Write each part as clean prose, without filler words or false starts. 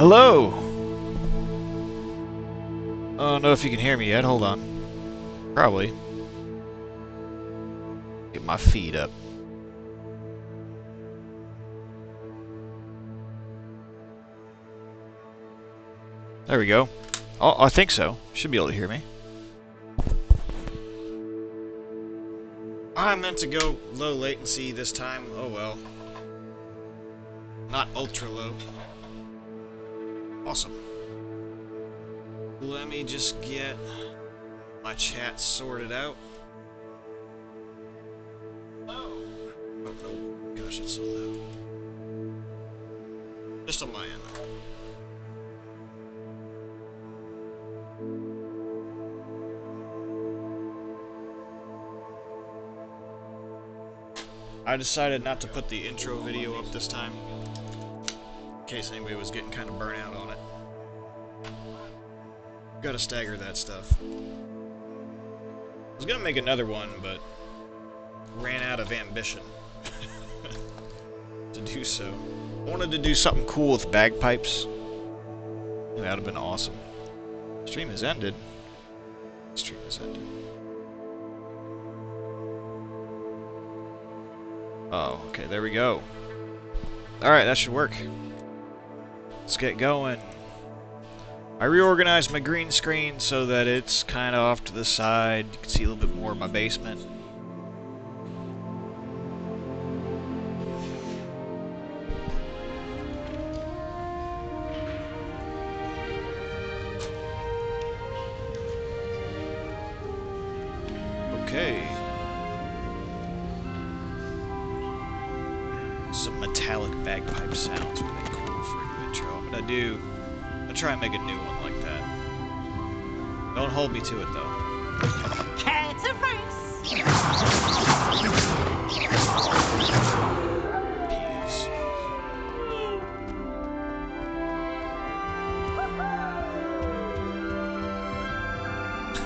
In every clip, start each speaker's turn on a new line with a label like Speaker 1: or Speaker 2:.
Speaker 1: Hello! I don't know if you can hear me yet. Hold on. Probably. Get my feet up. There we go. Oh, I think so. Should be able to hear me. I meant to go low latency this time. Oh well. Not ultra low. Awesome. Let me just get my chat sorted out. Oh no. Gosh, it's so loud. Just on my end. I decided not to put the intro video up this time, in case anybody was getting kind of burnt out on it. Gotta stagger that stuff. I was gonna make another one, but ran out of ambition to do so. I wanted to do something cool with bagpipes. That would have been awesome. Stream has ended. Stream has ended. Oh, okay, there we go. Alright, that should work. Let's get going. I reorganized my green screen so that it's kind of off to the side. You can see a little bit more of my basement. Okay. Some metallic bagpipe sounds would be cool for an intro. I'm gonna try and make a new one like that. Don't hold me to it though.
Speaker 2: It's a race.
Speaker 1: Peas.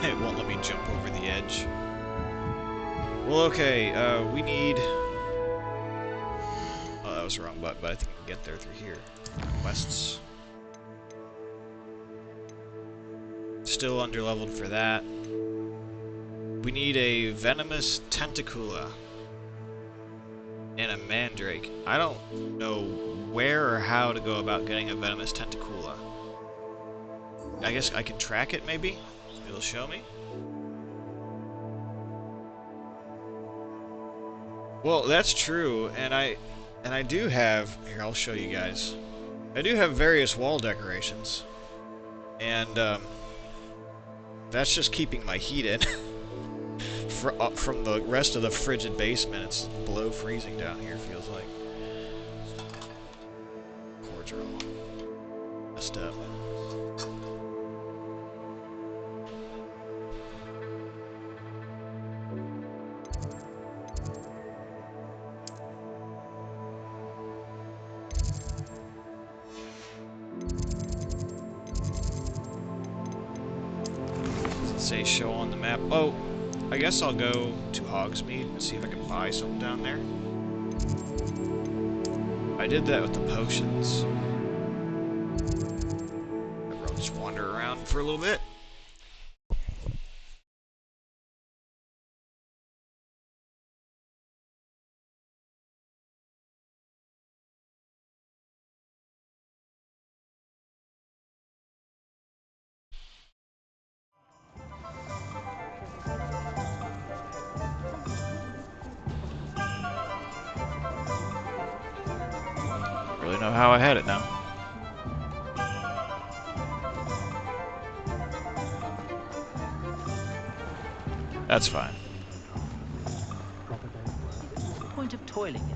Speaker 1: It won't let me jump over the edge. Well, okay, we need... Oh, that was the wrong button, but I think we can get there through here. Quests. Still underleveled for that. We need a venomous tentacula and a mandrake. I don't know where or how to go about getting a venomous tentacula. I guess I can track it, maybe? It'll show me? Well, that's true, and I do have... Here, I'll show you guys. I do have various wall decorations. And, that's just keeping my heat in. From the rest of the frigid basement, it's below freezing down here, feels like. Cords are all messed up. Say show on the map. Oh, I guess I'll go to Hogsmeade and see if I can buy something down there. I did that with the potions. I'll just wander around for a little bit. Really know how I had it now. That's fine.
Speaker 2: Point of toiling in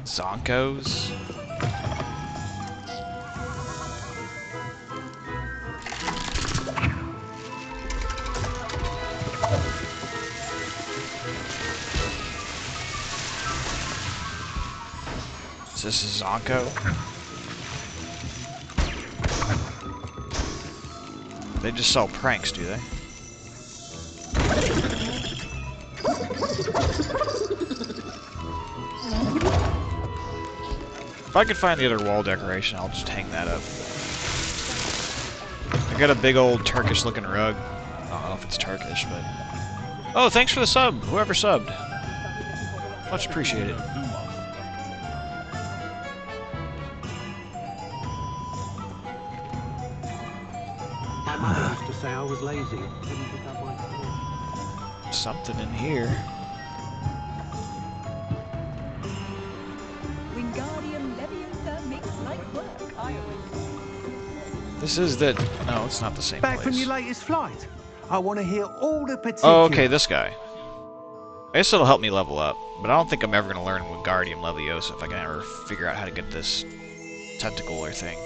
Speaker 1: Zonkos. Is this a Zonko? They just sell pranks, do they? If I could find the other wall decoration, I'll just hang that up. I got a big old Turkish-looking rug. I don't know if it's Turkish, but... Oh, thanks for the sub, whoever subbed. Much appreciated.
Speaker 3: My mother used to say I was lazy. Didn't pick up my phone.
Speaker 1: Something in here.
Speaker 4: Wingardium Leviosa makes light work. I always.
Speaker 1: This is the... No, it's not the same
Speaker 3: Back
Speaker 1: place.
Speaker 3: from your latest flight. I want to hear all the particulars.
Speaker 1: Oh, okay, this guy. I guess it'll help me level up, but I don't think I'm ever going to learn Wingardium Leviosa if I can ever figure out how to get this tentacular thing.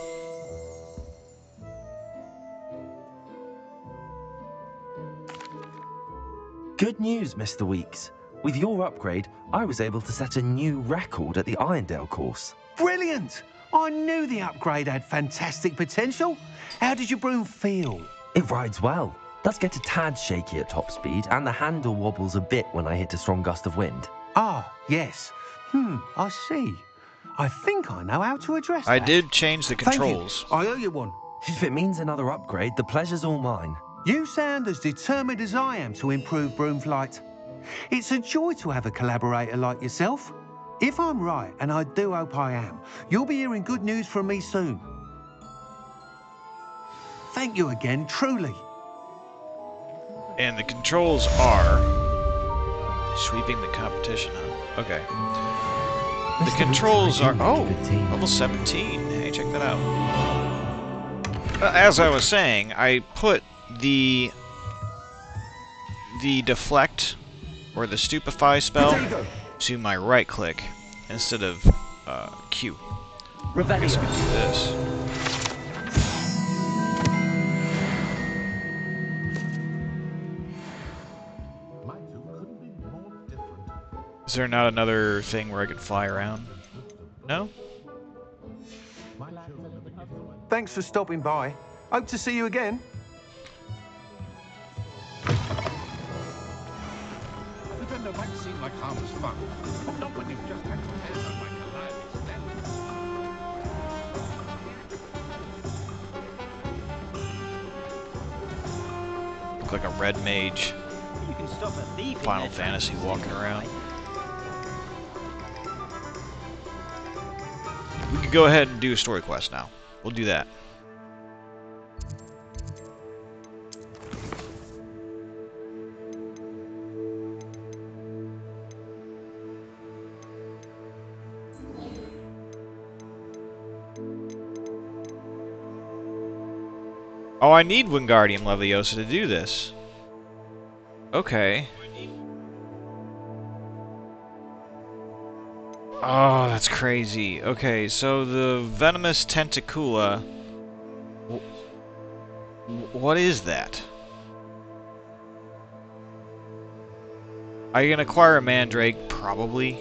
Speaker 5: Good news, Mr. Weeks. With your upgrade, I was able to set a new record at the Irondale course.
Speaker 3: Brilliant! I knew the upgrade had fantastic potential. How did your broom feel?
Speaker 5: It rides well. Does get a tad shaky at top speed, and the handle wobbles a bit when I hit a strong gust of wind.
Speaker 3: Ah, yes. I see. I think I know how to address that.
Speaker 1: I did change the
Speaker 3: Thank you.
Speaker 1: controls.
Speaker 3: I owe you one.
Speaker 5: If it means another upgrade, the pleasure's all mine.
Speaker 3: You sound as determined as I am to improve broom flight. It's a joy to have a collaborator like yourself. If I'm right, and I do hope I am, you'll be hearing good news from me soon. Thank you again, truly.
Speaker 1: And the controls are... Sweeping the competition, huh? Okay. The controls are... Oh! Level 17. Hey, check that out. As I was saying, I put the deflect or the stupefy spell to my right click instead of Q. I guess we can do this. Is there not another thing where I can fly around? No?
Speaker 3: Thanks for stopping by. Hope to see you again.
Speaker 6: Pretend that might seem like harmless fun. Not when you've just had your hands on my calliope stand.
Speaker 1: Look like a red mage.
Speaker 2: You can stop a thief in
Speaker 1: Final
Speaker 2: their
Speaker 1: Fantasy
Speaker 2: tracks.
Speaker 1: walking around. We could go ahead and do a story quest now. We'll do that. Oh, I need Wingardium Leviosa to do this. Okay. Oh, that's crazy. Okay, so the venomous tentacula... What is that? I can acquire a mandrake, probably.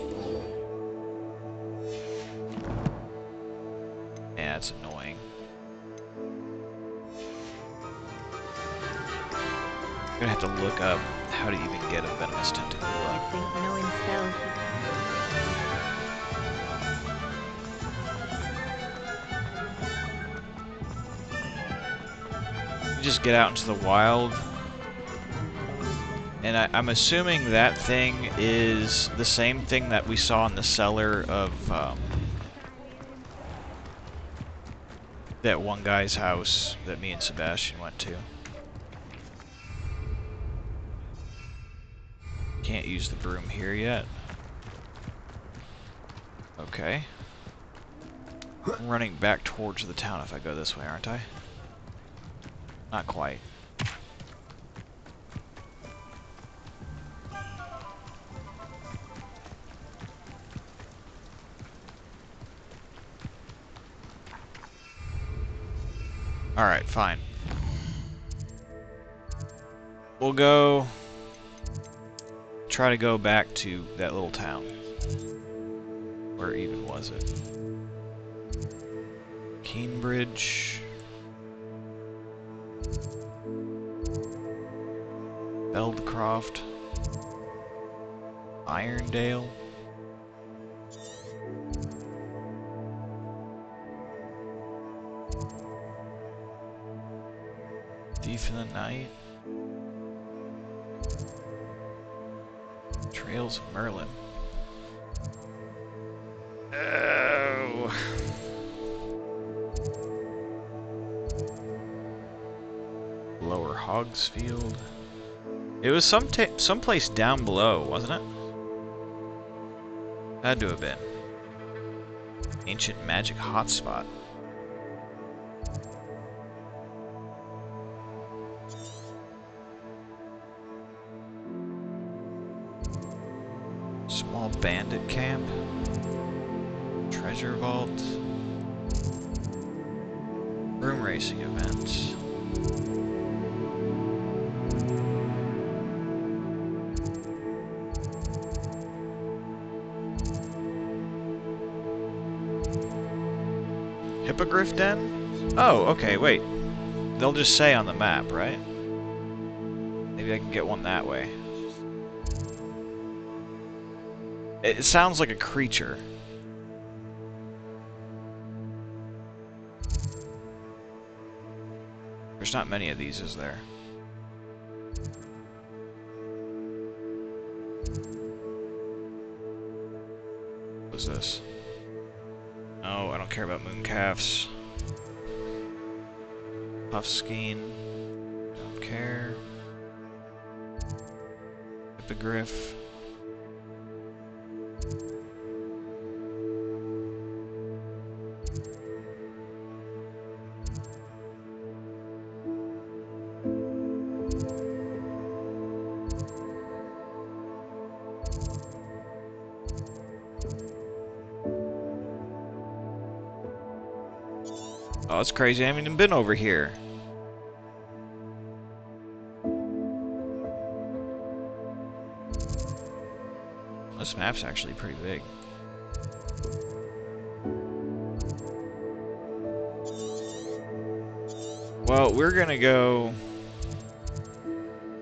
Speaker 1: Yeah, it's annoying. I'm gonna have to look up how to even get a venomous tentacula.
Speaker 4: You'd think knowing spells would...
Speaker 1: You just get out into the wild, and I'm assuming that thing is the same thing that we saw in the cellar of that one guy's house that me and Sebastian went to. Can't use the broom here yet. Okay. I'm running back towards the town if I go this way, aren't I? Not quite. Alright, fine. We'll go... try to go back to that little town. Where even was it? Cambridge... Beldcroft, Irondale. night. Trails of Merlin. Oh. Lower Hogsfield. It was someplace down below, wasn't it? Had to have been. Ancient magic hotspot. Small bandit camp. Treasure vault. Room racing events. Hippogriff Den? Oh, okay, wait. They'll just say on the map, right? Maybe I can get one that way. It sounds like a creature. There's not many of these, is there? What's this? No, I don't care about mooncalves. Puffskein. Don't care. Hippogriff. Oh, that's crazy. I haven't even been over here. This map's actually pretty big. Well, we're gonna go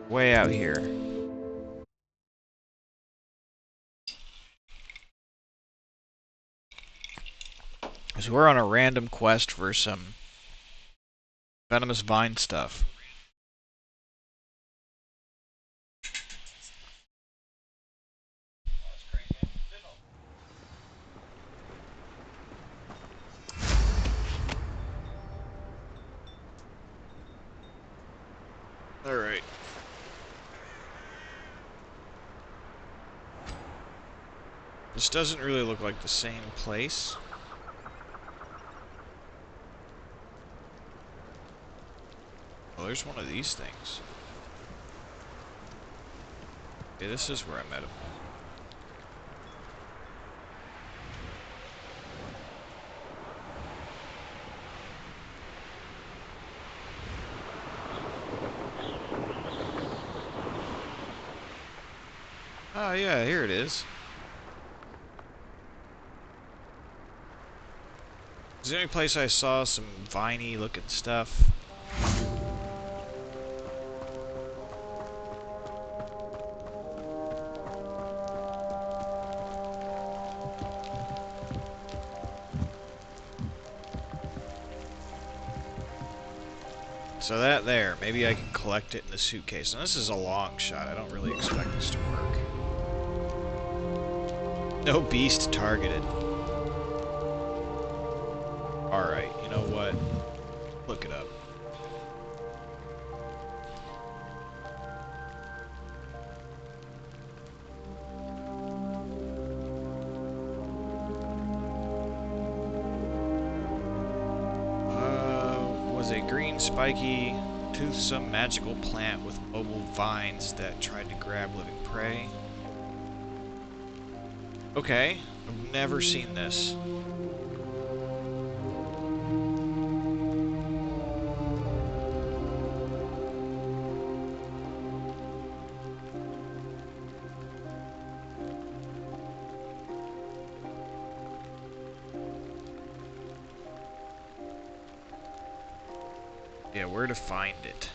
Speaker 1: way out here. So we're on a random quest for some venomous vine stuff. Alright. This doesn't really look like the same place. Oh, there's one of these things. Okay, this is where I met him. Oh yeah, here it is. Is there any place I saw some viney looking stuff? So that there, maybe I can collect it in the suitcase. Now this is a long shot. I don't really expect this to work. No beast targeted. Alright, you know what? Look it up. Was a green, spiky, toothsome magical plant with mobile vines that tried to grab living prey. Okay, I've never seen this. Yeah, where to find it?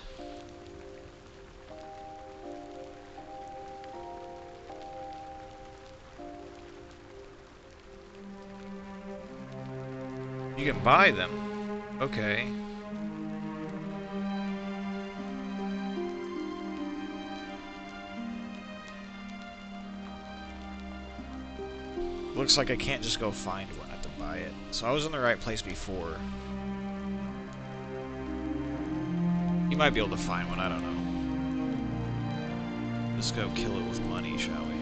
Speaker 1: You can buy them. Okay. Looks like I can't just go find one, I have to buy it. So I was in the right place before. You might be able to find one, I don't know. Let's go kill it with money, shall we?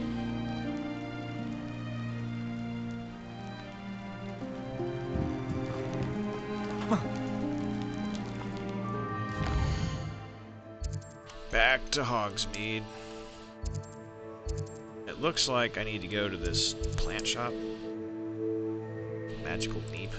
Speaker 1: Back to Hogsmeade. It looks like I need to go to this plant shop. Magical beep.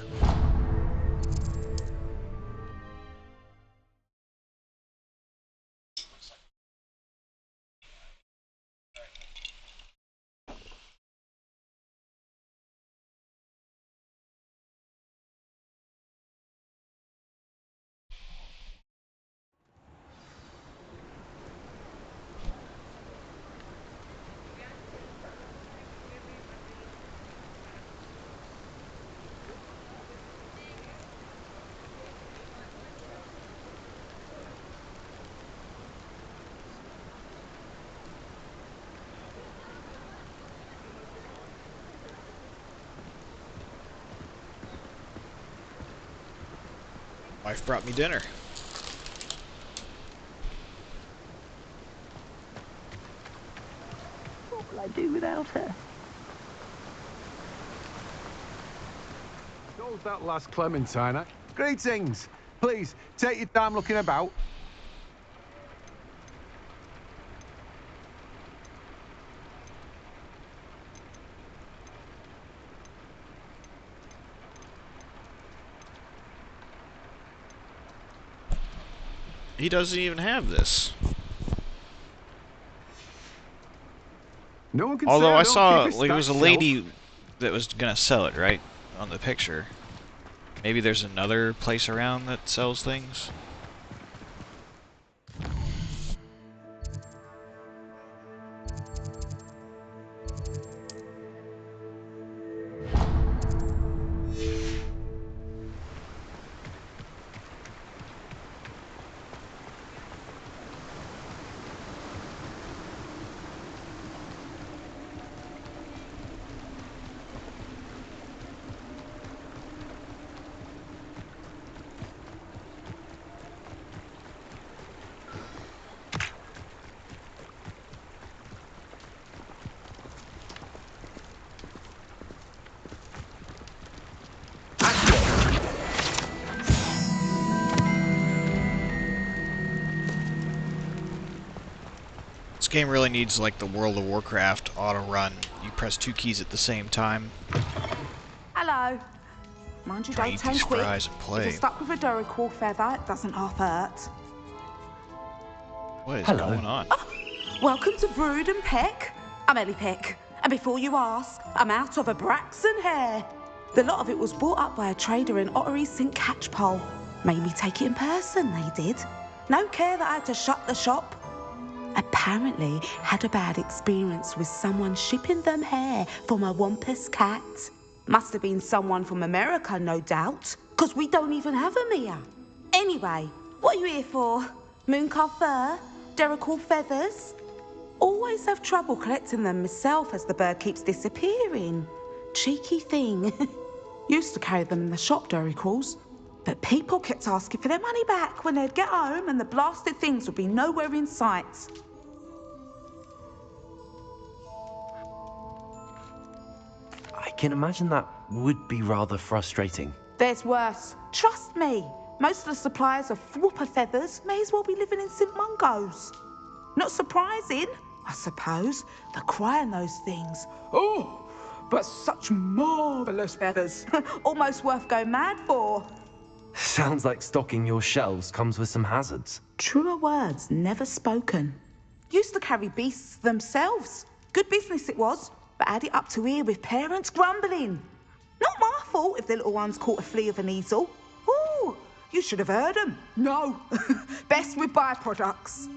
Speaker 1: Wife brought me dinner.
Speaker 4: What will I do without her?
Speaker 7: Sold that last clementine. Greetings. Please, take your time looking about.
Speaker 1: He doesn't even have this.
Speaker 7: No one can
Speaker 1: Although
Speaker 7: say
Speaker 1: I
Speaker 7: don't
Speaker 1: saw,
Speaker 7: keep a
Speaker 1: like, it was a
Speaker 7: stacked
Speaker 1: lady that was gonna sell it, right? On the picture. Maybe there's another place around that sells things? This game really needs, like, the World of Warcraft auto-run. You press 2 keys at the same time.
Speaker 8: Hello. Mind you, don't
Speaker 1: Eat
Speaker 8: turn
Speaker 1: these
Speaker 8: quick.
Speaker 1: fries and
Speaker 8: If
Speaker 1: play.
Speaker 8: you're stuck with a Duracell feather, it doesn't half hurt.
Speaker 1: What is
Speaker 5: Hello.
Speaker 1: going on?
Speaker 8: Welcome to Brood and Peck. I'm Ellie Peck. And before you ask, I'm out of a Braxton hair. The lot of it was bought up by a trader in Ottery St. Catchpole. Made me take it in person, they did. No care that I had to shut the shop. Apparently had a bad experience with someone shipping them hair for my Wampus cat. Must have been someone from America, no doubt, because we don't even have them here. Anyway, what are you here for? Mooncar fur? Duracell feathers? Always have trouble collecting them myself as the bird keeps disappearing. Cheeky thing. Used to carry them in the shop, Duracells. But people kept asking for their money back when they'd get home and the blasted things would be nowhere in sight.
Speaker 5: I can imagine that would be rather frustrating.
Speaker 8: There's worse. Trust me. Most of the suppliers of whooper feathers may as well be living in St. Mungo's. Not surprising, I suppose, the cry on those things. Oh, but such marvellous feathers. Almost worth going mad for.
Speaker 5: Sounds like stocking your shelves comes with some hazards.
Speaker 8: Truer words never spoken. Used to carry beasts themselves. Good business it was, but had it up to here with parents grumbling. Not my fault if the little ones caught a flea of an easel. Ooh, you should have heard them. No, best with byproducts.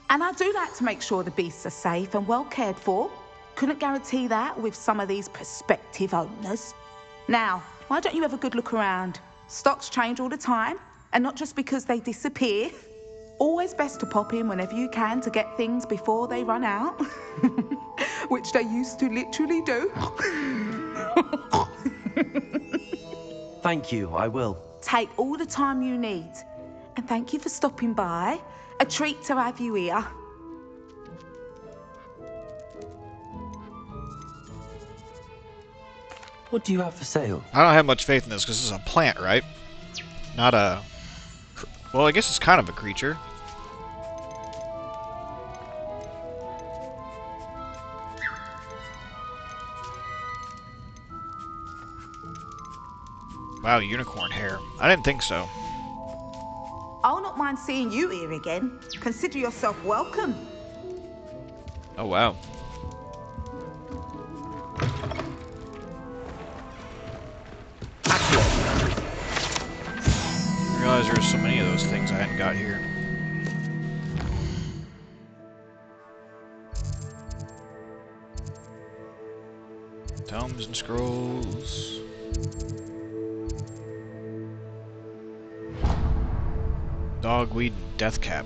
Speaker 8: And I do like to make sure the beasts are safe and well cared for. Couldn't guarantee that with some of these prospective owners. Now, why don't you have a good look around? Stocks change all the time, and not just because they disappear. Always best to pop in whenever you can to get things before they run out. Which they used to literally do.
Speaker 5: Thank you, I will.
Speaker 8: Take all the time you need. And thank you for stopping by. A treat to have you here.
Speaker 5: What do you have for sale?
Speaker 1: I don't have much faith in this because this is a plant, right? Not a... Well, I guess it's kind of a creature. Wow, unicorn hair. I didn't think so.
Speaker 8: I'll not mind seeing you here again. Consider yourself welcome.
Speaker 1: Oh, wow. I realized there were so many of those things I hadn't got here. Tomes and scrolls. Dogweed and deathcap.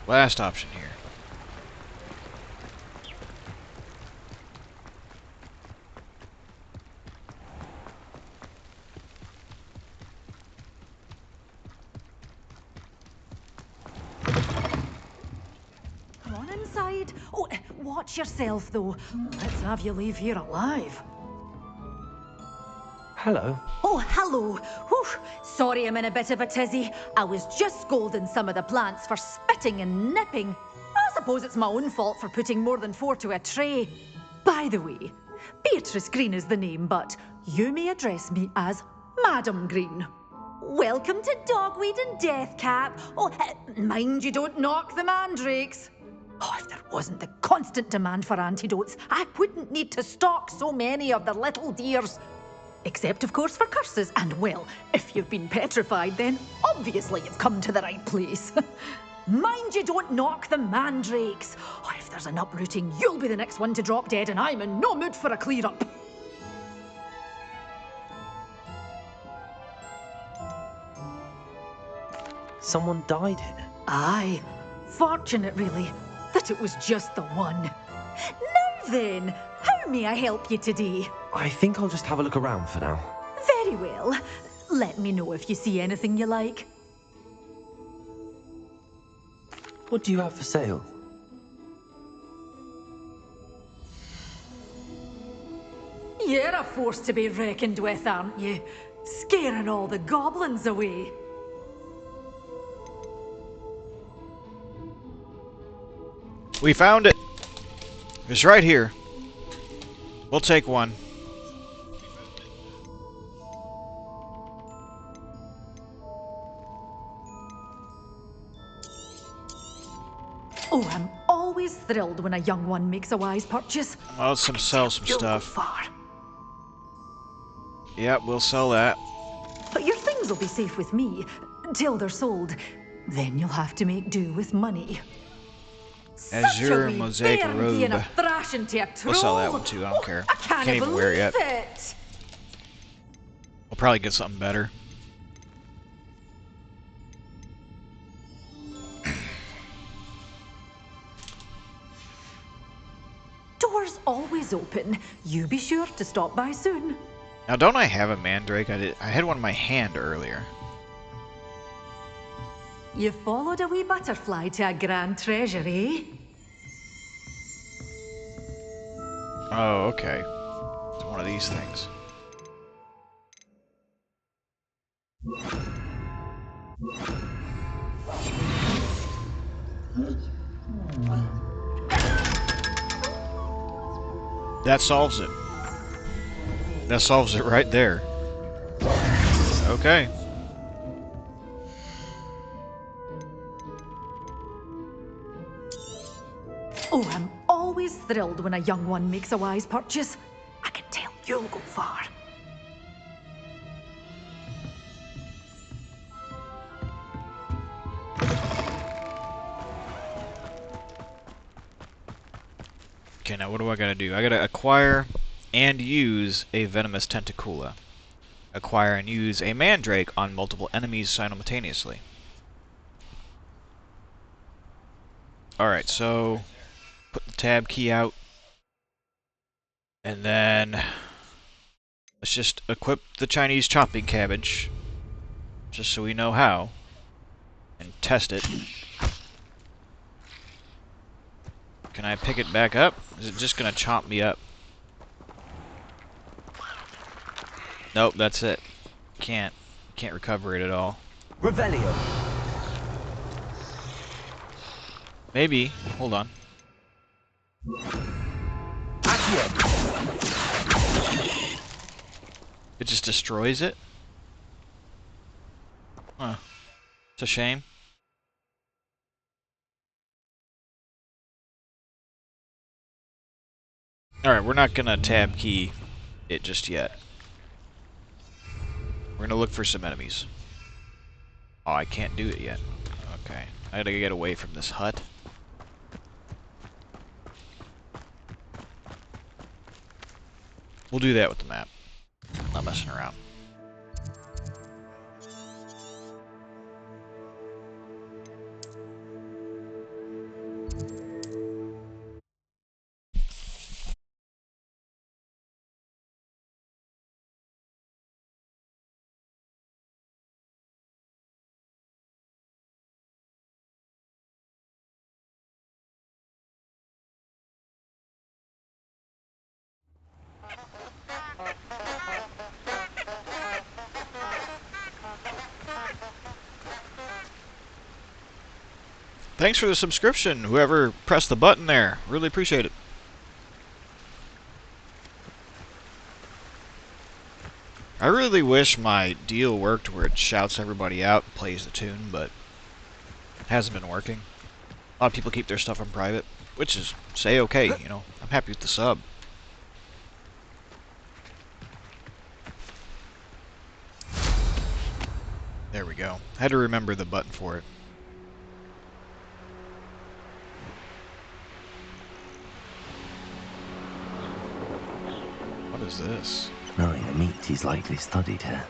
Speaker 1: Last option here.
Speaker 9: Come on inside. Oh, watch yourself, though. Let's have you leave here alive.
Speaker 5: Hello.
Speaker 9: Oh, hello. Whew. Sorry I'm in a bit of a tizzy. I was just scolding some of the plants for spitting and nipping. I suppose it's my own fault for putting more than 4 to a tray. By the way, Beatrice Green is the name, but you may address me as Madam Green. Welcome to Dogweed and Deathcap. Oh, mind you don't knock the mandrakes. Oh, if there wasn't the constant demand for antidotes, I wouldn't need to stock so many of the little dears. Except, of course, for curses. And, well, if you've been petrified, then obviously you've come to the right place. Mind you don't knock the mandrakes. Oh, if there's an uprooting, you'll be the next one to drop dead, and I'm in no mood for a clear-up.
Speaker 5: Someone died here.
Speaker 9: Aye. Fortunate, really, that it was just the one. Now then, how may I help you today?
Speaker 5: I think I'll just have a look around for now.
Speaker 9: Very well. Let me know if you see anything you like.
Speaker 5: What do you have for sale?
Speaker 9: You're a force to be reckoned with, aren't you? Scaring all the goblins away.
Speaker 1: We found it! It's right here. We'll take one.
Speaker 9: Oh, I'm always thrilled when a young one makes a wise purchase.
Speaker 1: Well, let's sell some
Speaker 9: You'll go
Speaker 1: stuff.
Speaker 9: far.
Speaker 1: Yep, we'll sell that.
Speaker 9: But your things will be safe with me until they're sold. Then you'll have to make do with money.
Speaker 1: As your
Speaker 9: Such a wee
Speaker 1: mosaic
Speaker 9: bairn
Speaker 1: robe.
Speaker 9: being a thrashing to a
Speaker 1: We'll sell that
Speaker 9: troll.
Speaker 1: one too, I don't care.
Speaker 9: I can't
Speaker 1: Can't even wear it yet.
Speaker 9: believe it.
Speaker 1: We'll probably get something better.
Speaker 9: Doors always open. You be sure to stop by soon.
Speaker 1: Now, don't I have a mandrake? I had one in my hand earlier.
Speaker 9: You followed a wee butterfly to a grand treasure, eh?
Speaker 1: Oh, okay. It's one of these things. That solves it. That solves it right there. Okay.
Speaker 9: Oh, I'm always thrilled when a young one makes a wise purchase. I can tell you'll go far.
Speaker 1: Okay, now what do I gotta do? I gotta acquire and use a venomous tentacula. Acquire and use a mandrake on multiple enemies simultaneously. Alright, so Put the tab key out. And then let's just equip the Chinese chopping cabbage. Just so we know how. And test it. Can I pick it back up? Is it just gonna chomp me up? Nope, that's it. Can't recover it at all.
Speaker 5: Revelio.
Speaker 1: Maybe. Hold on. It just destroys it? Huh. It's a shame. Alright, we're not gonna tab key it just yet. We're gonna look for some enemies. Oh, I can't do it yet. Okay. I gotta get away from this hut. We'll do that with the map. Not messing around. Thanks for the subscription, whoever pressed the button there. Really appreciate it. I really wish my deal worked where it shouts everybody out and plays the tune, but it hasn't been working. A lot of people keep their stuff on private, which is, say, okay, you know. I'm happy with the sub. There we go. I had to remember the button for it. What is this?
Speaker 5: Smelling the meat he's likely studied here.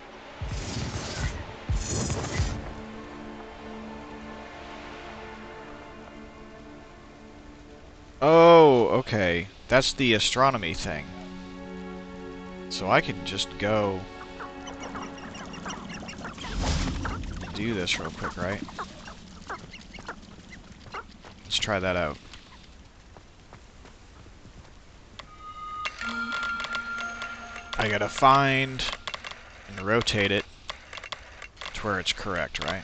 Speaker 1: Oh, okay. That's the astronomy thing. So I can just go do this real quick, right? Let's try that out. I gotta find and rotate it to where it's correct, right?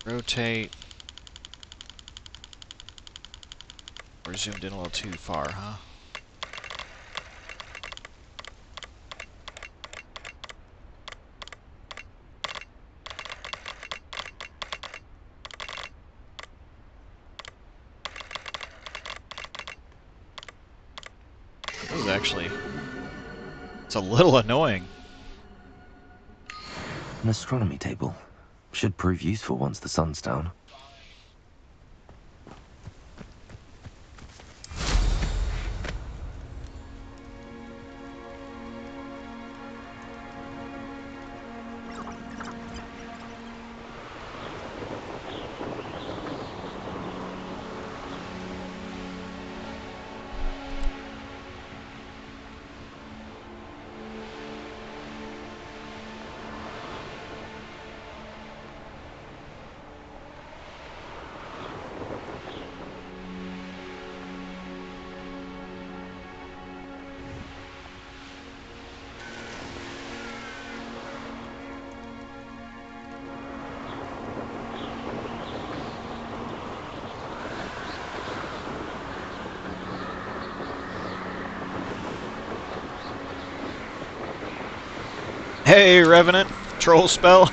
Speaker 1: Rotate. We're zoomed in a little too far, huh? This is actually... it's a little annoying.
Speaker 5: An astronomy table. Should prove useful once the sun's down.
Speaker 1: Hey, Revenant! Troll spell!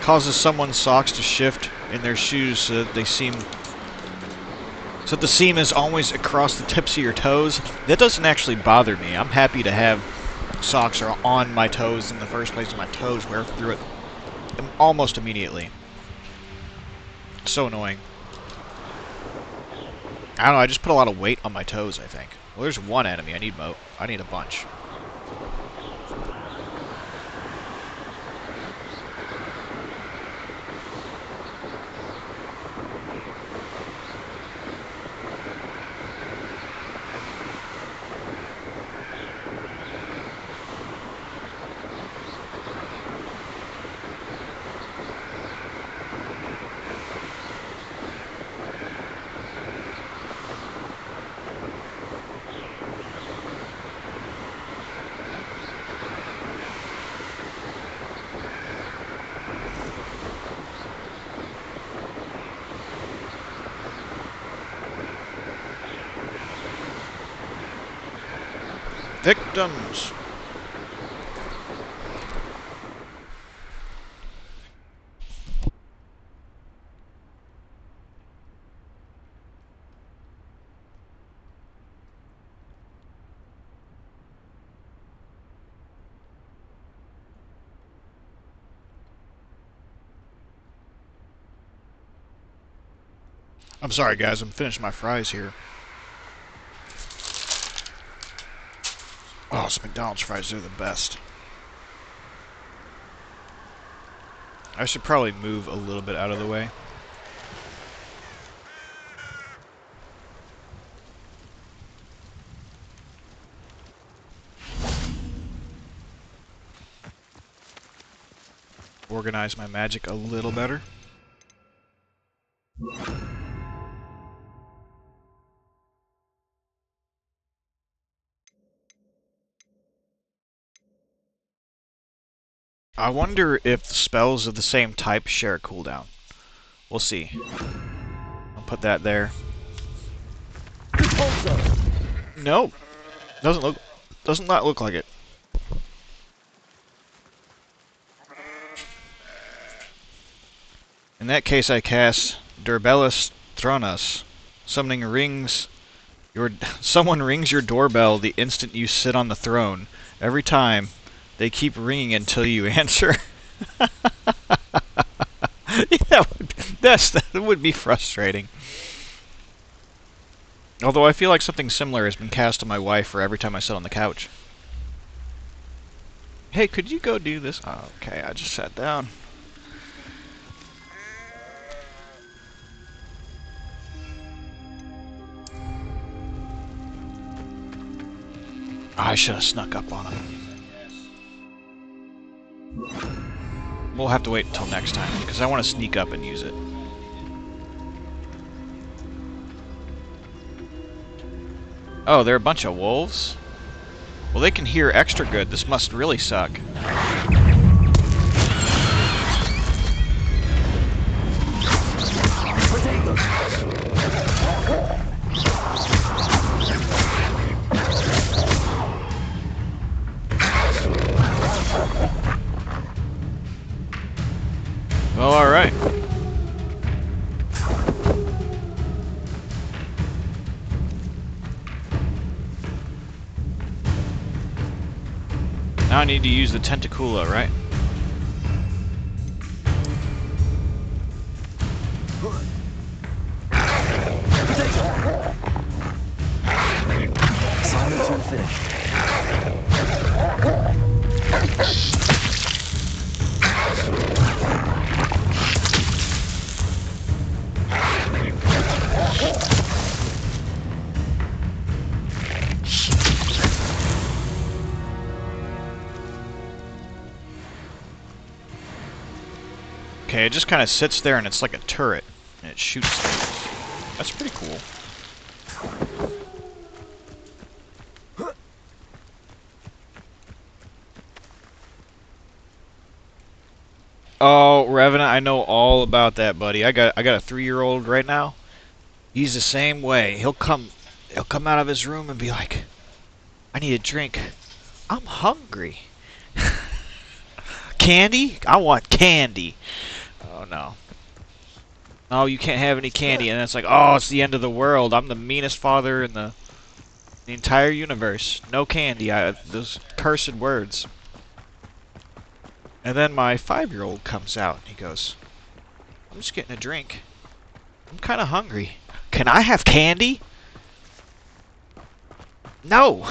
Speaker 1: Causes someone's socks to shift in their shoes so that they seem... so that the seam is always across the tips of your toes. That doesn't actually bother me. I'm happy to have socks are on my toes in the first place, and my toes wear through it almost immediately. It's so annoying. I don't know, I just put a lot of weight on my toes, I think. Well, there's one enemy. I need a bunch. Victims! I'm sorry guys, I'm finishing my fries here. Oh, some McDonald's fries, they're the best. I should probably move a little bit out of the way. Organize my magic a little better. I wonder if spells of the same type share a cooldown. We'll see. I'll put that there. Nope. Doesn't not look like it. In that case I cast Durbellus Thronas. Someone rings your doorbell the instant you sit on the throne. Every time, they keep ringing until you answer. Yeah, that would be frustrating. Although I feel like something similar has been cast on my wife for every time I sit on the couch. Hey, could you go do this? Oh, okay, I just sat down. I should have snuck up on him. We'll have to wait until next time, because I want to sneak up and use it. Oh, they're a bunch of wolves? Well, they can hear extra good. This must really suck. Well, alright. Now I need to use the Tentacula, right?
Speaker 5: Assignment unfinished.
Speaker 1: Okay, it just kind of sits there and it's like a turret. And it shoots things. That's pretty cool. Oh, Revenant, I know all about that, buddy. I got a 3-year-old right now. He's the same way. He'll come out of his room and be like, I need a drink. I'm hungry. Candy? I want candy. Oh no. Oh, you can't have any candy, and it's like, oh, it's the end of the world. I'm the meanest father in the entire universe. No candy. Those cursed words. And then my 5-year-old comes out, and he goes, I'm just getting a drink. I'm kind of hungry. Can I have candy? No!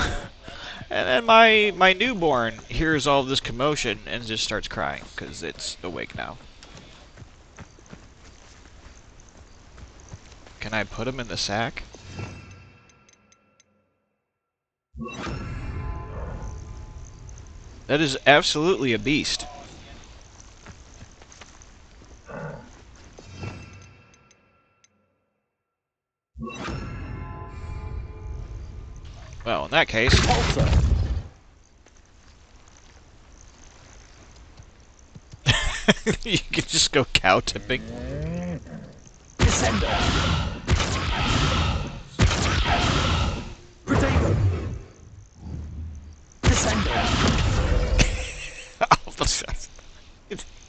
Speaker 1: And then my newborn hears all this commotion and just starts crying, because it's awake now. Can I put him in the sack? That is absolutely a beast. Well, in that case... you can just go cow tipping.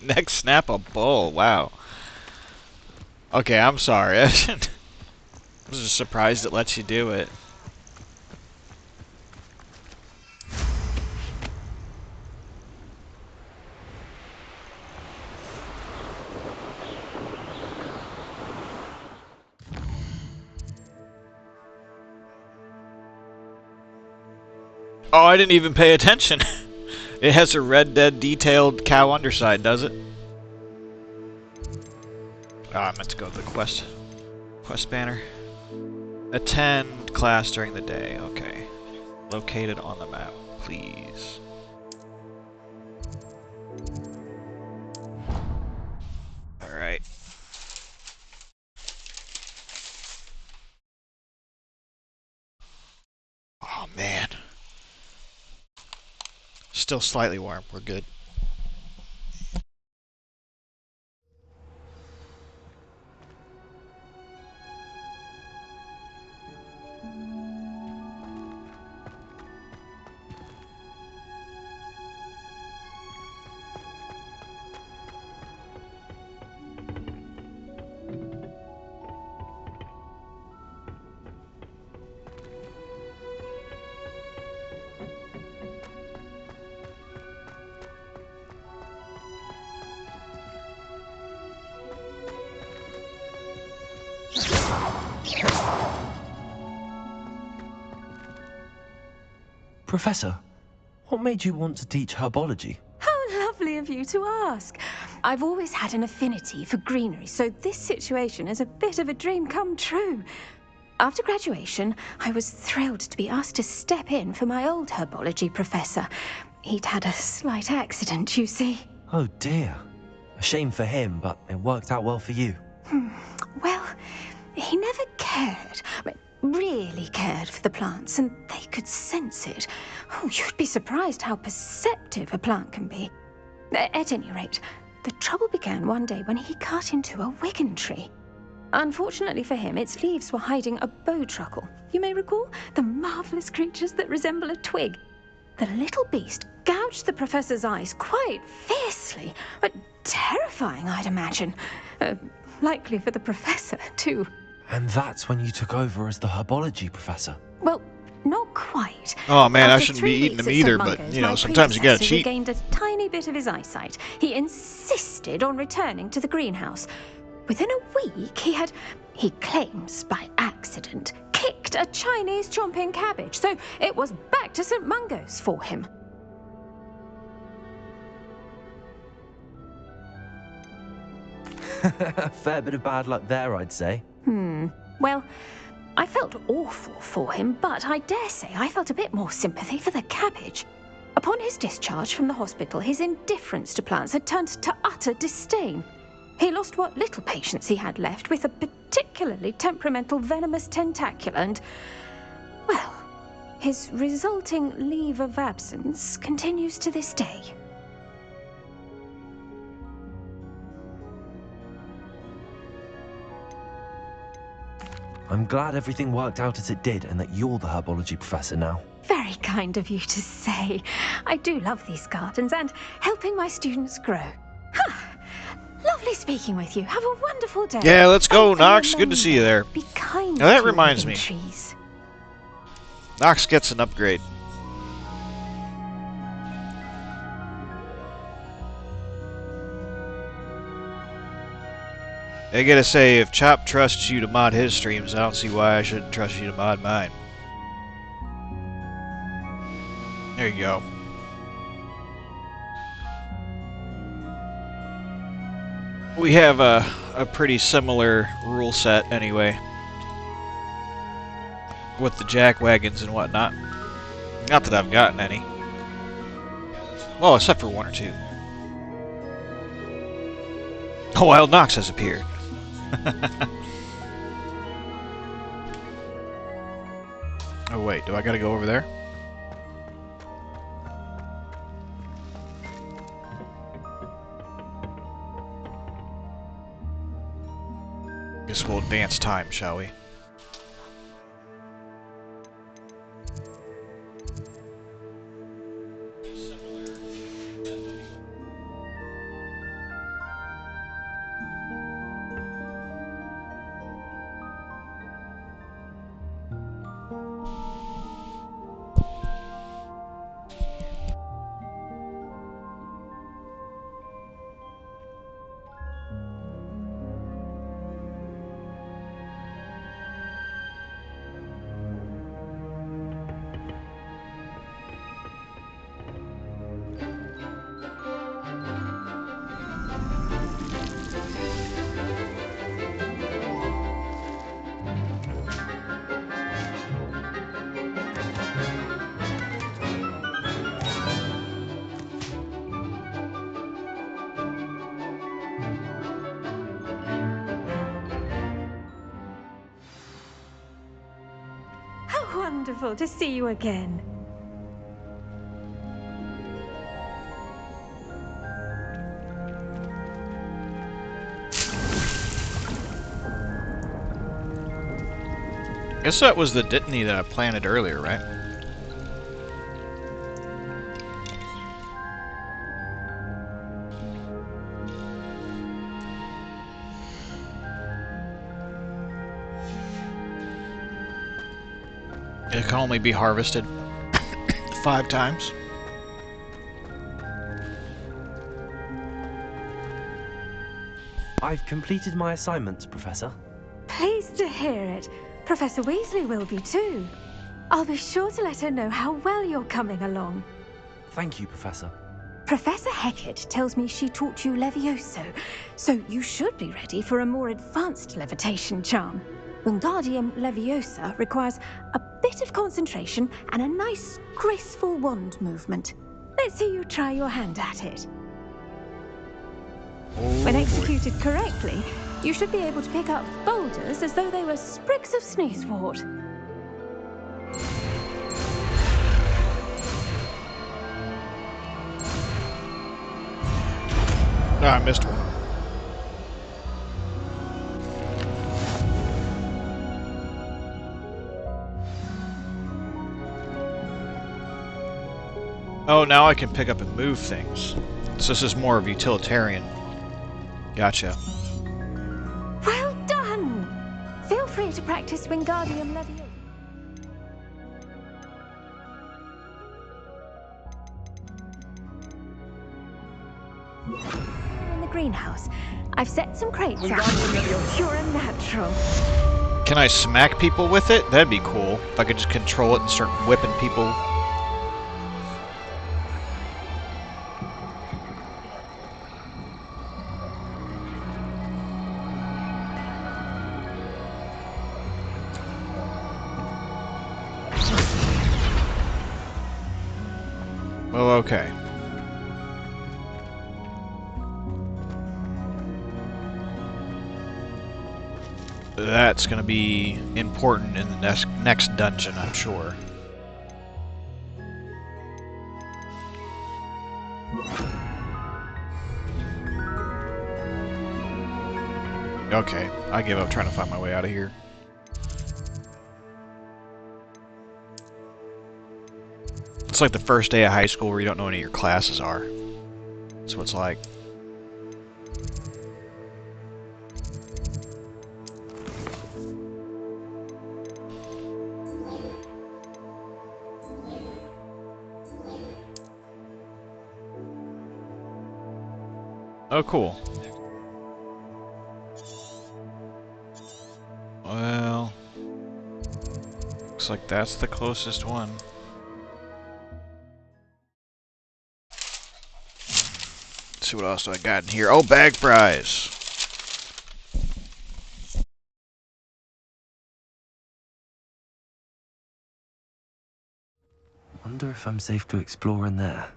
Speaker 1: Neck snap a bull. Wow. Okay, I'm sorry. I was just surprised it lets you do it. Oh, I didn't even pay attention. It has a Red Dead detailed cow underside, does it? Ah, I meant to go to the quest banner. Attend class during the day. Okay. Located on the map, please. Alright. Oh, man. Still slightly warm. We're good.
Speaker 5: Professor, what made you want to teach herbology?
Speaker 4: How lovely of you to ask. I've always had an affinity for greenery, so this situation is a bit of a dream come true. After graduation, I was thrilled to be asked to step in for my old herbology professor. He'd had a slight accident, you see.
Speaker 5: Oh dear. A shame for him, but it worked out well for you.
Speaker 4: Well, he never cared, but really cared for the plants, and they could sense it. Oh, you'd be surprised how perceptive a plant can be. At any rate, the trouble began one day when he cut into a wigan tree. Unfortunately for him, its leaves were hiding a bowtruckle. You may recall the marvelous creatures that resemble a twig. The little beast gouged the professor's eyes quite fiercely, but terrifying, I'd imagine. Likely for the professor, too.
Speaker 5: And that's when you took over as the herbology professor.
Speaker 4: Well, not quite.
Speaker 1: Oh man, I
Speaker 4: After
Speaker 1: shouldn't be
Speaker 4: 3
Speaker 1: eating
Speaker 4: weeks
Speaker 1: them
Speaker 4: at
Speaker 1: either,
Speaker 4: St.
Speaker 1: but
Speaker 4: Mungo's,
Speaker 1: you know,
Speaker 4: my
Speaker 1: sometimes you gotta
Speaker 4: predecessor
Speaker 1: cheat.
Speaker 4: regained a tiny bit of his eyesight. He insisted on returning to the greenhouse. Within a week, he claims by accident, kicked a Chinese chomping cabbage, so it was back to St. Mungo's for him.
Speaker 5: Fair bit of bad luck there, I'd say.
Speaker 4: Well, I felt awful for him, but I dare say I felt a bit more sympathy for the cabbage. Upon his discharge from the hospital, his indifference to plants had turned to utter disdain. He lost what little patience he had left with a particularly temperamental venomous tentacula and, well, his resulting leave of absence continues to this day.
Speaker 5: I'm glad everything worked out as it did and that you're the herbology professor now.
Speaker 4: Very kind of you to say. I do love these gardens and helping my students grow. Lovely speaking with you. Have a wonderful day.
Speaker 1: Yeah, let's go,
Speaker 4: And
Speaker 1: Nox. Good to
Speaker 4: remember,
Speaker 1: see you there.
Speaker 4: Be kind
Speaker 1: Now that
Speaker 4: to your
Speaker 1: reminds
Speaker 4: living
Speaker 1: me.
Speaker 4: trees.
Speaker 1: Nox gets an upgrade. I gotta say, if Chop trusts you to mod his streams, I don't see why I shouldn't trust you to mod mine. There you go. We have a pretty similar rule set anyway. With the jack wagons and whatnot. Not that I've gotten any. Well, except for one or two. A wild Nox has appeared. Oh wait, do I gotta go over there? Guess we'll advance time, shall we?
Speaker 4: wonderful to see you again.
Speaker 1: Guess that was the Dittany that I planted earlier, right? It can only be harvested 5 times.
Speaker 5: I've completed my assignments, Professor.
Speaker 4: Pleased to hear it. Professor Weasley will be too. I'll be sure to let her know how well you're coming along.
Speaker 5: Thank you, Professor.
Speaker 4: Professor Hecat tells me she taught you Levioso, so you should be ready for a more advanced levitation charm. Wingardium Leviosa requires a bit of concentration and a nice, graceful wand movement. Let's see you try your hand at it. When executed correctly, you should be able to pick up boulders as though they were sprigs of sneezewort.
Speaker 1: No, I missed one. Oh, now I can pick up and move things. So this is more of utilitarian. Gotcha.
Speaker 4: Well done! Feel free to practice Wingardium Leviosa. In the greenhouse, I've set some crates out. You're a natural.
Speaker 1: Can I smack people with it? That'd be cool. If I could just control it and start whipping people. Oh, okay. That's gonna be important in the next dungeon, I'm sure. Okay, I give up trying to find my way out of here. It's like the first day of high school where you don't know any of your classes are. That's what it's like. Oh, cool. Well, looks like that's the closest one. Let's see what else do I got in here. Oh, bag fries.
Speaker 5: Wonder if I'm safe to explore in there.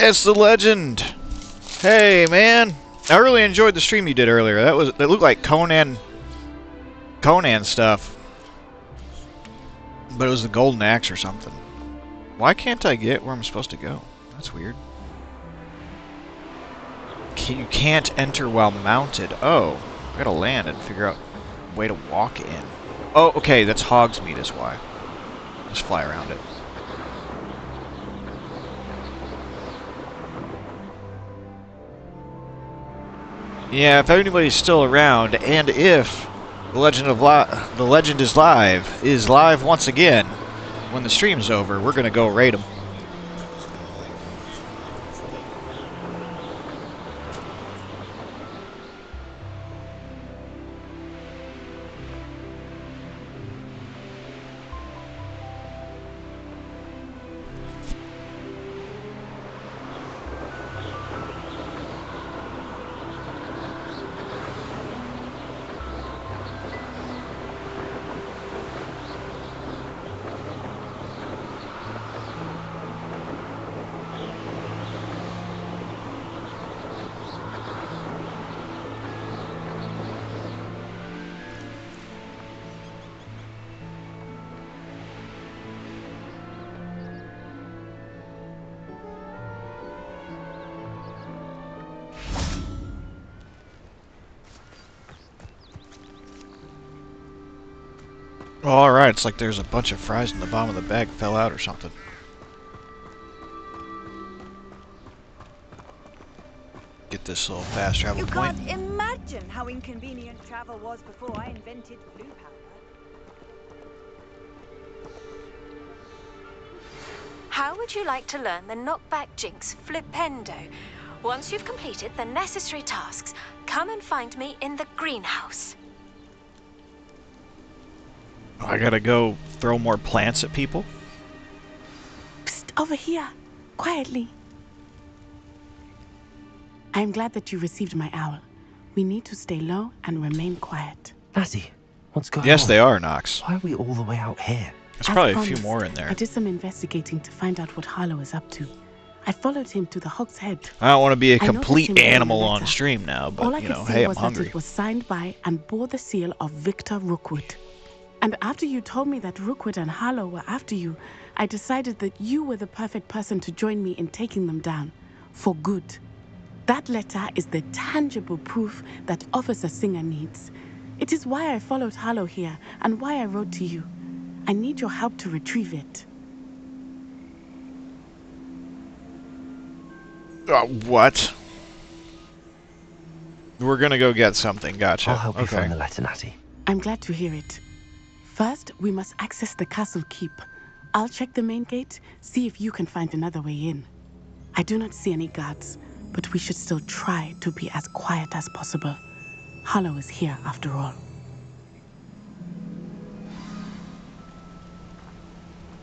Speaker 1: It's the legend. Hey, man. I really enjoyed the stream you did earlier. That looked like Conan stuff. But it was the golden axe or something. Why can't I get where I'm supposed to go? That's weird. You can't enter while mounted. Oh, I gotta land and figure out a way to walk in. Oh, okay, that's Hogsmeade is why. Just fly around it. Yeah, if anybody's still around, and if the Legend is live once again, when the stream's over, we're gonna go raid them. Oh, alright, it's like there's a bunch of fries in the bottom of the bag fell out or something. Get this little fast travel
Speaker 2: You
Speaker 1: point.
Speaker 2: can't imagine how inconvenient travel was before I invented blue powder.
Speaker 4: How would you like to learn the knockback jinx flipendo? Once you've completed the necessary tasks, come and find me in the greenhouse.
Speaker 1: I gotta go throw more plants at people?
Speaker 8: Psst, over here. Quietly. I am glad that you received my owl. We need to stay low and remain quiet.
Speaker 5: Natty, what's going on?
Speaker 1: Yes, they are, Nox.
Speaker 5: Why are we all the way out here?
Speaker 1: There's
Speaker 8: As
Speaker 1: probably a
Speaker 8: promised,
Speaker 1: few more in there.
Speaker 8: I did some investigating to find out what Harlow is up to. I followed him to the Hog's Head.
Speaker 1: I don't want to be a
Speaker 8: I noticed
Speaker 1: complete
Speaker 8: him wearing a
Speaker 1: animal on
Speaker 8: letter.
Speaker 1: stream now,
Speaker 8: All
Speaker 1: but,
Speaker 8: I
Speaker 1: you
Speaker 8: could
Speaker 1: know,
Speaker 8: see
Speaker 1: hey, I'm
Speaker 8: was that
Speaker 1: hungry.
Speaker 8: it was signed by and bore the seal of Victor Rookwood. And after you told me that Rookwood and Harlow were after you, I decided that you were the perfect person to join me in taking them down. For good. That letter is the tangible proof that Officer Singer needs. It is why I followed Harlow here and why I wrote to you. I need your help to retrieve it.
Speaker 1: What? We're gonna go get something, gotcha.
Speaker 5: I'll help you
Speaker 1: Okay.
Speaker 5: find the letter, Natty.
Speaker 8: I'm glad to hear it. First, we must access the castle keep. I'll check the main gate, see if you can find another way in. I do not see any guards, but we should still try to be as quiet as possible. Harlow is here after all.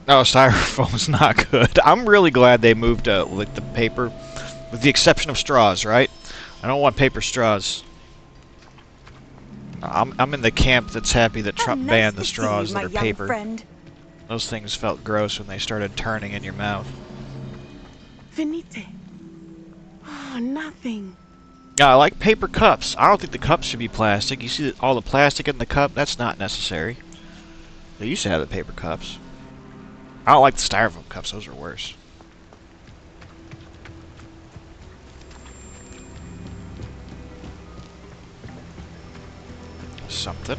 Speaker 1: Oh, styrofoam's not good. I'm really glad they moved like the paper, with the exception of straws, right? I don't want paper straws. I'm in the camp that's happy that Trump
Speaker 2: Nice
Speaker 1: banned
Speaker 2: to
Speaker 1: the
Speaker 2: see
Speaker 1: straws
Speaker 2: you,
Speaker 1: that
Speaker 2: my
Speaker 1: are
Speaker 2: young
Speaker 1: paper.
Speaker 2: friend.
Speaker 1: Those things felt gross when they started turning in your mouth.
Speaker 8: Venite. Oh, nothing.
Speaker 1: Yeah, I like paper cups. I don't think the cups should be plastic. You see all the plastic in the cup? That's not necessary. They used to have the paper cups. I don't like the styrofoam cups. Those are worse. Something.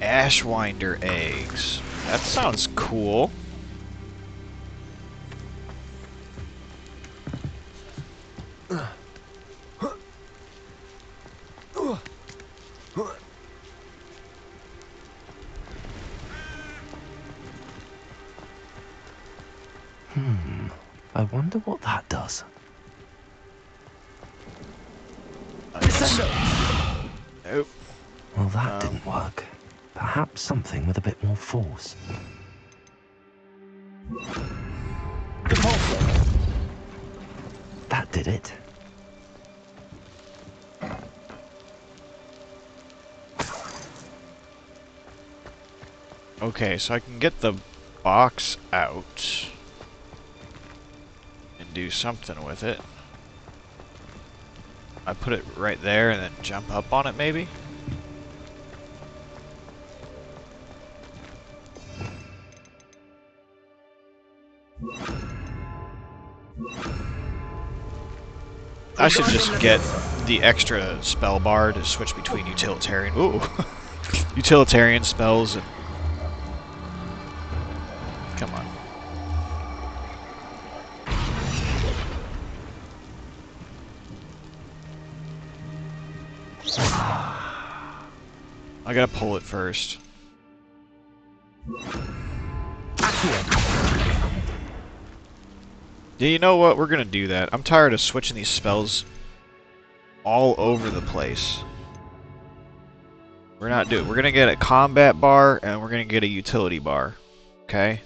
Speaker 1: Ashwinder eggs. That sounds cool.
Speaker 5: I wonder what that does.
Speaker 1: Nope.
Speaker 5: Well, that didn't work. Perhaps something with a bit more force. That did it.
Speaker 1: Okay, so I can get the box out and do something with it. I put it right there and then jump up on it, maybe? I should just get the extra spell bar to switch between utilitarian. Ooh, utilitarian spells and. Come on. I gotta pull it first. Yeah, you know what? We're gonna do that. I'm tired of switching these spells all over the place. We're not doing. We're gonna get a combat bar and we're gonna get a utility bar. Okay.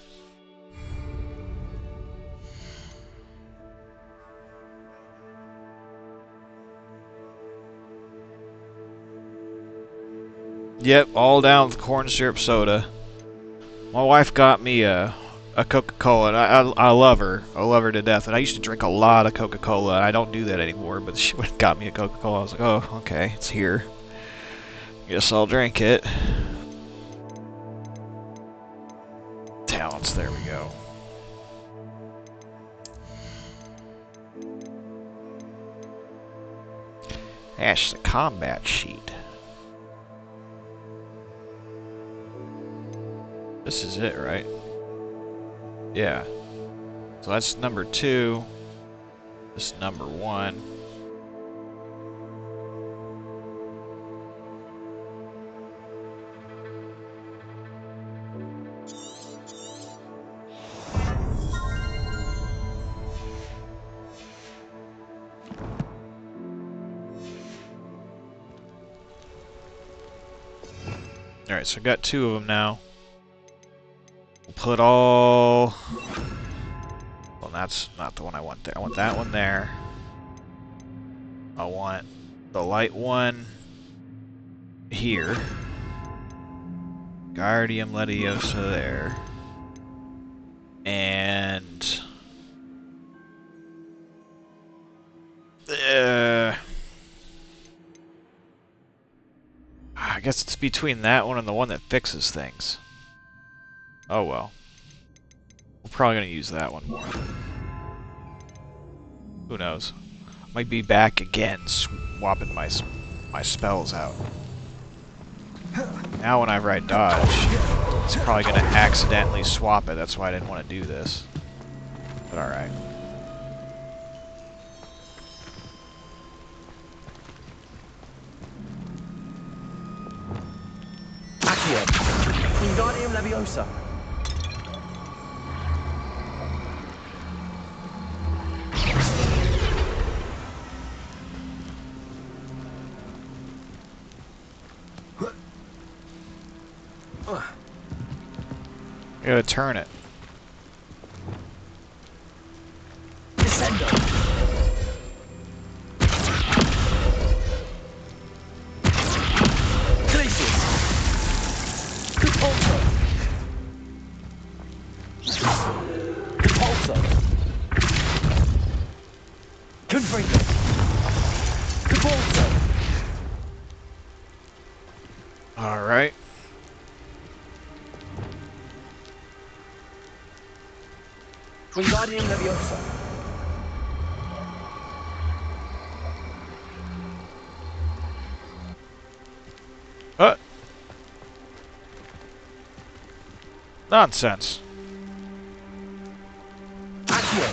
Speaker 1: Yep, all down with corn syrup soda. My wife got me a Coca-Cola, and I love her. I love her to death. And I used to drink a lot of Coca-Cola. I don't do that anymore, but she went and got me a Coca-Cola. I was like, oh, okay, it's here. Guess I'll drink it. Talents, there we go. Ash, the combat sheet. This is it, right? Yeah. So that's number 2. This is number 1. Alright, so I've got 2 of them now. We'll put all... Well, that's not the one I want there. I want that one there. I want the light one here. Guardium Leviosa there. And... I guess it's between that one and the one that fixes things. Oh well. We're probably going to use that one more. Who knows? Might be back again, swapping my spells out. Now when I write dodge, it's probably going to accidentally swap it. That's why I didn't want to do this. But alright.
Speaker 5: Accio. Wingardium Leviosa.
Speaker 1: You gotta turn it.
Speaker 5: Descendo. Glacius. Repulsor. Repulsor. Confringo. Repulsor.
Speaker 1: Alright.
Speaker 5: Wingardium Leviosa.
Speaker 1: Nonsense.
Speaker 5: Accio.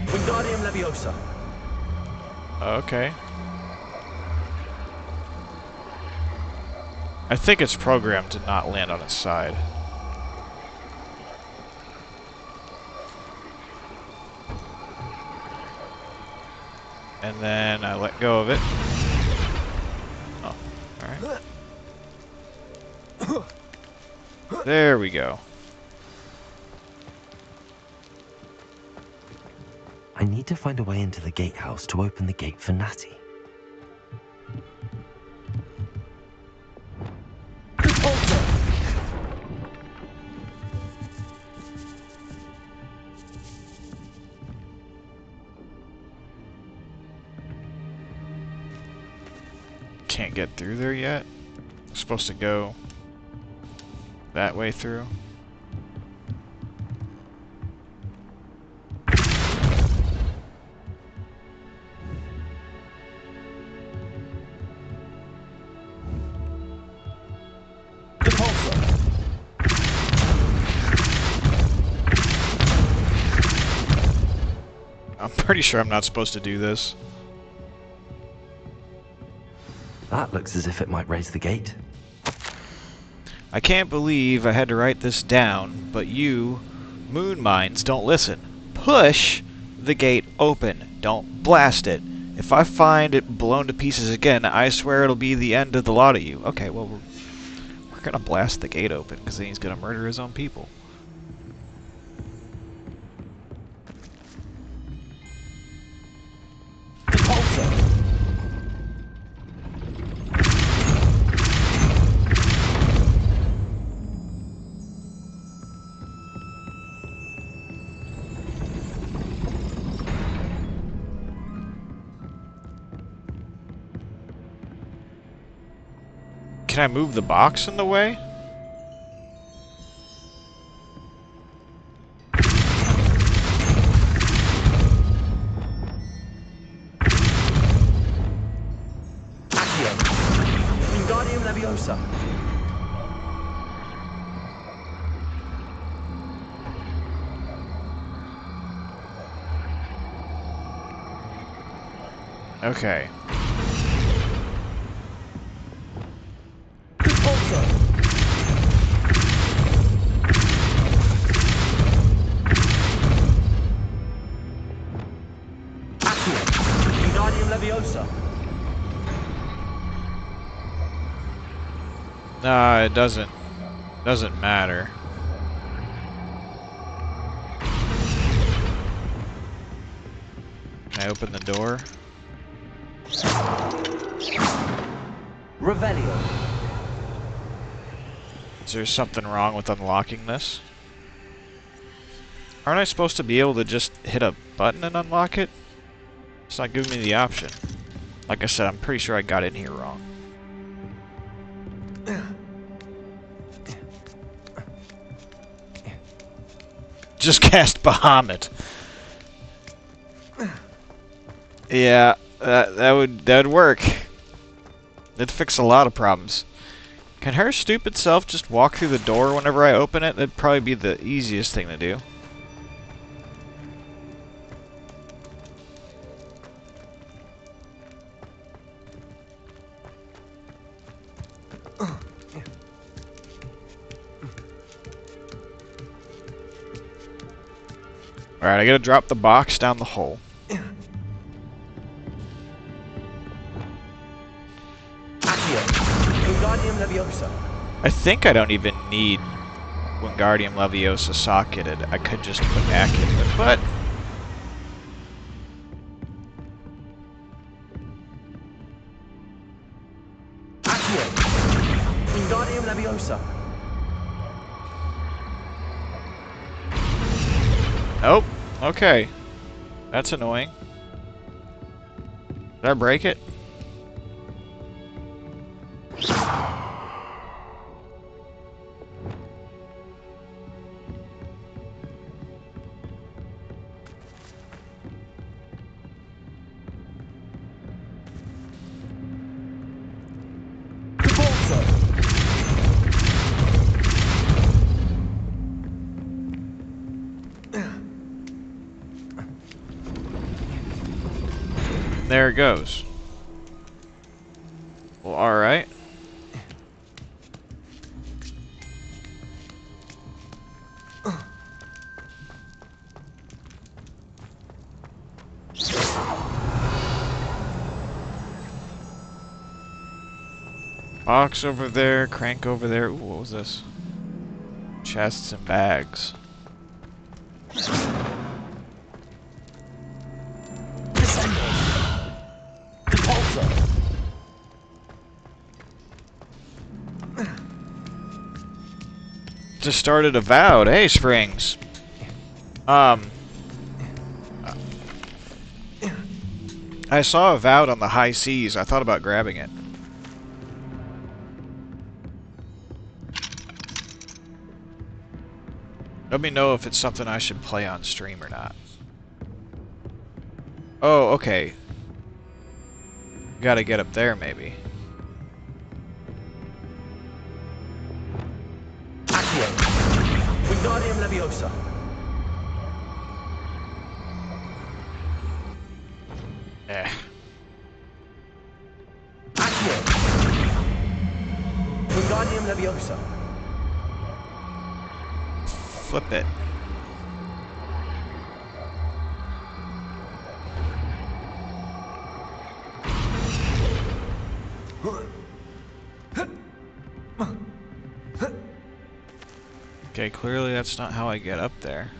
Speaker 5: Wingardium Leviosa.
Speaker 1: Okay. I think it's programmed to not land on its side. And then I let go of it. Oh, alright. There we go.
Speaker 5: I need to find a way into the gatehouse to open the gate for Natty.
Speaker 1: Can't get through there yet. I'm supposed to go that way through. I'm pretty sure I'm not supposed to do this.
Speaker 5: That looks as if it might raise the gate.
Speaker 1: I can't believe I had to write this down, but you, moon mines, don't listen. Push the gate open. Don't blast it. If I find it blown to pieces again, I swear it'll be the end of the lot of you. Okay, well, we're gonna blast the gate open, because then he's gonna murder his own people. Can I move the box in the way?
Speaker 5: Wingardium Leviosa.
Speaker 1: Okay. Nah, it doesn't matter. Can I open the door?
Speaker 5: Revelio.
Speaker 1: Is there something wrong with unlocking this? Aren't I supposed to be able to just hit a button and unlock it? It's not giving me the option. Like I said, I'm pretty sure I got in here wrong. Just cast Bahamut. Yeah, that would work. It'd fix a lot of problems. Can her stupid self just walk through the door whenever I open it? That'd probably be the easiest thing to do. Alright, I gotta drop the box down the hole. I think I don't even need Wingardium Leviosa socketed. I could just put Acumen, but...
Speaker 5: Wingardium Leviosa.
Speaker 1: Nope. Okay. That's annoying. Did I break it? There it goes. Well, alright. Box over there, crank over there. Ooh, what was this? Chests and bags. Just started Avowed. Hey, Springs. I saw Avowed on the high seas. I thought about grabbing it. Let me know if it's something I should play on stream or not. Oh, okay. Gotta get up there, maybe.
Speaker 5: Wingardium Leviosa.
Speaker 1: Eh.
Speaker 5: Wingardium Leviosa.
Speaker 1: Flip it. Okay, clearly that's not how I get up there.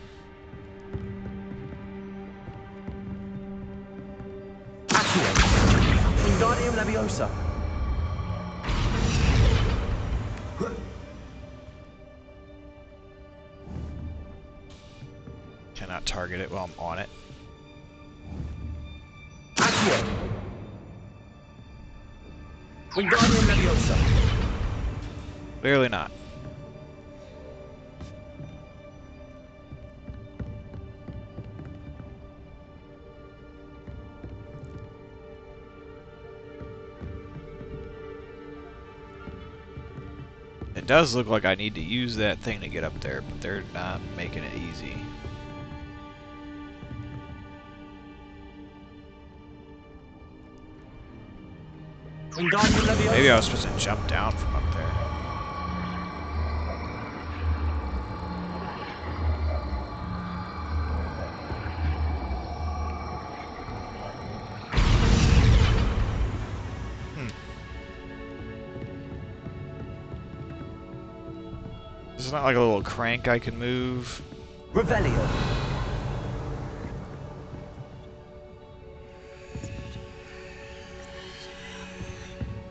Speaker 5: Wingardium Leviosa.
Speaker 1: Cannot target it while I'm on it.
Speaker 5: Wingardium Leviosa.
Speaker 1: Clearly not. It does look like I need to use that thing to get up there, but they're not making it easy. Maybe I was supposed to jump down from up there. There's not like a little crank I can move.
Speaker 5: Revelio.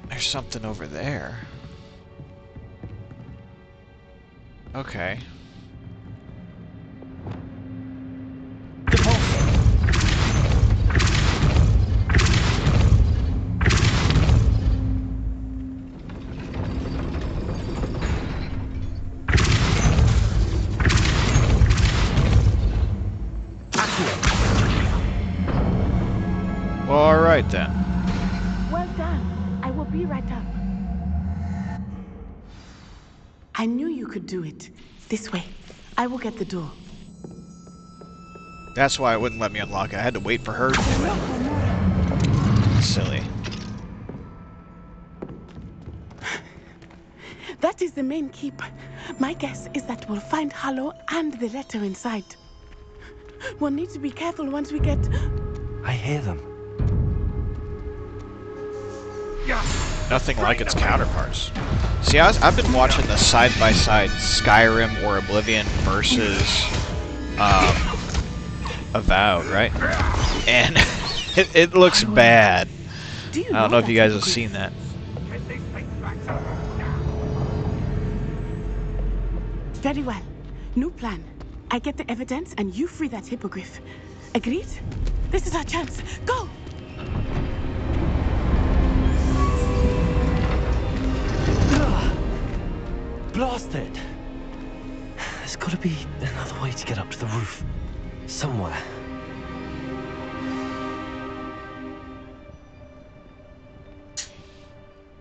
Speaker 1: There's something over there. Okay. Well, all right then.
Speaker 8: Well done. I will be right up. I knew you could do it. This way. I will get the door.
Speaker 1: That's why it wouldn't let me unlock it. I had to wait for her to do it. Silly.
Speaker 8: That is the main keep. My guess is that we'll find Hallow and the letter inside. We'll need to be careful once we get...
Speaker 5: I hear them.
Speaker 1: Nothing like its counterparts. See, I've been watching the side-by-side Skyrim or Oblivion versus Avowed, right? And it looks bad. I don't know if you guys have seen that.
Speaker 8: Very well. New plan. I get the evidence and you free that hippogriff. Agreed? This is our chance. Go!
Speaker 5: Blasted! There's got to be another way to get up to the roof. Somewhere.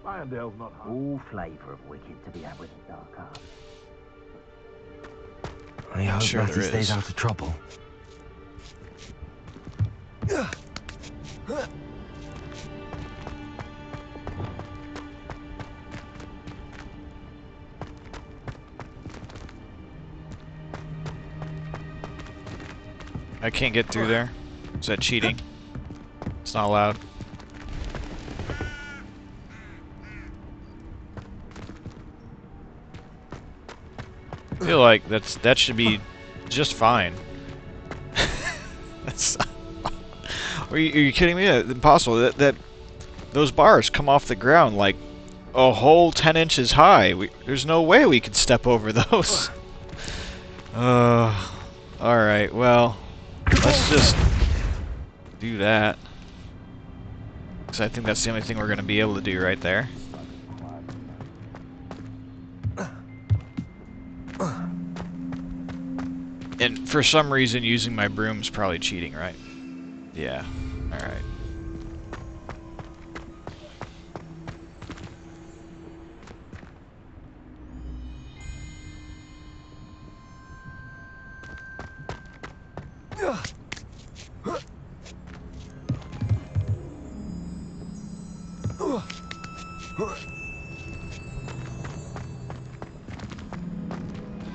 Speaker 6: Irondale's not hard.
Speaker 10: All flavour of wicked to be had with the dark arts.
Speaker 5: I hope
Speaker 1: Sure
Speaker 5: Ratty
Speaker 1: there
Speaker 5: stays
Speaker 1: is.
Speaker 5: out of trouble.
Speaker 1: I can't get through there. Is that cheating? It's not allowed. I feel like that should be just fine. That's are you kidding me? That's impossible. That those bars come off the ground like a whole 10 inches high. There's no way we could step over those. Alright, well, let's just do that. Because I think that's the only thing we're going to be able to do right there. And for some reason, using my broom's probably cheating, right? Yeah. Alright.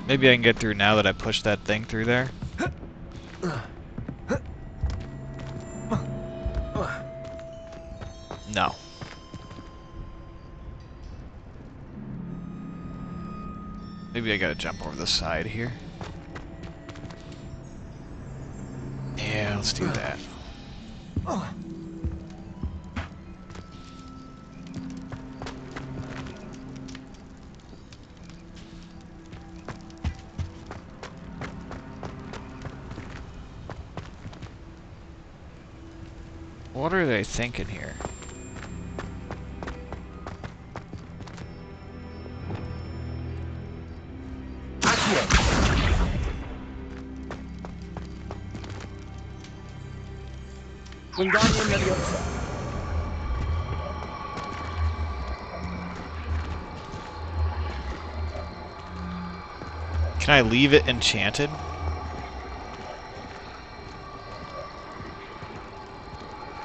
Speaker 1: Maybe I can get through now that I pushed that thing through there. No. Maybe I gotta jump over the side here. Yeah, let's do that. What are they thinking here? Can I leave it enchanted?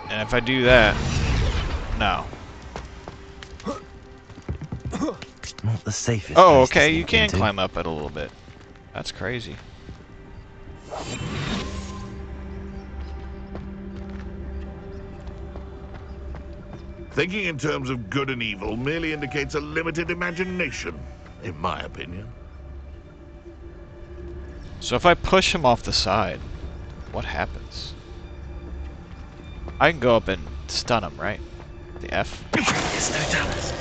Speaker 1: And if I do that, no.
Speaker 5: Not the safest.
Speaker 1: Oh,
Speaker 5: place to
Speaker 1: okay, you
Speaker 5: sneak
Speaker 1: can
Speaker 5: into.
Speaker 1: climb up it a little bit. That's crazy.
Speaker 6: Thinking in terms of good and evil merely indicates a limited imagination, in my opinion.
Speaker 1: So if I push him off the side, what happens? I can go up and stun him, right? The F.
Speaker 5: Yes, no dollars.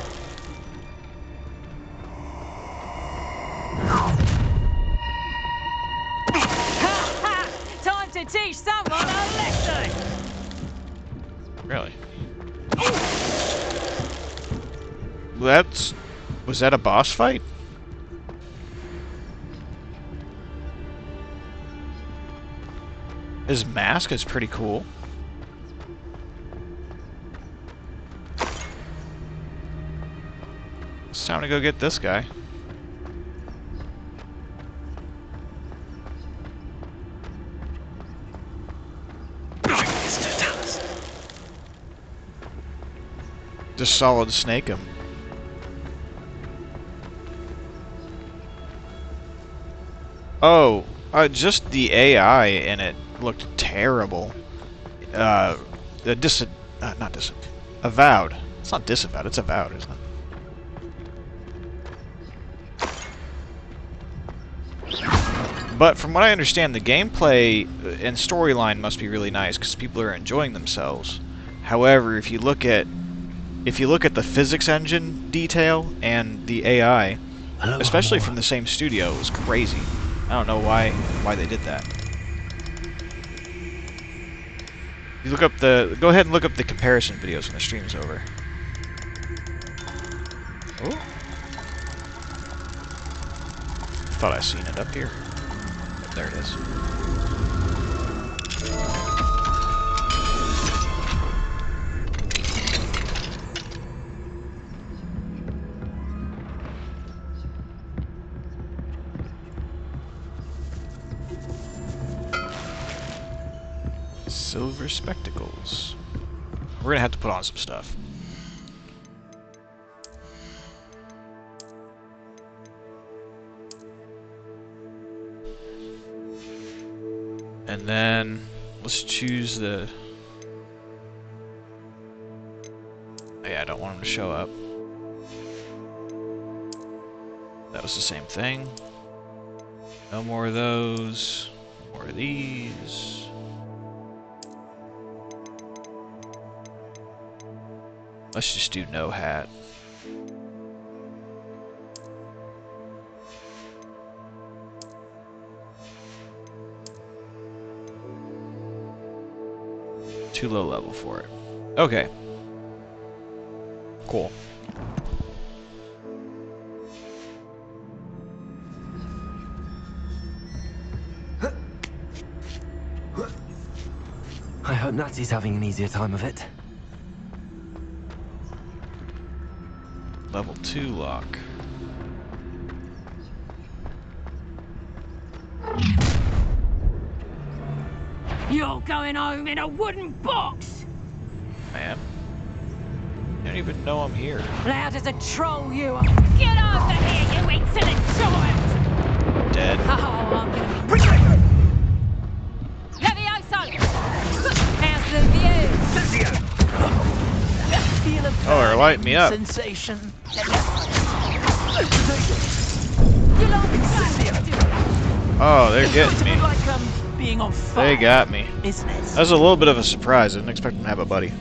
Speaker 9: Time to teach someone a lesson!
Speaker 1: Really? Was that a boss fight? His mask is pretty cool. It's time to go get this guy.
Speaker 5: Yes, no dollars.
Speaker 1: Just solid snake him. Oh, just the AI in it looked terrible. Not avowed. It's not disavowed, it's avowed, isn't it? But from what I understand, the gameplay and storyline must be really nice because people are enjoying themselves. However, if you look at the physics engine detail and the AI, especially from the same studio, it was crazy. I don't know why they did that. You look up go ahead and look up the comparison videos when the stream's over. Oh. Thought I seen it up here. There it is. Silver spectacles. We're gonna have to put on some stuff. And then let's choose the... Oh, yeah, I don't want him to show up. That was the same thing. No more of those. No more of these. Let's just do no hat. Too low level for it. Okay. Cool.
Speaker 5: I hope Natty's having an easier time of it.
Speaker 1: Level 2 lock.
Speaker 9: You're going home in a wooden box!
Speaker 1: Man. I don't even know I'm here.
Speaker 9: Loud as a troll, you are. Get over here, you insolent child!
Speaker 1: Dead.
Speaker 9: Oh, I'm gonna be... Levioso! How's the view?
Speaker 1: Oh, they're lighting me up.
Speaker 10: Sensation.
Speaker 1: Oh, they're getting me.
Speaker 10: Like being on fire.
Speaker 1: They got me.
Speaker 10: Isn't it?
Speaker 1: That was a little bit of a surprise. I didn't expect them to have a buddy.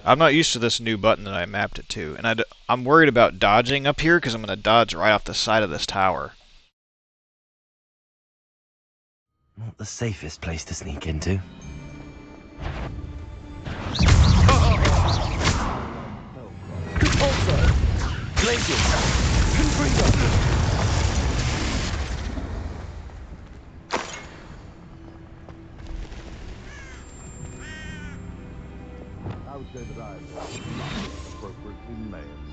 Speaker 1: I'm not used to this new button that I mapped it to, and I'm worried about dodging up here because I'm going to dodge right off the side of this tower.
Speaker 5: Not the safest place to sneak into.
Speaker 6: I would say that I was not appropriately named.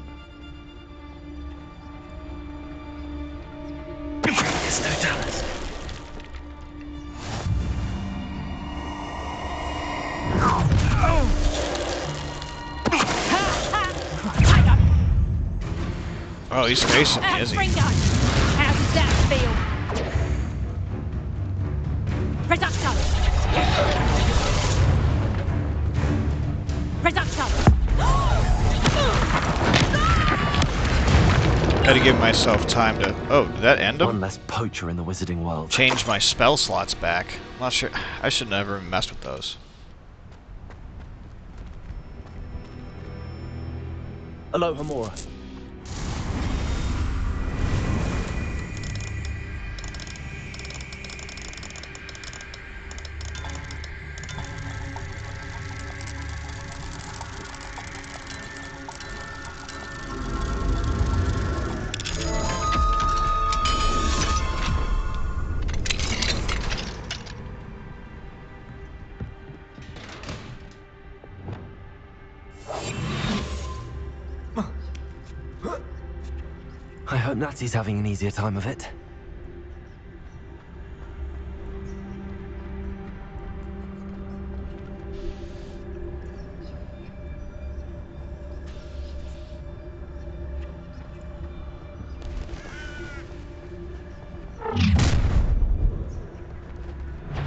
Speaker 5: Yes, no dollars.
Speaker 1: Oh, he's facing me, is he?
Speaker 9: Ringo, how does that feel? Reducto! Reducto!
Speaker 1: Gotta give myself time to... Oh, did that end him?
Speaker 5: One less poacher in the wizarding world.
Speaker 1: Change my spell slots back. I'm not sure. I should never have messed with those.
Speaker 5: Aloha Mora. I hope Natsy's having an easier time of it.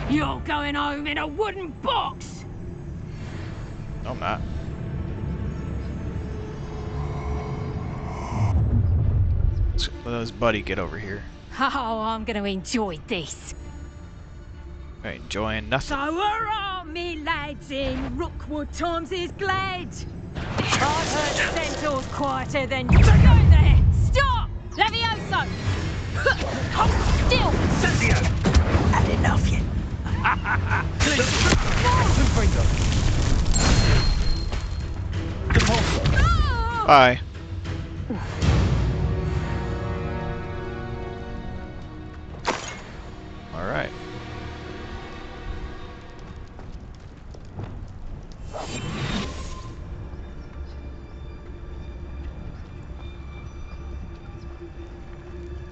Speaker 9: You're going home in a wooden box!
Speaker 1: No, I'm not. Let his buddy get over here.
Speaker 9: Oh, I'm going to enjoy this.
Speaker 1: Right, enjoying nothing.
Speaker 9: So hurrah, me lads in Rookwood Times is glad. I've heard centaurs quieter than you. Go there! Stop! Levioso! Hold still!
Speaker 10: Sergio! Had enough yet?
Speaker 1: Bye. Alright.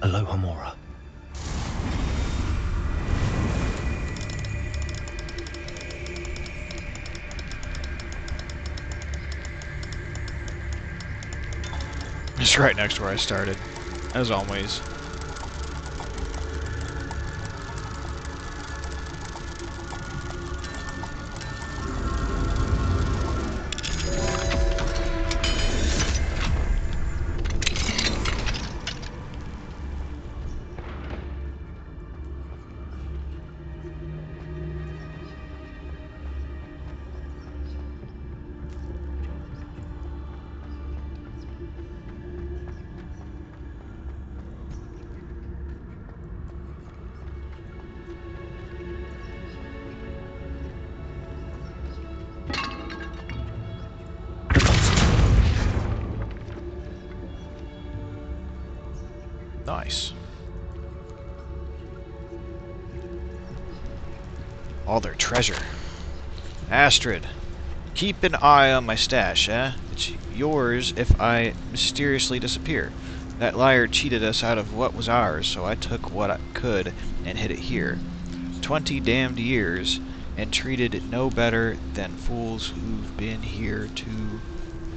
Speaker 5: Aloha Mora.
Speaker 1: It's right next to where I started, as always. Nice. All their treasure. Astrid, keep an eye on my stash, eh? It's yours if I mysteriously disappear. That liar cheated us out of what was ours, so I took what I could and hid it here. 20 damned years, and treated no better than fools who've been here 2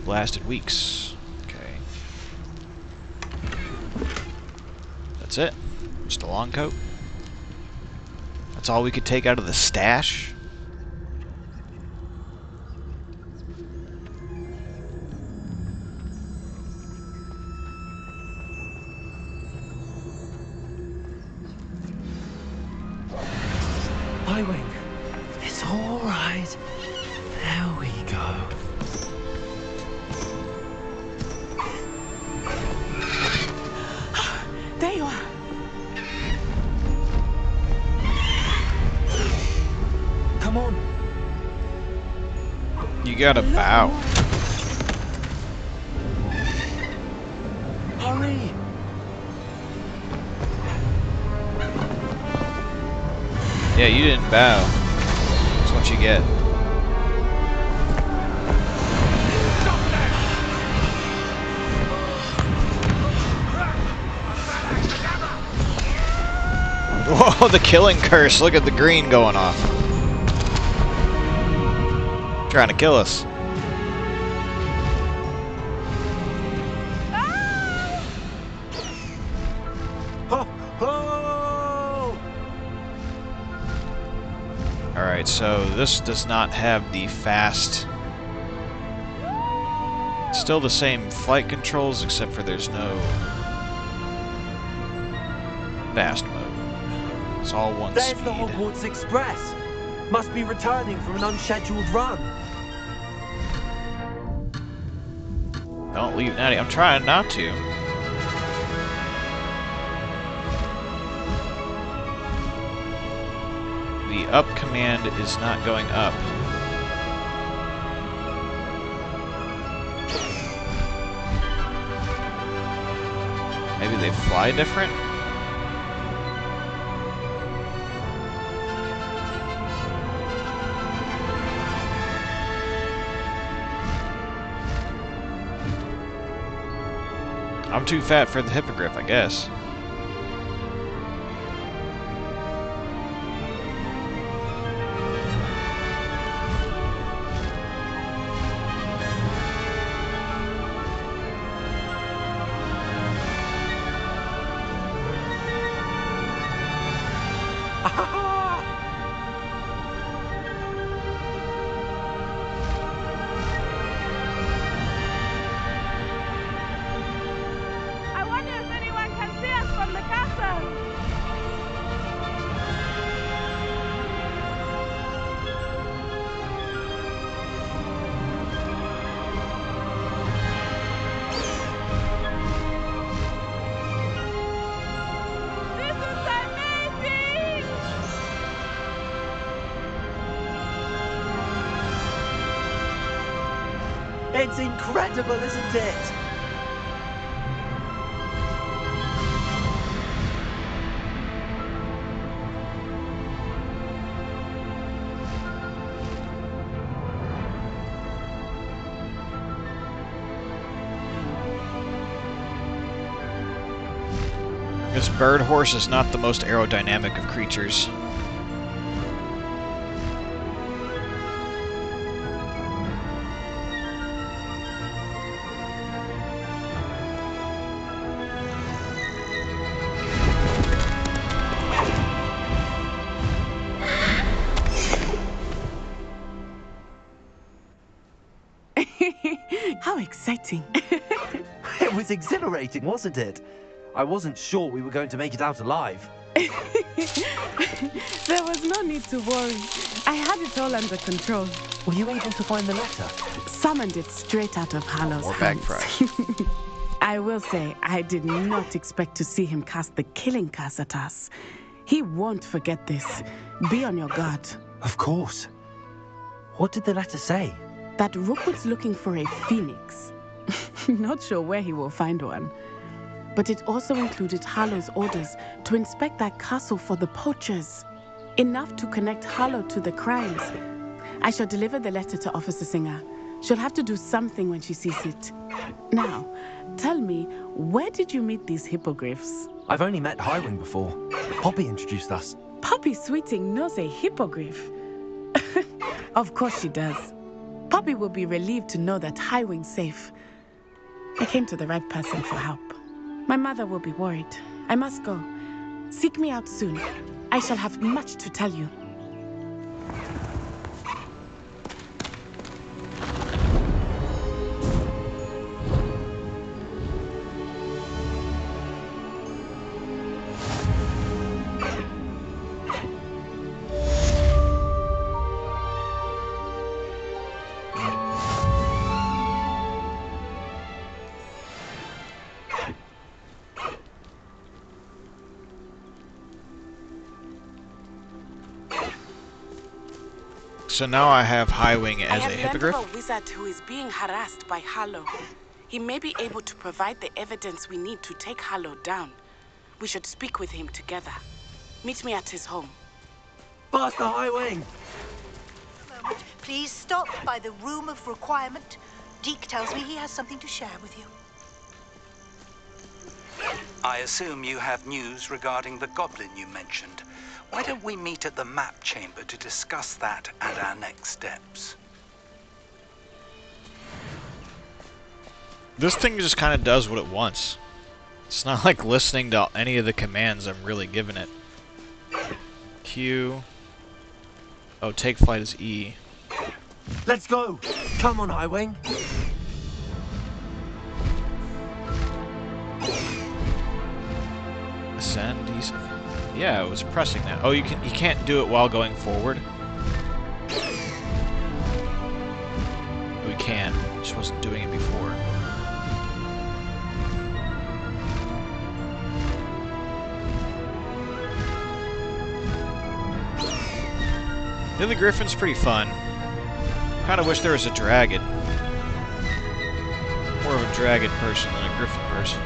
Speaker 1: blasted weeks. That's it. Just a long coat. That's all we could take out of the stash.
Speaker 5: Highwing. It's all right. There we go.
Speaker 8: There you are.
Speaker 5: Come on.
Speaker 1: You gotta bow.
Speaker 5: Hurry.
Speaker 1: Yeah, you didn't bow. That's what you get. Whoa, the killing curse. Look at the green going off. Trying to kill us. so this does not have the fast... Still the same flight controls, except for there's no fast mode. It's all one
Speaker 5: There's
Speaker 1: speed.
Speaker 5: the Hogwarts Express. Must be returning from an unscheduled run.
Speaker 1: Don't leave, Natty. I'm trying not to. The up command is not going up. Maybe they fly different? I'm too fat for the hippogriff, I guess.
Speaker 2: I wonder if anyone can see us from the castle. This is amazing!
Speaker 5: It's incredible, isn't it?
Speaker 1: This bird horse is not the most aerodynamic of creatures.
Speaker 8: How exciting.
Speaker 5: It was exhilarating, wasn't it? I wasn't sure we were going to make it out alive.
Speaker 8: There was no need to worry. I had it all under control.
Speaker 5: Were you able to find the letter?
Speaker 8: Summoned it straight out of Hallow's
Speaker 1: Or bag
Speaker 8: hands.
Speaker 1: price.
Speaker 8: I will say, I did not expect to see him cast the killing curse at us. He won't forget this. Be on your guard.
Speaker 5: Of course. What did the letter say?
Speaker 8: That Rookwood's looking for a phoenix. Not sure where he will find one. But it also included Hallow's orders to inspect that castle for the poachers. Enough to connect Hallow to the crimes. I shall deliver the letter to Officer Singer. She'll have to do something when she sees it. Now, tell me, where did you meet these hippogriffs?
Speaker 5: I've only met Highwing before. Poppy introduced us.
Speaker 8: Poppy Sweeting knows a hippogriff. Of course she does. Poppy will be relieved to know that Highwing's safe. I came to the right person for help. My mother will be worried. I must go. Seek me out soon. I shall have much to tell you.
Speaker 1: So now I have Highwing as a
Speaker 8: I have
Speaker 1: hippogriff.
Speaker 8: learned of a wizard who is being harassed by Hallow. He may be able to provide the evidence we need to take Hallow down. We should speak with him together. Meet me at his home.
Speaker 5: Faster, Highwing!
Speaker 10: Moment. Please stop by the room of requirement. Deke tells me he has something to share with you.
Speaker 11: I assume you have news regarding the goblin you mentioned. Why don't we meet at the map chamber to discuss that and our next steps?
Speaker 1: This thing just kind of does what it wants. It's not like listening to any of the commands I'm really giving it. Q. Oh, take flight is E.
Speaker 5: Let's go! Come on, Highwing!
Speaker 1: Ascend, descend. Yeah, it was pressing that. Oh, you can't do it while going forward. We can. Just wasn't doing it before. Then the Griffin's pretty fun. Kinda wish there was a dragon. More of a dragon person than a Griffin person.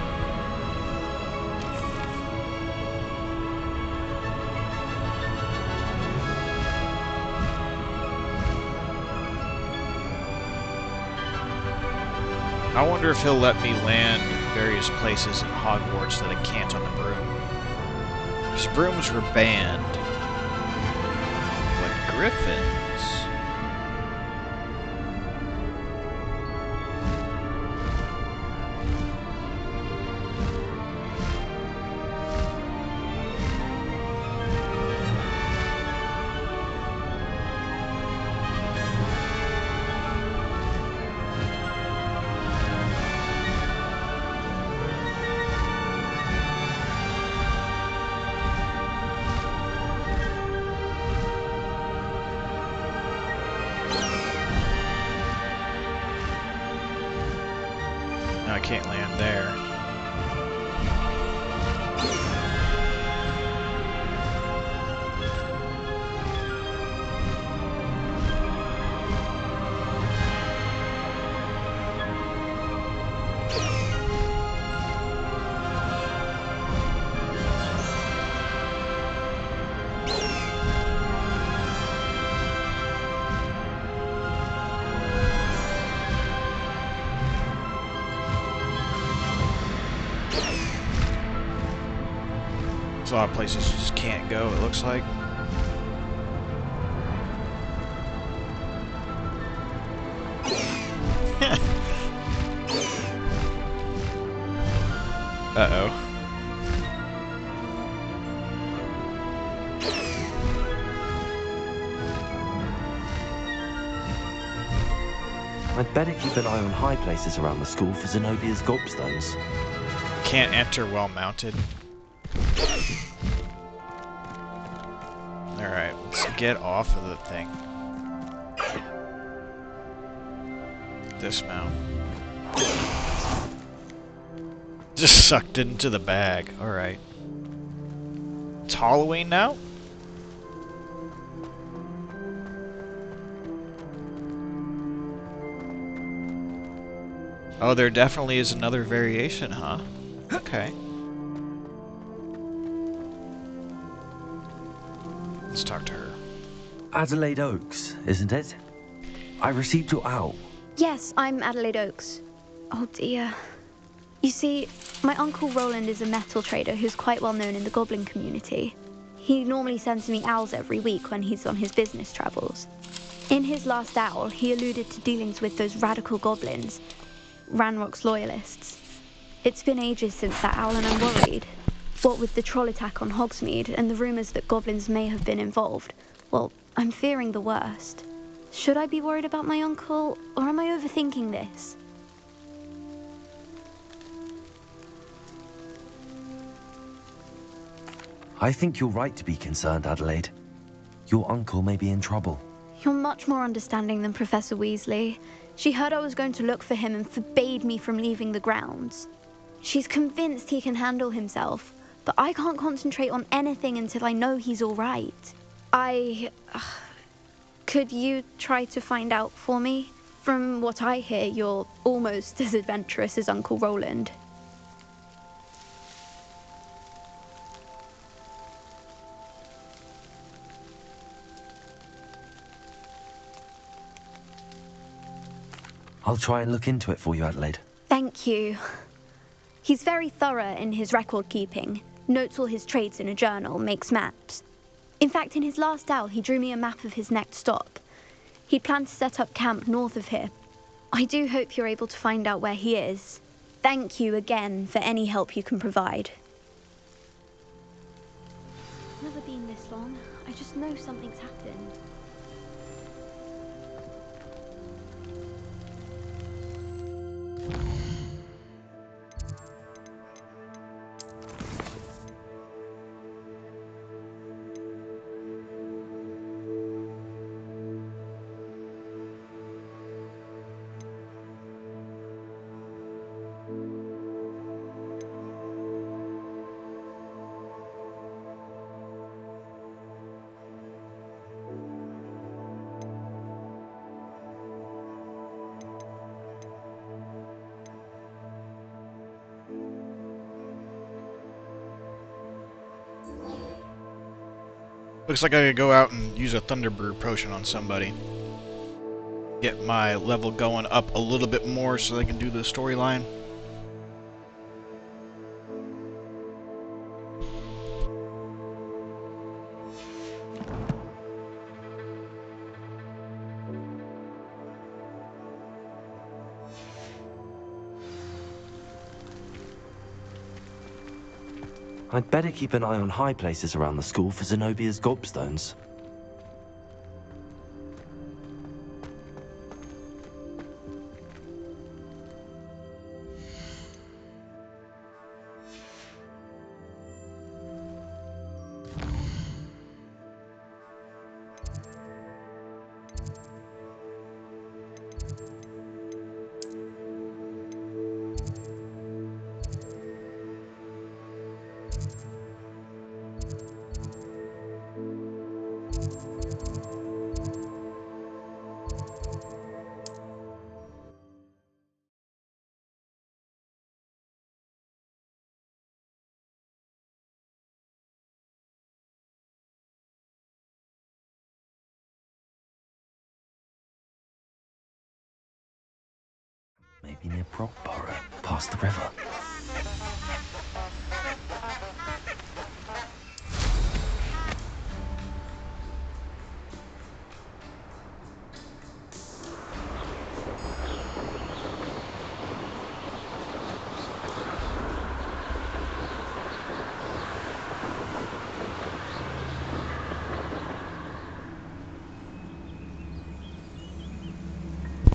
Speaker 1: I wonder if he'll let me land in various places in Hogwarts that I can't on the broom. Because brooms were banned. But griffins... I can't land there. A lot of places you just can't go, it looks like. Uh-oh.
Speaker 5: I'd better keep an eye on high places around the school for Zenobia's gobstones.
Speaker 1: Can't enter while mounted. Alright, let's get off of the thing. Dismount. Just sucked into the bag. Alright. It's Halloween now? Oh, there definitely is another variation, huh? Okay. Let's talk to her.
Speaker 5: Adelaide Oaks, isn't it? I received your owl.
Speaker 4: Yes, I'm Adelaide Oaks. Oh dear. You see, my Uncle Roland is a metal trader who's quite well known in the goblin community. He normally sends me owls every week when he's on his business travels. In his last owl, he alluded to dealings with those radical goblins, Ranrock's loyalists. It's been ages since that owl and I'm worried. What with the troll attack on Hogsmeade and the rumours that goblins may have been involved, well, I'm fearing the worst. Should I be worried about my uncle, or am I overthinking this?
Speaker 5: I think you're right to be concerned, Adelaide. Your uncle may be in trouble.
Speaker 4: You're much more understanding than Professor Weasley. She heard I was going to look for him and forbade me from leaving the grounds. She's convinced he can handle himself, but I can't concentrate on anything until I know he's all right. Could you try to find out for me? From what I hear, you're almost as adventurous as Uncle Roland.
Speaker 5: I'll try and look into it for you, Adelaide.
Speaker 4: Thank you. He's very thorough in his record keeping, notes all his trades in a journal, makes maps. In fact, in his last owl, he drew me a map of his next stop. He'd planned to set up camp north of here. I do hope you're able to find out where he is. Thank you again for any help you can provide. Never been this long. I just know something's happened.
Speaker 1: Looks like I could go out and use a Thunderbrew potion on somebody. Get my level going up a little bit more so they can do the storyline.
Speaker 5: I'd better keep an eye on high places around the school for Zenobia's gobstones. Maybe near Brockborough, past the river.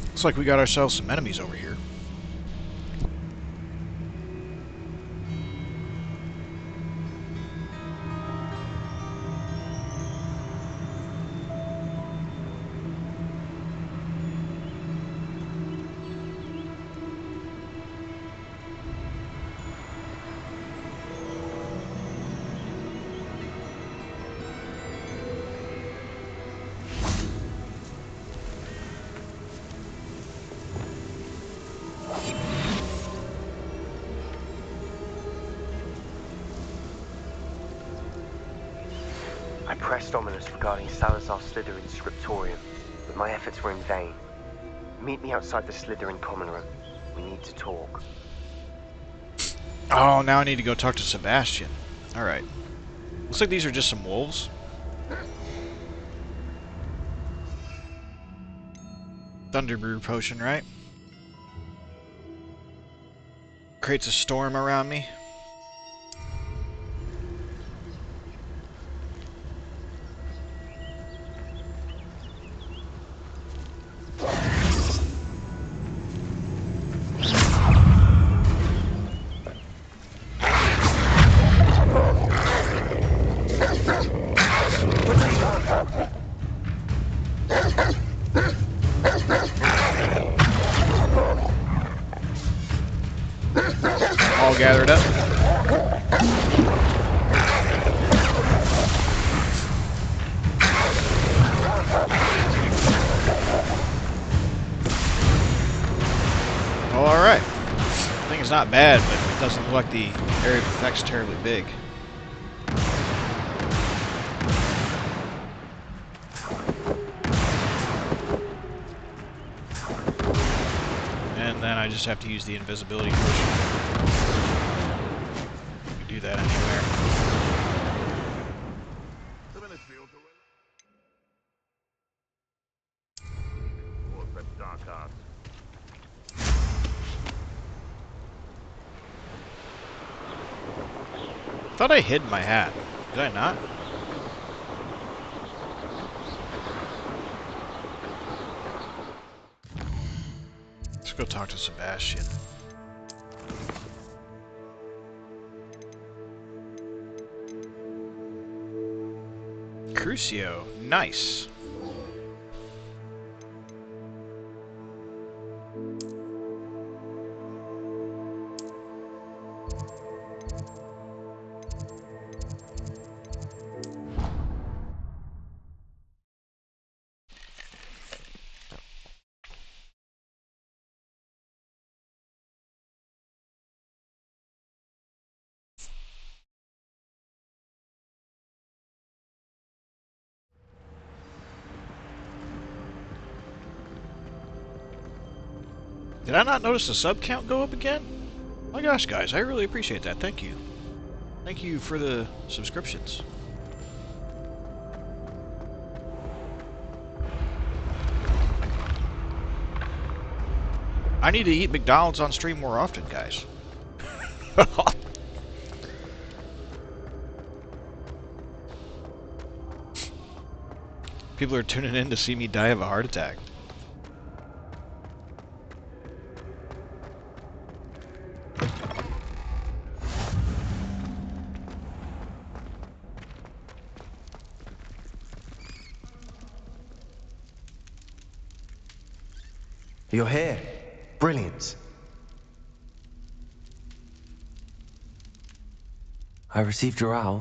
Speaker 1: Looks like we got ourselves some enemies over here.
Speaker 12: I pressed Ominous regarding Salazar Slytherin's scriptorium, but my efforts were in vain. Meet me outside the Slytherin common room. We need to talk.
Speaker 1: Oh, now I need to go talk to Sebastian. Alright. Looks like these are just some wolves. Thunderbrew potion, right? Creates a storm around me. All gathered up. Alright. The thing is not bad, but it doesn't look like the area of effect's terribly big. And then I just have to use the invisibility potion. You can do that anywhere. Thought I hid my hat. Did I not? Let's go talk to Sebastian. Crucio. Nice. Did I not notice the sub count go up again? My gosh, guys, I really appreciate that. Thank you. Thank you for the subscriptions. I need to eat McDonald's on stream more often, guys. People are tuning in to see me die of a heart attack.
Speaker 12: You're here. Brilliant.
Speaker 5: I received your owl.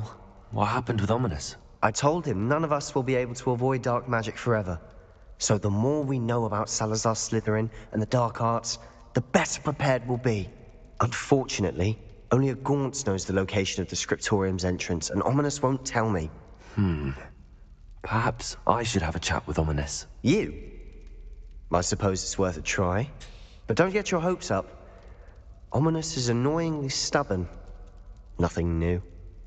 Speaker 5: What happened with Ominous?
Speaker 12: I told him none of us will be able to avoid dark magic forever. So the more we know about Salazar Slytherin and the dark arts, the better prepared we'll be. Unfortunately, only a Gaunt knows the location of the Scriptorium's entrance, and Ominous won't tell me.
Speaker 5: Perhaps I should have a chat with Ominous.
Speaker 12: You? I suppose it's worth a try. But don't get your hopes up. Ominous is annoyingly stubborn. Nothing new.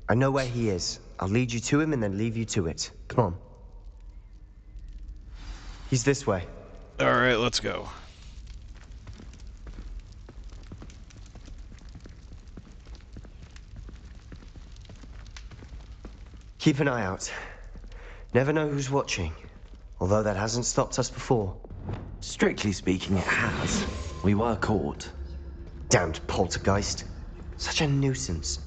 Speaker 12: I know where he is. I'll lead you to him and then leave you to it. Come on. He's this way.
Speaker 1: Alright, let's go.
Speaker 12: Keep an eye out. Never know who's watching. Although that hasn't stopped us before.
Speaker 5: Strictly speaking, it has. We were caught.
Speaker 12: Damned poltergeist. Such a nuisance.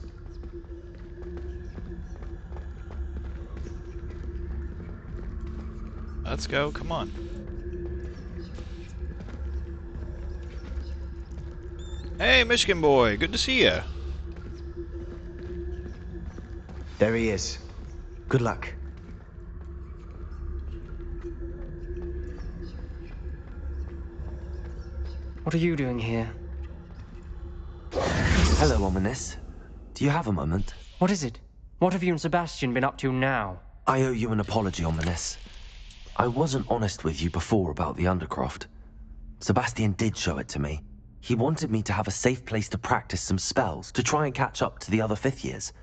Speaker 1: Let's go, come on. Hey, Michigan boy, good to see ya.
Speaker 12: There he is. Good luck.
Speaker 13: What are you doing here?
Speaker 5: Hello, Ominous. Do you have a moment?
Speaker 13: What is it? What have you and Sebastian been up to now?
Speaker 5: I owe you an apology, Ominous. I wasn't honest with you before about the Undercroft. Sebastian did show it to me. He wanted me to have a safe place to practice some spells, to try and catch up to the other 5th years.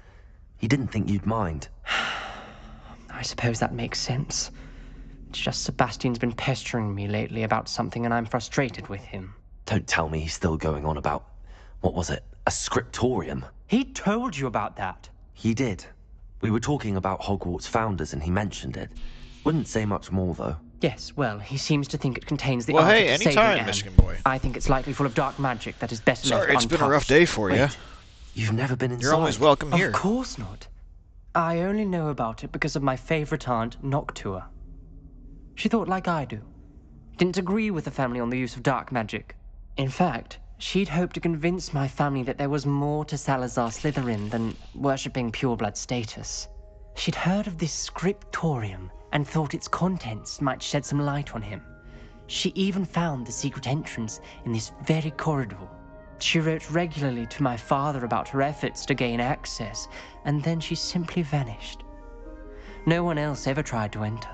Speaker 5: He didn't think you'd mind.
Speaker 13: I suppose that makes sense. It's just Sebastian's been pestering me lately about something and I'm frustrated with him.
Speaker 5: Don't tell me he's still going on about, what was it, a scriptorium?
Speaker 13: He told you about that?
Speaker 5: He did. We were talking about Hogwarts founders and he mentioned it. Wouldn't say much more, though.
Speaker 13: Yes, well, he seems to think it contains the
Speaker 1: well,
Speaker 13: art
Speaker 1: hey,
Speaker 13: of saving
Speaker 1: anytime,
Speaker 13: Anne.
Speaker 1: Michigan boy.
Speaker 13: I think it's likely full of dark magic that is best left
Speaker 1: Sorry, it's
Speaker 13: untouched.
Speaker 1: been a rough day for you.
Speaker 5: You've never been inside.
Speaker 1: You're always welcome here.
Speaker 13: Of course not. I only know about it because of my favorite aunt, Noctua. She thought like I do. Didn't agree with the family on the use of dark magic. In fact, she'd hoped to convince my family that there was more to Salazar Slytherin than worshipping pureblood status. She'd heard of this scriptorium and thought its contents might shed some light on him. She even found the secret entrance in this very corridor. She wrote regularly to my father about her efforts to gain access, and then she simply vanished. No one else ever tried to enter.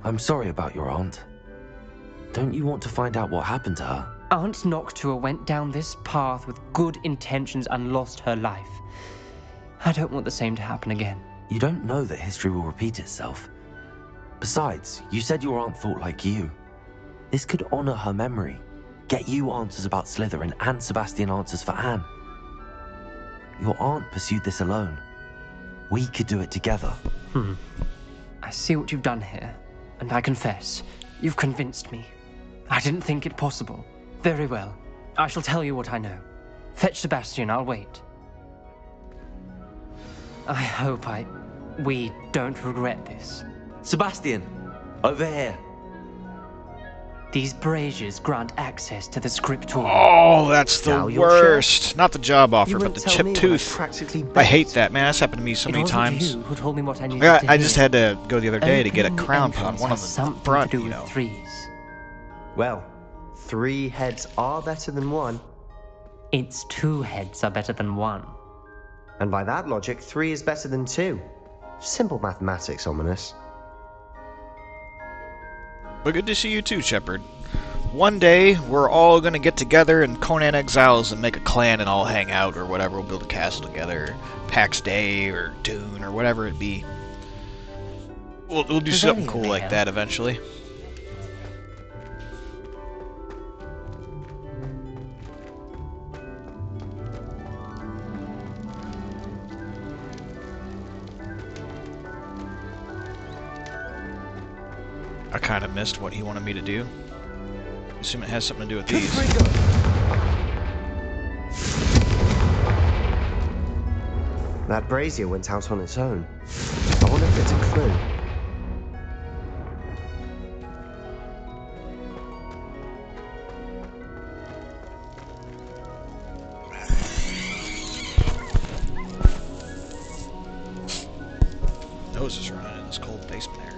Speaker 5: I'm sorry about your aunt. Don't you want to find out what happened to her?
Speaker 13: Aunt Noctua went down this path with good intentions and lost her life. I don't want the same to happen again.
Speaker 5: You don't know that history will repeat itself. Besides, you said your aunt thought like you. This could honor her memory. Get you answers about Slytherin and Sebastian answers for Anne. Your aunt pursued this alone. We could do it together.
Speaker 13: I see what you've done here, and I confess, you've convinced me. I didn't think it possible. Very well. I shall tell you what I know. Fetch Sebastian, I'll wait. I hope we don't regret this.
Speaker 5: Sebastian! Over here!
Speaker 13: These braziers grant access to the scriptorium.
Speaker 1: Oh, that's the worst. Not the job offer, but the chipped tooth. I hate that, man. That's happened to me so many times.
Speaker 13: You who told me what I needed to
Speaker 1: I just
Speaker 13: hear.
Speaker 1: had to go the other day to get a
Speaker 13: Opening the
Speaker 1: crown put on
Speaker 13: entrance
Speaker 1: one of
Speaker 13: has
Speaker 1: them
Speaker 13: something
Speaker 1: front,
Speaker 13: to do
Speaker 1: you
Speaker 13: with
Speaker 1: know.
Speaker 13: threes.
Speaker 12: Well, 3 heads are better than 1.
Speaker 13: It's 2 heads are better than 1.
Speaker 12: And by that logic, 3 is better than 2. Simple mathematics, Ominous.
Speaker 1: But good to see you too, Shepard. One day, we're all gonna get together in Conan Exiles and make a clan and all hang out or whatever. We'll build a castle together, Pax Day or Dune or whatever it be. We'll do something cool like that eventually. I kind of missed what he wanted me to do. I assume it has something to do with these.
Speaker 12: That brazier went out on its own. I wonder if it's a clue.
Speaker 1: Nose is running in this cold basement air.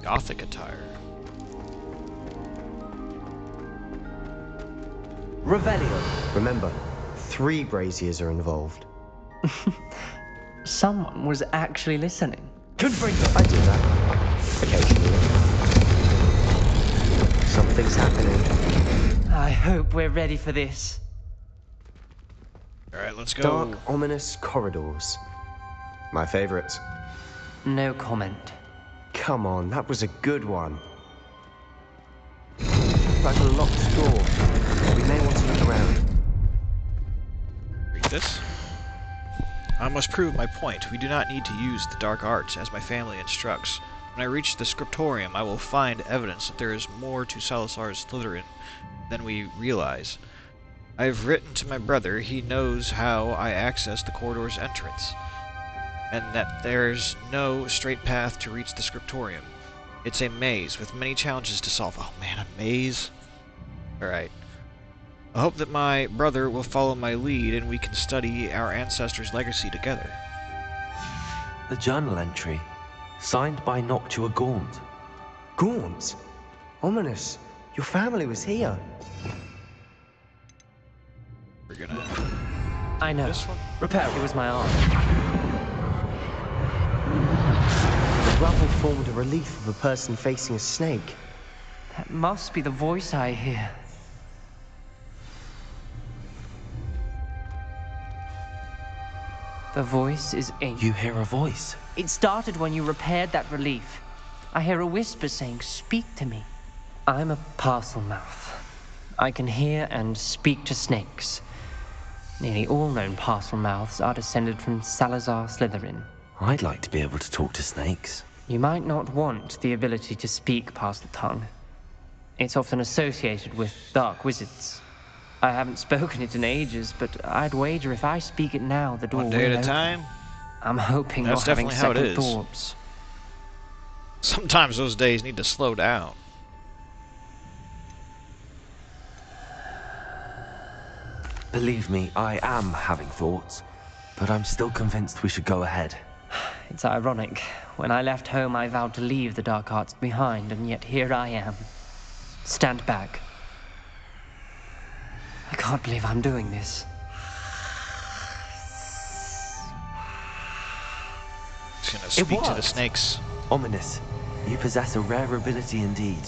Speaker 1: Gothic attire.
Speaker 12: Revelio. Remember, 3 braziers are involved.
Speaker 13: Someone was actually listening.
Speaker 12: Confringo. I do that. Occasionally. Something's happening.
Speaker 13: I hope we're ready for this.
Speaker 1: Alright, let's go.
Speaker 12: Dark, ominous corridors. My favorite.
Speaker 13: No comment.
Speaker 12: Come on, that was a good one. Like a locked door. We may want to look around.
Speaker 1: Read this. I must prove my point. We do not need to use the dark arts, as my family instructs. When I reach the scriptorium, I will find evidence that there is more to Salazar's Slytherin than we realize. I have written to my brother. He knows how I access the corridor's entrance, and that there's no straight path to reach the scriptorium. It's a maze with many challenges to solve. Oh man, a maze? Alright. I hope that my brother will follow my lead and we can study our ancestors' legacy together.
Speaker 5: The journal entry, signed by Noctua Gaunt.
Speaker 12: Gaunt? Ominous. Your family was here.
Speaker 1: We're gonna...
Speaker 13: I know.
Speaker 1: This one?
Speaker 13: Repair. It was my arm.
Speaker 12: The rubble formed a relief of a person facing a snake.
Speaker 13: That must be the voice I hear. The voice is ancient.
Speaker 5: You hear a voice?
Speaker 13: It started when you repaired that relief. I hear a whisper saying, "Speak to me." I'm a parcel mouth. I can hear and speak to snakes. Nearly all known parcel mouths are descended from Salazar Slytherin.
Speaker 5: I'd like to be able to talk to snakes.
Speaker 13: You might not want the ability to speak parcel tongue. It's often associated with dark wizards. I haven't spoken it in ages, but I'd wager if I speak it now, the door
Speaker 1: One day
Speaker 13: will
Speaker 1: at a
Speaker 13: open.
Speaker 1: time?
Speaker 13: I'm hoping
Speaker 1: That's
Speaker 13: you're having
Speaker 1: definitely how it
Speaker 13: second
Speaker 1: is.
Speaker 13: thoughts.
Speaker 1: Sometimes those days need to slow down.
Speaker 5: Believe me, I am having thoughts, but I'm still convinced we should go ahead.
Speaker 13: It's ironic. When I left home, I vowed to leave the dark arts behind, and yet here I am. Stand back. I can't believe I'm doing this.
Speaker 1: Just gonna speak to the snakes.
Speaker 5: Ominous. You possess a rare ability indeed.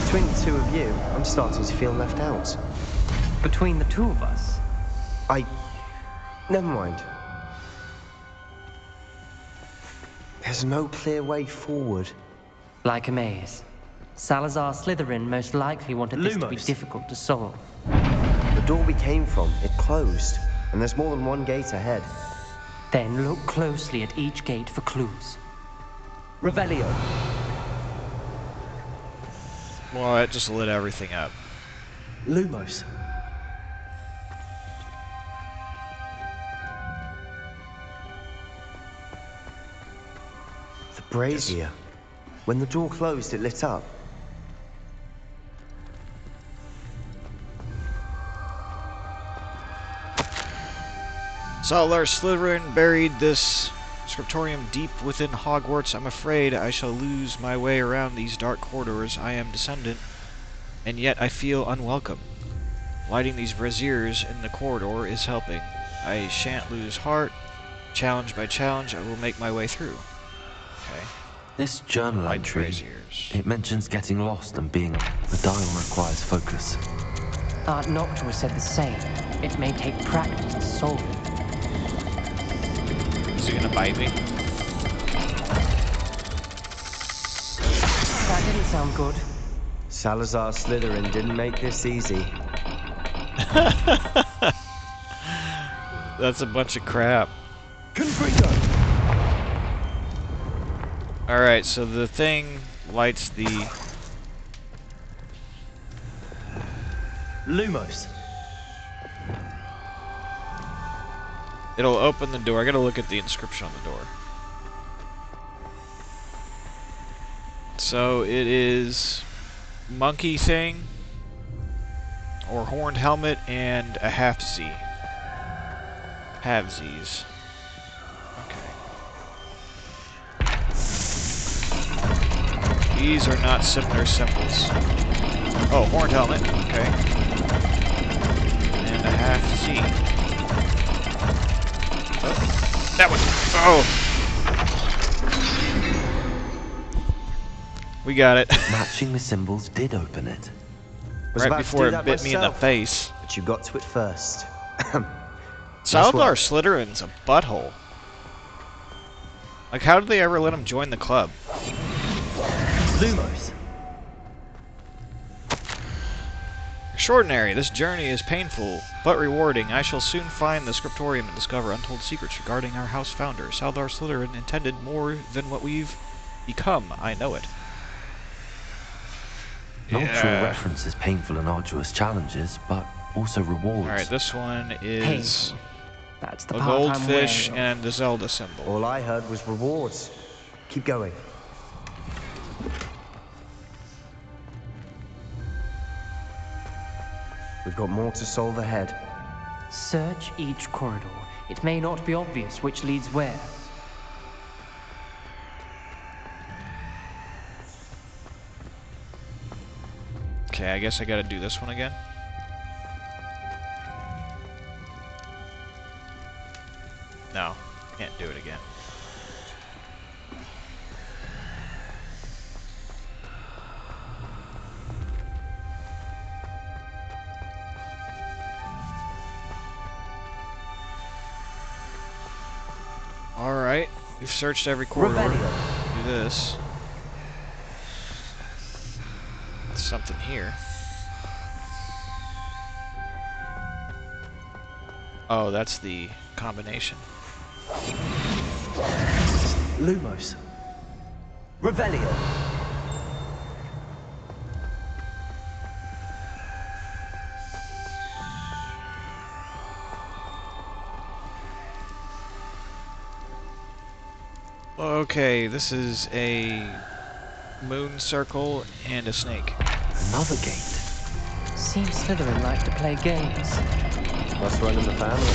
Speaker 12: Between the two of you, I'm starting to feel left out.
Speaker 13: Between the two of us?
Speaker 12: Never mind. There's no clear way forward.
Speaker 13: Like a maze. Salazar Slytherin most likely wanted this to be
Speaker 12: Lumos.
Speaker 13: difficult to solve.
Speaker 12: The door we came from, it closed, and there's more than one gate ahead.
Speaker 13: Then look closely at each gate for clues.
Speaker 12: Revelio.
Speaker 1: Well, that just lit everything up.
Speaker 12: Lumos. The brazier. When the door closed, it lit up.
Speaker 1: Salazar Slytherin buried this scriptorium deep within Hogwarts. I'm afraid I shall lose my way around these dark corridors. I am descendant, and yet I feel unwelcome. Lighting these braziers in the corridor is helping. I shan't lose heart. Challenge by challenge, I will make my way through. Okay.
Speaker 5: This journal
Speaker 1: Light
Speaker 5: entry,
Speaker 1: braziers.
Speaker 5: it mentions getting lost and being... The dial requires focus.
Speaker 13: Aunt Noctua said the same. It may take practice to solve it.
Speaker 1: Is he gonna bite me?
Speaker 13: That didn't sound good.
Speaker 12: Salazar Slytherin didn't make this easy.
Speaker 1: That's a bunch of crap.
Speaker 12: Confringo!
Speaker 1: Alright, so the thing lights the...
Speaker 12: Lumos.
Speaker 1: It'll open the door. I gotta look at the inscription on the door. So it is monkey thing, or horned helmet, and a half-Z. Halvesies. Okay. These are not similar symbols. Oh, horned helmet. Okay. And a half-Z. Oh, that one. Oh! We got it.
Speaker 5: Matching the symbols did open it.
Speaker 1: Right before it bit me in the face.
Speaker 12: But you got to it first.
Speaker 1: Salazar Slytherin's a butthole. Like, how did they ever let him join the club?
Speaker 12: Lumos.
Speaker 1: Extraordinary. This journey is painful, but rewarding. I shall soon find the scriptorium and discover untold secrets regarding our house founder. Salazar Slytherin intended more than what we've become. I know it.
Speaker 5: Noctua references painful and arduous challenges, but also rewards.
Speaker 1: Alright, this one is
Speaker 13: That's the
Speaker 1: a
Speaker 13: part I'm
Speaker 1: goldfish
Speaker 13: wary of.
Speaker 1: and the Zelda symbol.
Speaker 12: All I heard was rewards. Keep going. We've got more to solve ahead.
Speaker 13: Search each corridor. It may not be obvious which leads where.
Speaker 1: Okay, I guess I gotta do this one again. No, can't do it again. Alright, we've searched every corridor. Do this. There's something here. Oh, that's the combination.
Speaker 12: Lumos. Revelio.
Speaker 1: Okay, this is a moon circle and a snake.
Speaker 5: Another gate.
Speaker 13: Seems Slytherin like to play games.
Speaker 12: Must run in the family.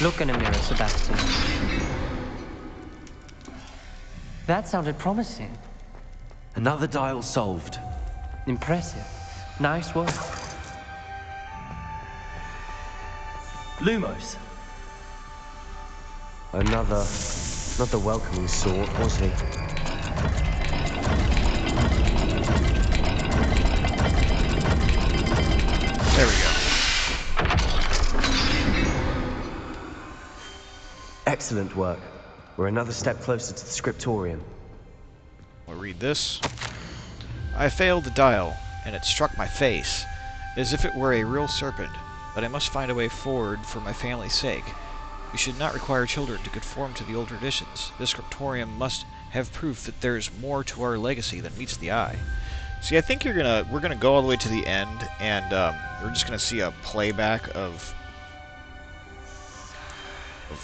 Speaker 13: Look in a mirror, Sebastian. That sounded promising.
Speaker 5: Another dial solved.
Speaker 13: Impressive. Nice work.
Speaker 12: Lumos. Another not the welcoming sort, was he?
Speaker 1: There we go.
Speaker 12: Excellent work. We're another step closer to the scriptorium.
Speaker 1: We'll read this. I failed the dial, and it struck my face, as if it were a real serpent, but I must find a way forward for my family's sake. We should not require children to conform to the old traditions. This scriptorium must have proof that there's more to our legacy than meets the eye. See, I think we're gonna go all the way to the end, and we're just gonna see a playback of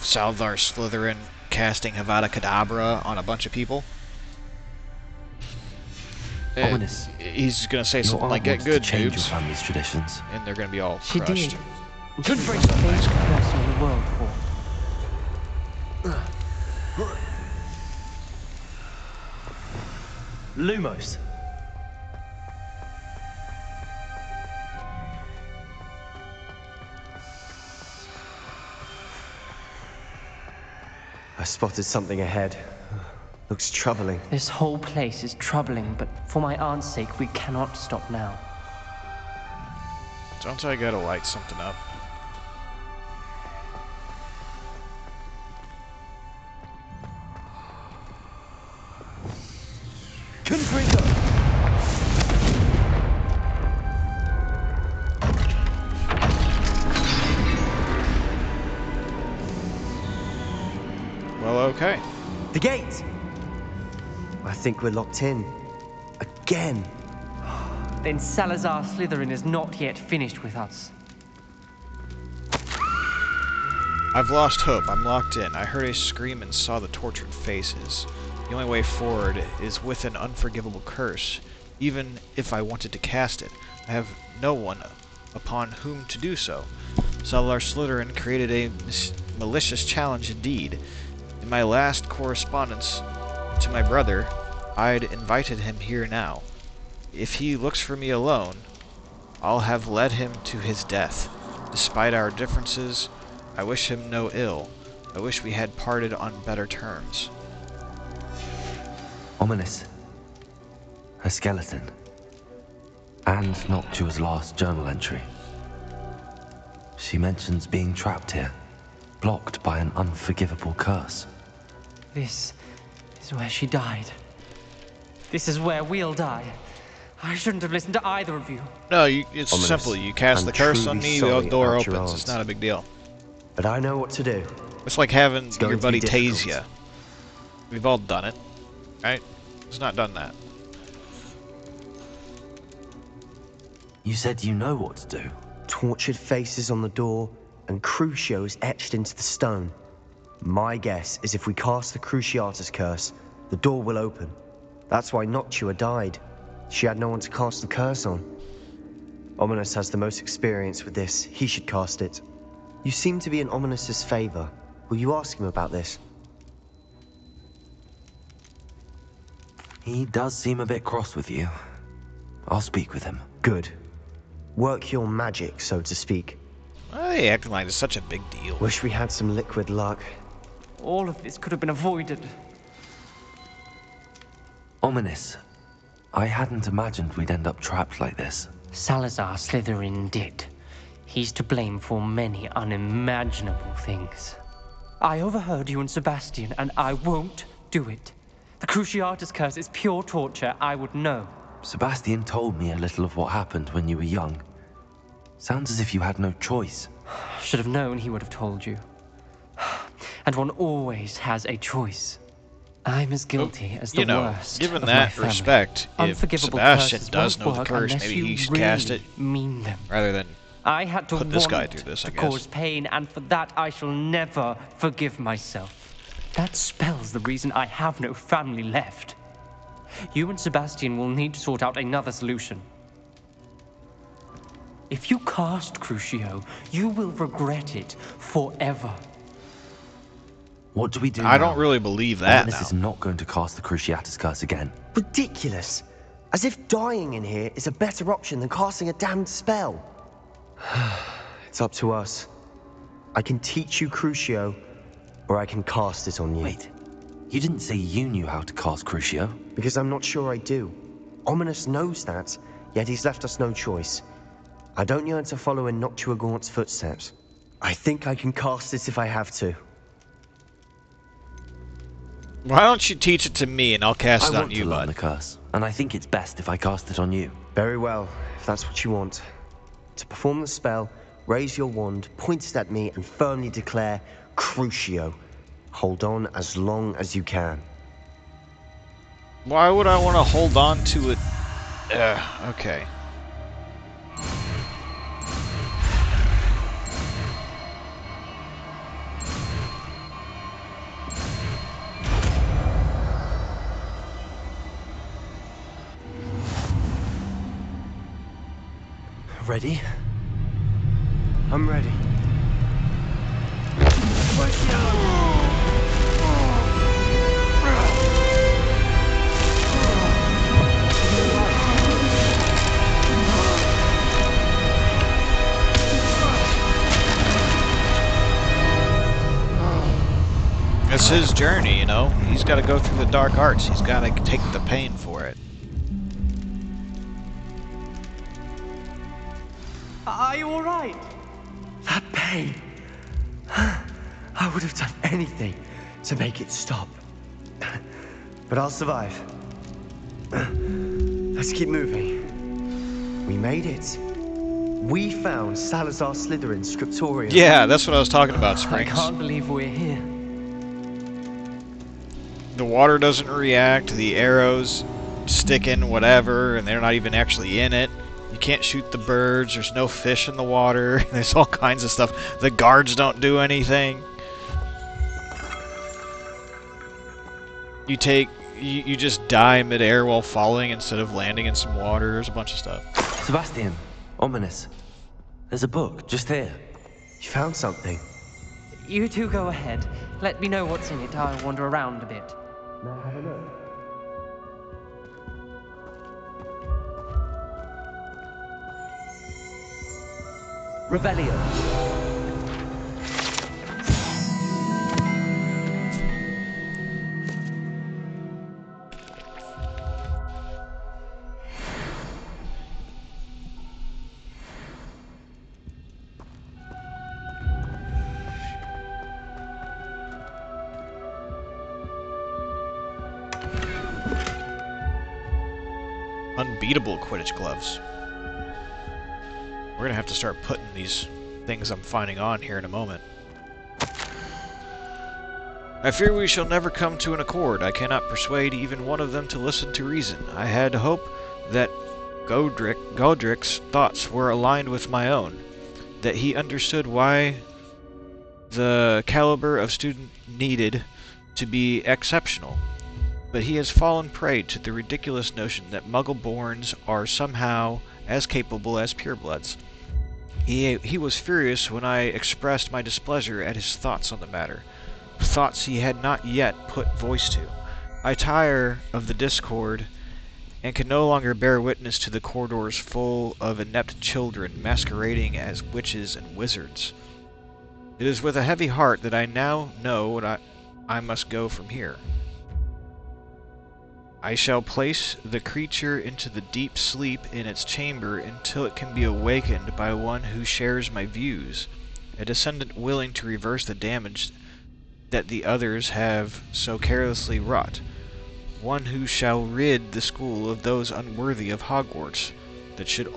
Speaker 1: Salazar Slytherin casting Avada Kedavra on a bunch of people.
Speaker 5: Ominous.
Speaker 1: He's gonna say
Speaker 5: Your
Speaker 1: something like, "Get
Speaker 5: aunt
Speaker 1: good,
Speaker 5: wants to change
Speaker 1: dudes,"
Speaker 5: your family's traditions.
Speaker 1: and they're gonna be all
Speaker 13: She
Speaker 1: crushed.
Speaker 13: did. Good for the favorite person in the world for.
Speaker 12: Lumos. spotted something ahead. Looks troubling.
Speaker 13: This whole place is troubling, but for my aunt's sake, we cannot stop now.
Speaker 1: Don't I gotta light something up?
Speaker 12: Confringo!
Speaker 1: Well, okay.
Speaker 12: The gate! I think we're locked in. Again.
Speaker 13: Then Salazar Slytherin is not yet finished with us.
Speaker 1: I've lost hope. I'm locked in. I heard a scream and saw the tortured faces. The only way forward is with an unforgivable curse, even if I wanted to cast it. I have no one upon whom to do so. Salazar Slytherin created a malicious challenge indeed. In my last correspondence to my brother, I'd invited him here now. If he looks for me alone, I'll have led him to his death. Despite our differences, I wish him no ill. I wish we had parted on better terms.
Speaker 5: Ominous. A skeleton. And Noctua's last journal entry. She mentions being trapped here, blocked by an unforgivable curse.
Speaker 13: This is where she died. This is where we'll die. I shouldn't have listened to either of you.
Speaker 1: No, it's simple. You cast the curse on me, the door opens. It's not a big deal.
Speaker 12: But I know what to do.
Speaker 1: It's like having your buddy tase you. We've all done it, right? Who's not done that?
Speaker 5: You said you know what to do.
Speaker 12: Tortured faces on the door and Crucios etched into the stone. My guess is if we cast the Cruciatus curse, the door will open. That's why Noctua died. She had no one to cast the curse on. Ominous has the most experience with this. He should cast it. You seem to be in Ominous's favor. Will you ask him about this?
Speaker 5: He does seem a bit cross with you. I'll speak with him.
Speaker 12: Good. Work your magic, so to speak.
Speaker 1: Hey, acting like it's such a big deal.
Speaker 12: Wish we had some liquid luck.
Speaker 13: All of this could have been avoided.
Speaker 5: Ominous. I hadn't imagined we'd end up trapped like this.
Speaker 13: Salazar Slytherin did. He's to blame for many unimaginable things. I overheard you and Sebastian, and I won't do it. The Cruciatus curse is pure torture. I would know.
Speaker 5: Sebastian told me a little of what happened when you were young. Sounds as if you had no choice.
Speaker 13: Should have known he would have told you. And one always has a choice. I'm as guilty as the worst
Speaker 1: given
Speaker 13: of
Speaker 1: that
Speaker 13: my family.
Speaker 1: Respect, if
Speaker 13: Unforgivable
Speaker 1: Sebastian
Speaker 13: curses
Speaker 1: does
Speaker 13: won't
Speaker 1: know the
Speaker 13: work
Speaker 1: curse,
Speaker 13: unless
Speaker 1: maybe
Speaker 13: you
Speaker 1: he's
Speaker 13: really
Speaker 1: cast it
Speaker 13: mean them.
Speaker 1: rather than
Speaker 13: I had to
Speaker 1: put this guy
Speaker 13: want
Speaker 1: through this, I
Speaker 13: to
Speaker 1: guess.
Speaker 13: cause pain, and for that I shall never forgive myself. That spells the reason I have no family left. You and Sebastian will need to sort out another solution. If you cast Crucio, you will regret it forever.
Speaker 5: What do we do now?
Speaker 1: I don't really believe that
Speaker 5: This is not going to cast the Cruciatus curse again.
Speaker 12: Ridiculous. As if dying in here is a better option than casting a damned spell. It's up to us. I can teach you Crucio, or I can cast it on you.
Speaker 5: Wait, you didn't say you knew how to cast Crucio?
Speaker 12: Because I'm not sure I do. Ominous knows that, yet he's left us no choice. I don't yearn to follow in Noctua Gaunt's footsteps. I think I can cast it if I have to.
Speaker 1: Why don't you teach it to me and I'll cast it
Speaker 5: I
Speaker 1: on
Speaker 5: want
Speaker 1: you,
Speaker 5: to learn
Speaker 1: bud?
Speaker 5: the curse, and I think it's best if I cast it on you.
Speaker 12: Very well, if that's what you want. To perform the spell, raise your wand, point it at me, and firmly declare Crucio. Hold on as long as you can.
Speaker 1: Why would I want to hold on to it? Okay.
Speaker 12: Ready? I'm ready.
Speaker 1: It's his journey, you know? He's got to go through the dark arts. He's got to take the pain for it.
Speaker 13: Are you alright?
Speaker 12: That pain. I would have done anything to make it stop. But I'll survive. Let's keep moving. We made it. We found Salazar Slytherin's scriptorium.
Speaker 1: Yeah, that's what I was talking about, Springs.
Speaker 13: I can't believe we're here.
Speaker 1: The water doesn't react, the arrows stick in whatever, and they're not even actually in it. You can't shoot the birds, there's no fish in the water, there's all kinds of stuff. The guards don't do anything. You just die mid-air while falling instead of landing in some water. There's a bunch of stuff.
Speaker 5: Sebastian, ominous. There's a book just here.
Speaker 12: You found something.
Speaker 13: You two go ahead. Let me know what's in it. I'll wander around a bit.
Speaker 12: May I have a look?
Speaker 13: Rebellion.
Speaker 1: Unbeatable Quidditch gloves. We're gonna have to start putting these things I'm finding on here in a moment. I fear we shall never come to an accord. I cannot persuade even one of them to listen to reason. I had hope that Godric's thoughts were aligned with my own, that he understood why the caliber of student needed to be exceptional. But he has fallen prey to the ridiculous notion that Muggle-borns are somehow as capable as purebloods. He was furious when I expressed my displeasure at his thoughts on the matter, thoughts he had not yet put voice to. I tire of the discord, and can no longer bear witness to the corridors full of inept children masquerading as witches and wizards. It is with a heavy heart that I now know what I must go from here. I shall place the creature into the deep sleep in its chamber until it can be awakened by one who shares my views, a descendant willing to reverse the damage that the others have so carelessly wrought, one who shall rid the school of those unworthy of Hogwarts, that should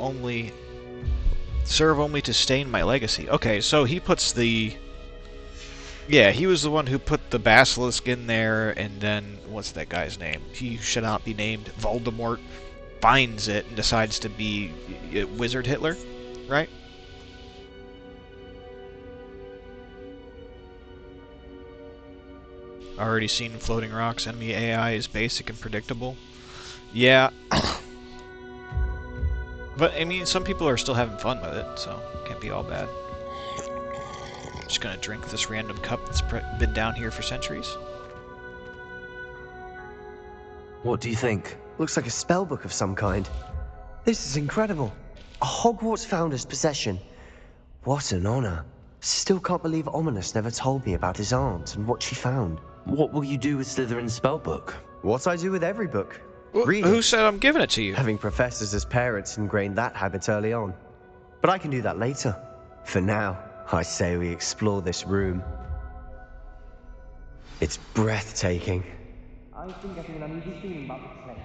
Speaker 1: serve only to stain my legacy. Okay, so he puts the... Yeah, he was the one who put the basilisk in there, and then, what's that guy's name? He should not be named. Voldemort finds it and decides to be Wizard Hitler, right? Already seen floating rocks. Enemy AI is basic and predictable. Yeah. But, I mean, some people are still having fun with it, so it can't be all bad. Just gonna drink this random cup that's been down here for centuries.
Speaker 5: What do you think?
Speaker 12: Looks like a spellbook of some kind. This is incredible. A Hogwarts founder's possession. What an honor. Still can't believe Ominous never told me about his aunt and what she found.
Speaker 5: What will you do with Slytherin's spellbook?
Speaker 12: What I do with every book.
Speaker 1: Read it. Who said I'm giving it to you?
Speaker 12: Having professors as parents ingrained that habit early on. But I can do that later. For now, I say we explore this room. It's breathtaking.
Speaker 13: I've been getting an uneasy feeling about this place.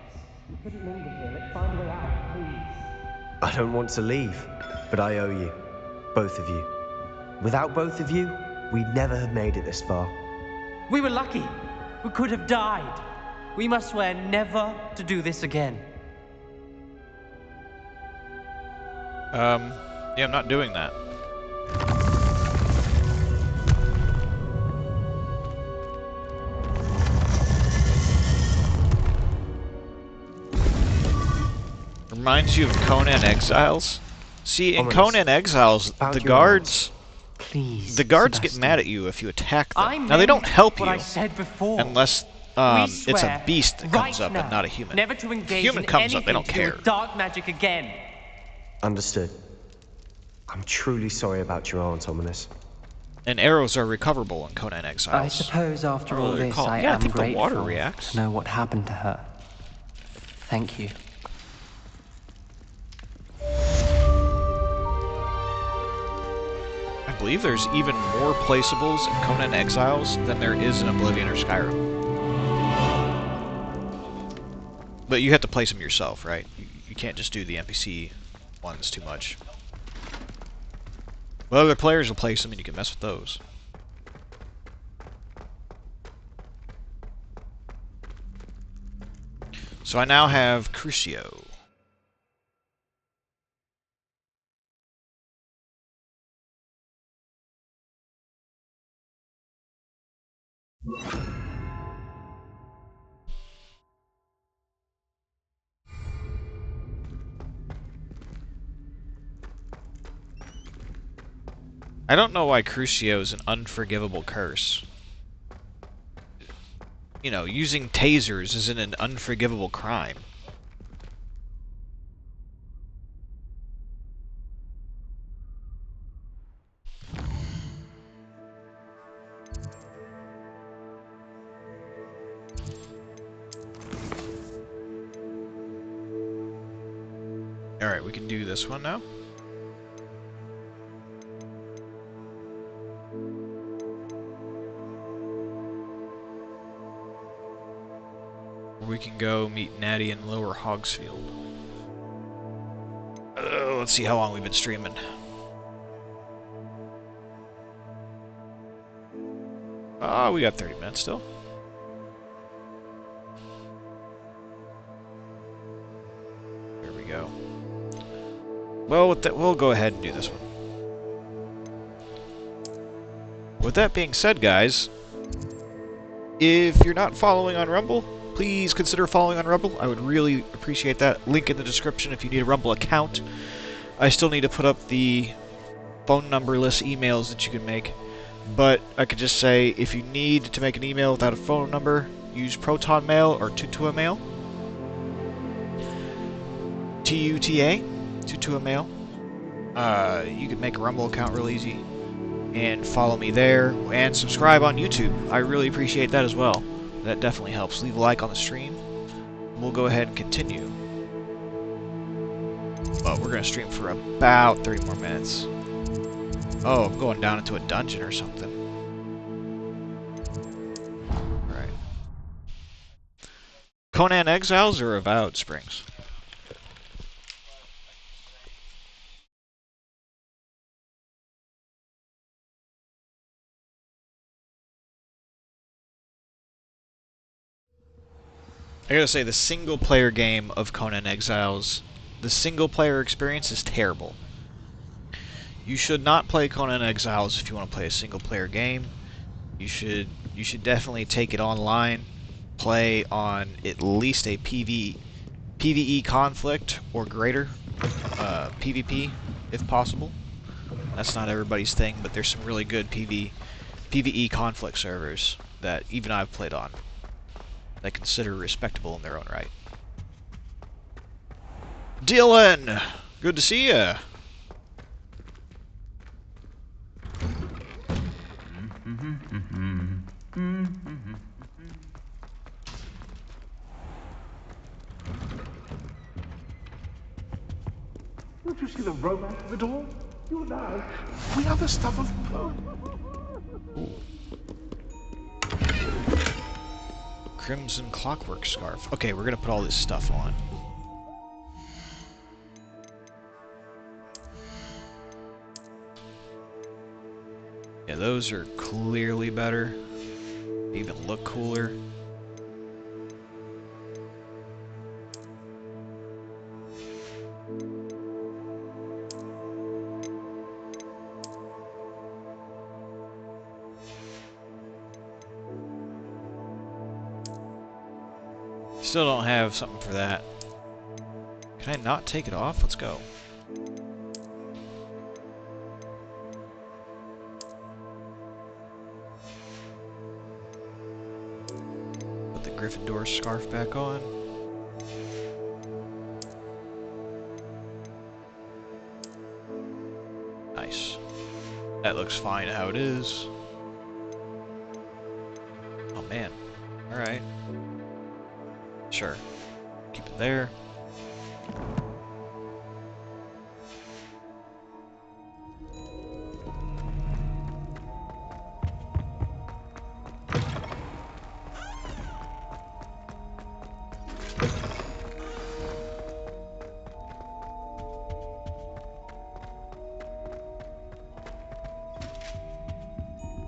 Speaker 13: You couldn't linger here. Let's find a way out, please.
Speaker 12: I don't want to leave, but I owe you. Both of you. Without both of you, we'd never have made it this far.
Speaker 13: We were lucky. We could have died. We must swear never to do this again.
Speaker 1: Yeah, I'm not doing that. Reminds you of Conan Exiles? See, in Conan Exiles, the guards...
Speaker 13: Please,
Speaker 1: the guards
Speaker 13: Sebastian.
Speaker 1: get mad at you if you attack them. Now, they don't help you
Speaker 13: I said before.
Speaker 1: unless it's a beast that comes up and not a human.
Speaker 13: Never to
Speaker 1: If a
Speaker 13: engage
Speaker 1: human
Speaker 13: in
Speaker 1: comes up, they don't
Speaker 13: anything to do
Speaker 1: care.
Speaker 13: with dark magic again.
Speaker 12: Understood. I'm truly sorry about your aunt, Ominous.
Speaker 1: And arrows are recoverable in Conan
Speaker 13: I
Speaker 1: Exiles.
Speaker 13: suppose after all
Speaker 1: What do they
Speaker 13: this,
Speaker 1: call it?
Speaker 13: I
Speaker 1: Yeah, I
Speaker 13: am
Speaker 1: think the
Speaker 13: grateful
Speaker 1: water reacts.
Speaker 13: to know what happened to her. Thank you.
Speaker 1: I believe there's even more placeables in Conan Exiles than there is in Oblivion or Skyrim. But you have to place them yourself, right? You can't just do the NPC ones too much. Well, other players will place them and you can mess with those. So I now have Crucio. I don't know why Crucio is an unforgivable curse. You know, using tasers isn't an unforgivable crime. Alright, we can do this one now. We can go meet Natty in Lower Hogsfield. Let's see how long we've been streaming. We got 30 minutes still. There we go. Well, we'll go ahead and do this one. With that being said, guys, if you're not following on Rumble, please consider following on Rumble. I would really appreciate that. Link in the description if you need a Rumble account. I still need to put up the phone number-less emails that you can make. But I could just say, if you need to make an email without a phone number, use Proton Mail or Tutua Mail. T-U-T-A, Tutua Mail. You can make a Rumble account real easy. And follow me there. And subscribe on YouTube. I really appreciate that as well. That definitely helps. Leave a like on the stream. We'll go ahead and continue. Well, we're going to stream for about 30 more minutes. Oh, I'm going down into a dungeon or something. Alright. Conan Exiles or Avowed Springs? I gotta say, the single-player game of Conan Exiles, the single-player experience is terrible. You should not play Conan Exiles if you want to play a single-player game. You should definitely take it online, play on at least a PvE conflict or greater, PvP if possible. That's not everybody's thing, but there's some really good PvE conflict servers that even I've played on that I consider respectable in their own right. Dylan! Good to see ya!
Speaker 6: Don't you see the romance of it all? You and I, we are the stuff of pearl.
Speaker 1: Crimson Clockwork Scarf. Okay, we're gonna put all this stuff on. Yeah, those are clearly better. They even look cooler. Still don't have something for that. Can I not take it off? Let's go. Put the Gryffindor scarf back on. Nice. That looks fine how it is. Oh man. Alright. Sure. Keep it there.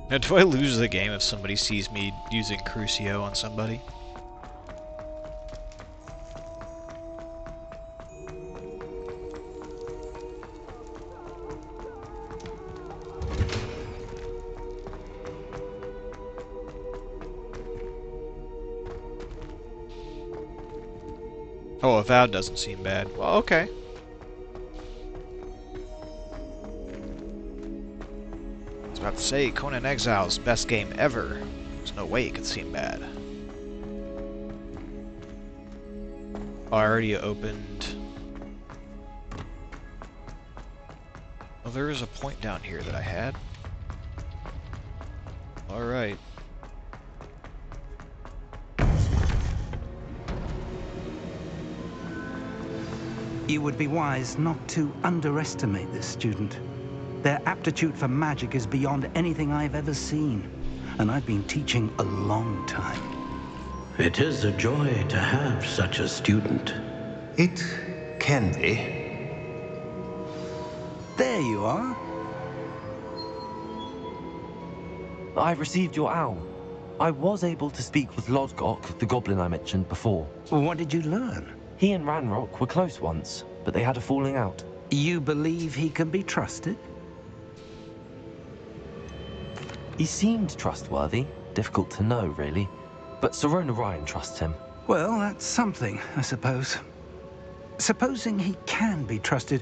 Speaker 1: Now, do I lose the game if somebody sees me using Crucio on somebody? Oh, Avowed doesn't seem bad. Well, okay. I was about to say, Conan Exile's best game ever. There's no way it could seem bad. Oh, I already opened... Oh, there is a point down here that I had. Alright.
Speaker 14: You would be wise not to underestimate this student. Their aptitude for magic is beyond anything I've ever seen, and I've been teaching a long time.
Speaker 15: It is a joy to have such a student.
Speaker 3: It can be.
Speaker 14: There you are.
Speaker 5: I've received your owl. I was able to speak with Lodgok, the goblin I mentioned before.
Speaker 14: What did you learn?
Speaker 5: He and Ranrock were close once, but they had a falling out.
Speaker 14: You believe he can be trusted?
Speaker 5: He seemed trustworthy. Difficult to know, really. But Sirona Ryan trusts him.
Speaker 14: Well, that's something, I suppose. Supposing he can be trusted,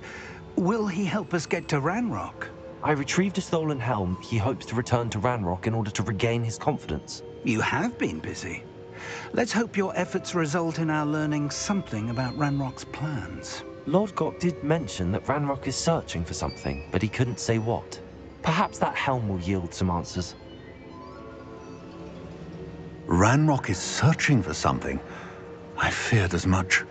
Speaker 14: will he help us get to Ranrock?
Speaker 5: I retrieved a stolen helm. He hopes to return to Ranrock in order to regain his confidence.
Speaker 14: You have been busy. Let's hope your efforts result in our learning something about Ranrock's plans.
Speaker 5: Lodgok did mention that Ranrock is searching for something, but he couldn't say what. Perhaps that helm will yield some answers.
Speaker 3: Ranrock is searching for something. I feared as much.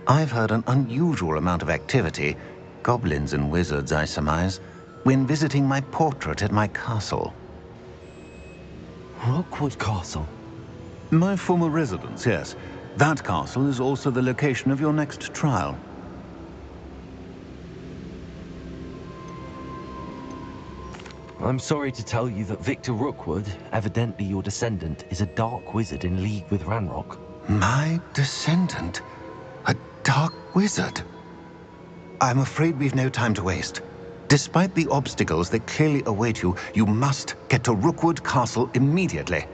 Speaker 3: I've heard an unusual amount of activity, goblins and wizards, I surmise, when visiting my portrait at my castle.
Speaker 5: Rookwood Castle?
Speaker 3: My former residence, yes. That castle is also the location of your next trial.
Speaker 5: I'm sorry to tell you that Victor Rookwood, evidently your descendant, is a dark wizard in league with Ranrock.
Speaker 3: My descendant? A dark wizard? I'm afraid we've no time to waste. Despite the obstacles that clearly await you, you must get to Rookwood Castle immediately.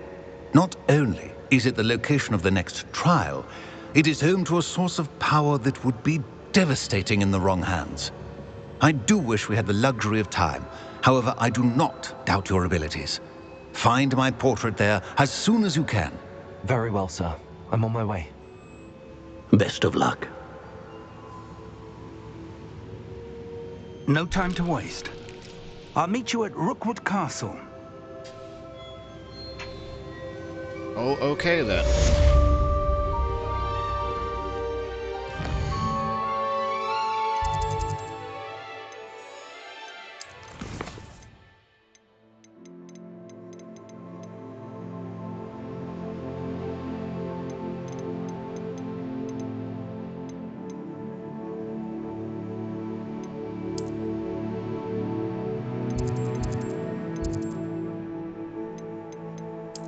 Speaker 3: Not only is it the location of the next trial, it is home to a source of power that would be devastating in the wrong hands. I do wish we had the luxury of time. However, I do not doubt your abilities. Find my portrait there as soon as you can.
Speaker 5: Very well, sir. I'm on my way.
Speaker 15: Best of luck.
Speaker 14: No time to waste. I'll meet you at Rookwood Castle.
Speaker 1: Oh, okay then.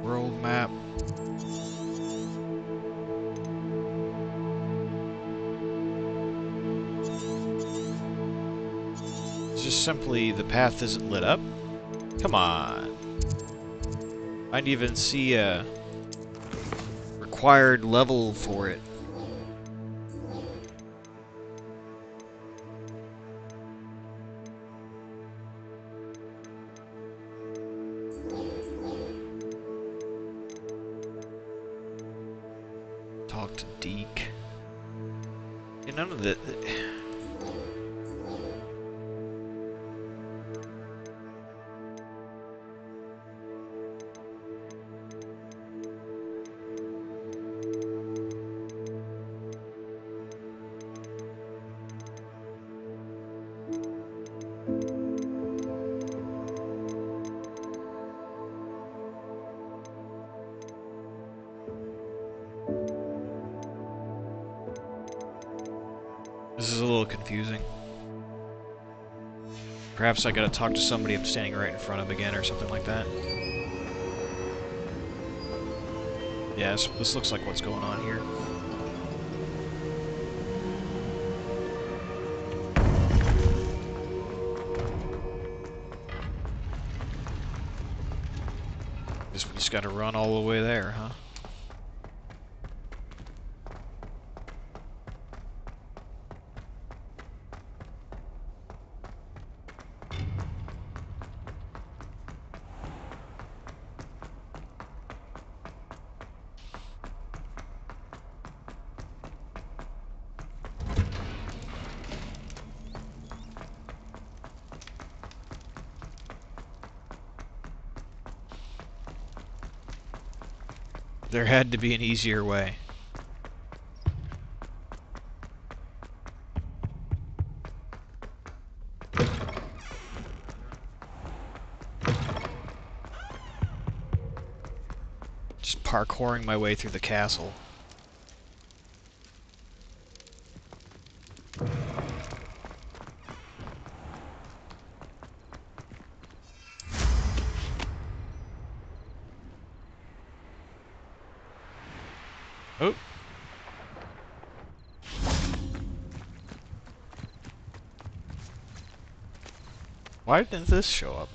Speaker 1: World map. It's just simply the path isn't lit up. Come on. I'd even see a required level for it. Talk to Deke. And none of the... This is a little confusing. Perhaps I gotta talk to somebody I'm standing right in front of again or something like that. Yeah, this looks like what's going on here. Just gotta run all the way there, huh? There had to be an easier way. Just parkouring my way through the castle. Oh. Why didn't this show up?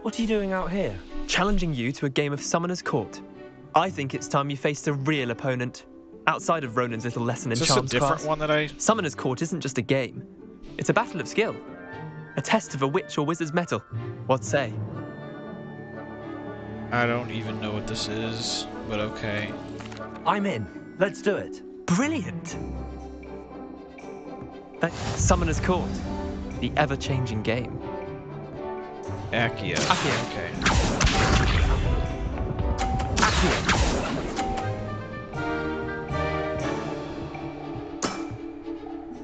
Speaker 16: What are you doing out here? Challenging you to a game of Summoner's Court. I think it's time you faced a real opponent. Outside of Ronan's little lesson in
Speaker 1: Is this
Speaker 16: charms
Speaker 1: a different
Speaker 16: class,
Speaker 1: one that I...
Speaker 16: Summoner's Court isn't just a game. It's a battle of skill. A test of a witch or wizard's mettle. What say?
Speaker 1: I don't even know what this is, but okay.
Speaker 16: I'm in. Let's do it. Brilliant. Summoner's Court. The ever-changing game.
Speaker 1: Accio.
Speaker 16: Accio.
Speaker 1: Okay.
Speaker 16: Accio.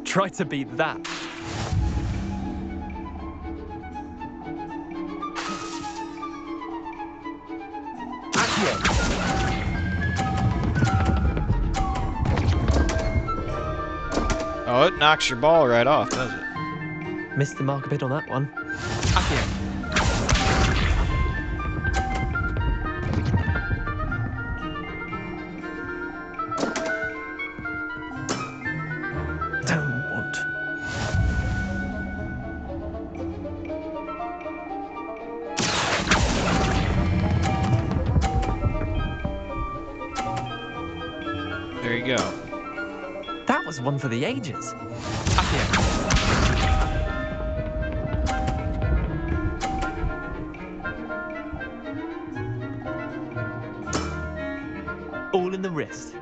Speaker 16: Try to beat that.
Speaker 1: Oh, it knocks your ball right off, does it?
Speaker 16: Missed the mark a bit on that one. Accio. Don't want.
Speaker 1: There you go.
Speaker 16: That was one for the ages. All in the wrist.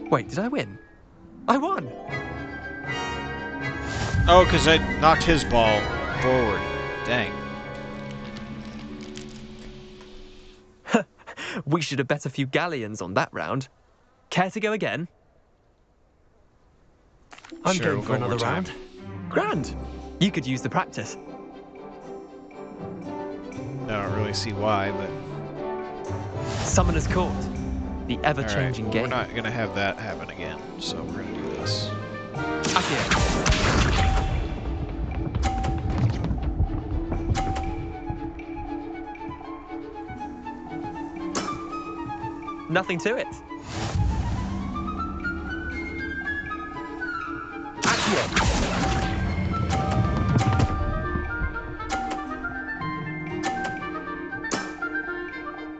Speaker 16: Wait, did I win? I won!
Speaker 1: Oh, because I knocked his ball forward. Dang.
Speaker 16: We should have bet a few galleons on that round. Care to go again? I'm
Speaker 1: Sure,
Speaker 16: going for
Speaker 1: one more
Speaker 16: another
Speaker 1: time.
Speaker 16: round. Grand! You could use the practice.
Speaker 1: I don't really see why, but...
Speaker 16: Summoner's Court. The ever-changing
Speaker 1: Alright,
Speaker 16: game.
Speaker 1: we're not going to have that happen again, so we're going to do this.
Speaker 16: Accio. Nothing to it. Accio.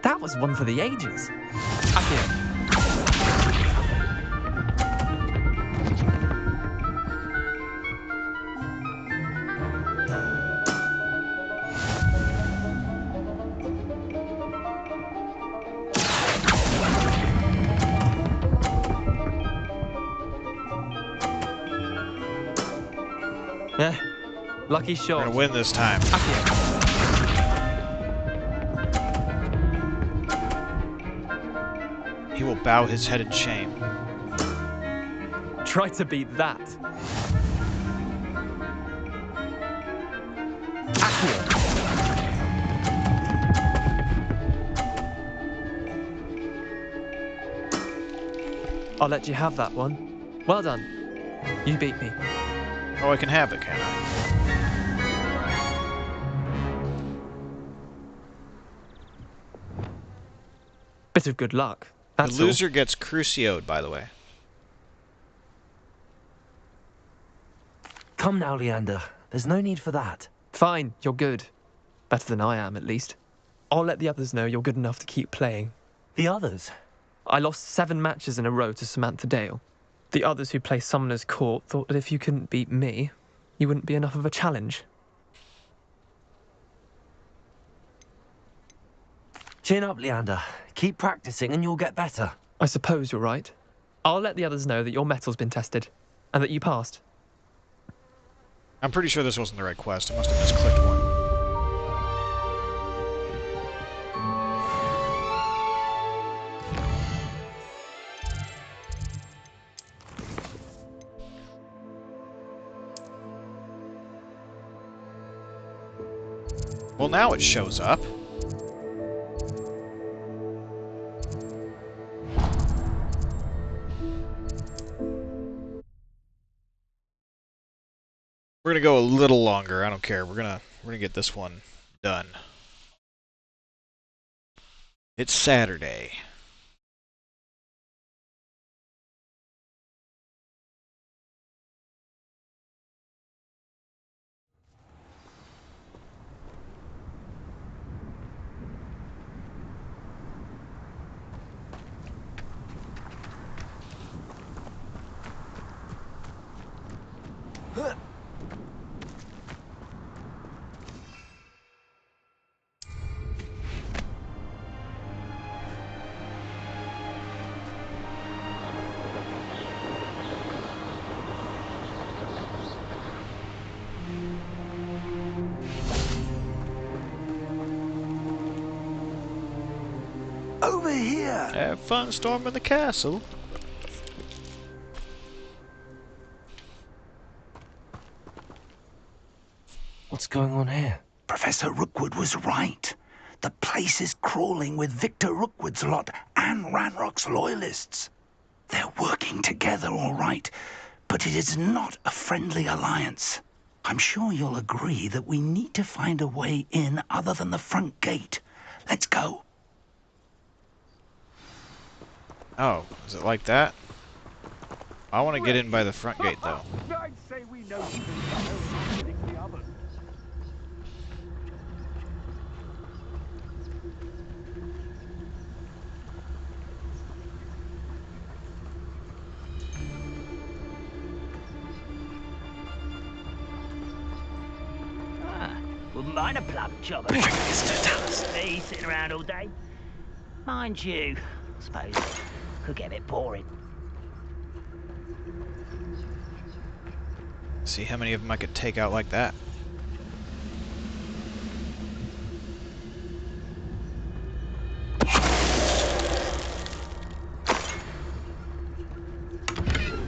Speaker 16: That was one for the ages. Accio. Lucky shot.
Speaker 1: We're going to win this time. will bow his head in shame.
Speaker 16: Try to beat that. I'll let you have that one. Well done. You beat me.
Speaker 1: Oh, I can have it, can I?
Speaker 16: Bit of good luck. That's
Speaker 1: the loser gets Crucio'd, by the way.
Speaker 5: Come now, Leander. There's no need for that.
Speaker 16: Fine, you're good. Better than I am, at least. I'll let the others know you're good enough to keep playing.
Speaker 5: The others?
Speaker 16: I lost 7 matches in a row to Samantha Dale. The others who play Summoner's Court thought that if you couldn't beat me, you wouldn't be enough of a challenge.
Speaker 5: Chin up, Leander. Keep practicing and you'll get better.
Speaker 16: I suppose you're right. I'll let the others know that your metal's been tested, and that you passed.
Speaker 1: I'm pretty sure this wasn't the right quest. I must have misclicked one. Well, now it shows up. We're gonna go a little longer. I don't care. We're gonna get this one done. It's Saturday.
Speaker 6: Over here!
Speaker 1: Have fun storming the castle.
Speaker 5: What's going on here?
Speaker 14: Professor Rookwood was right. The place is crawling with Victor Rookwood's lot and Ranrock's loyalists. They're working together, all right, but it is not a friendly alliance. I'm sure you'll agree that we need to find a way in other than the front gate. Let's go.
Speaker 1: Oh, is it like that? I want to get in by the front gate, though.
Speaker 7: I'd say we know the others.
Speaker 17: Wouldn't mind a plum job of me sitting around all day. Mind you, I suppose could get a bit boring.
Speaker 1: See how many of them I could take out like that.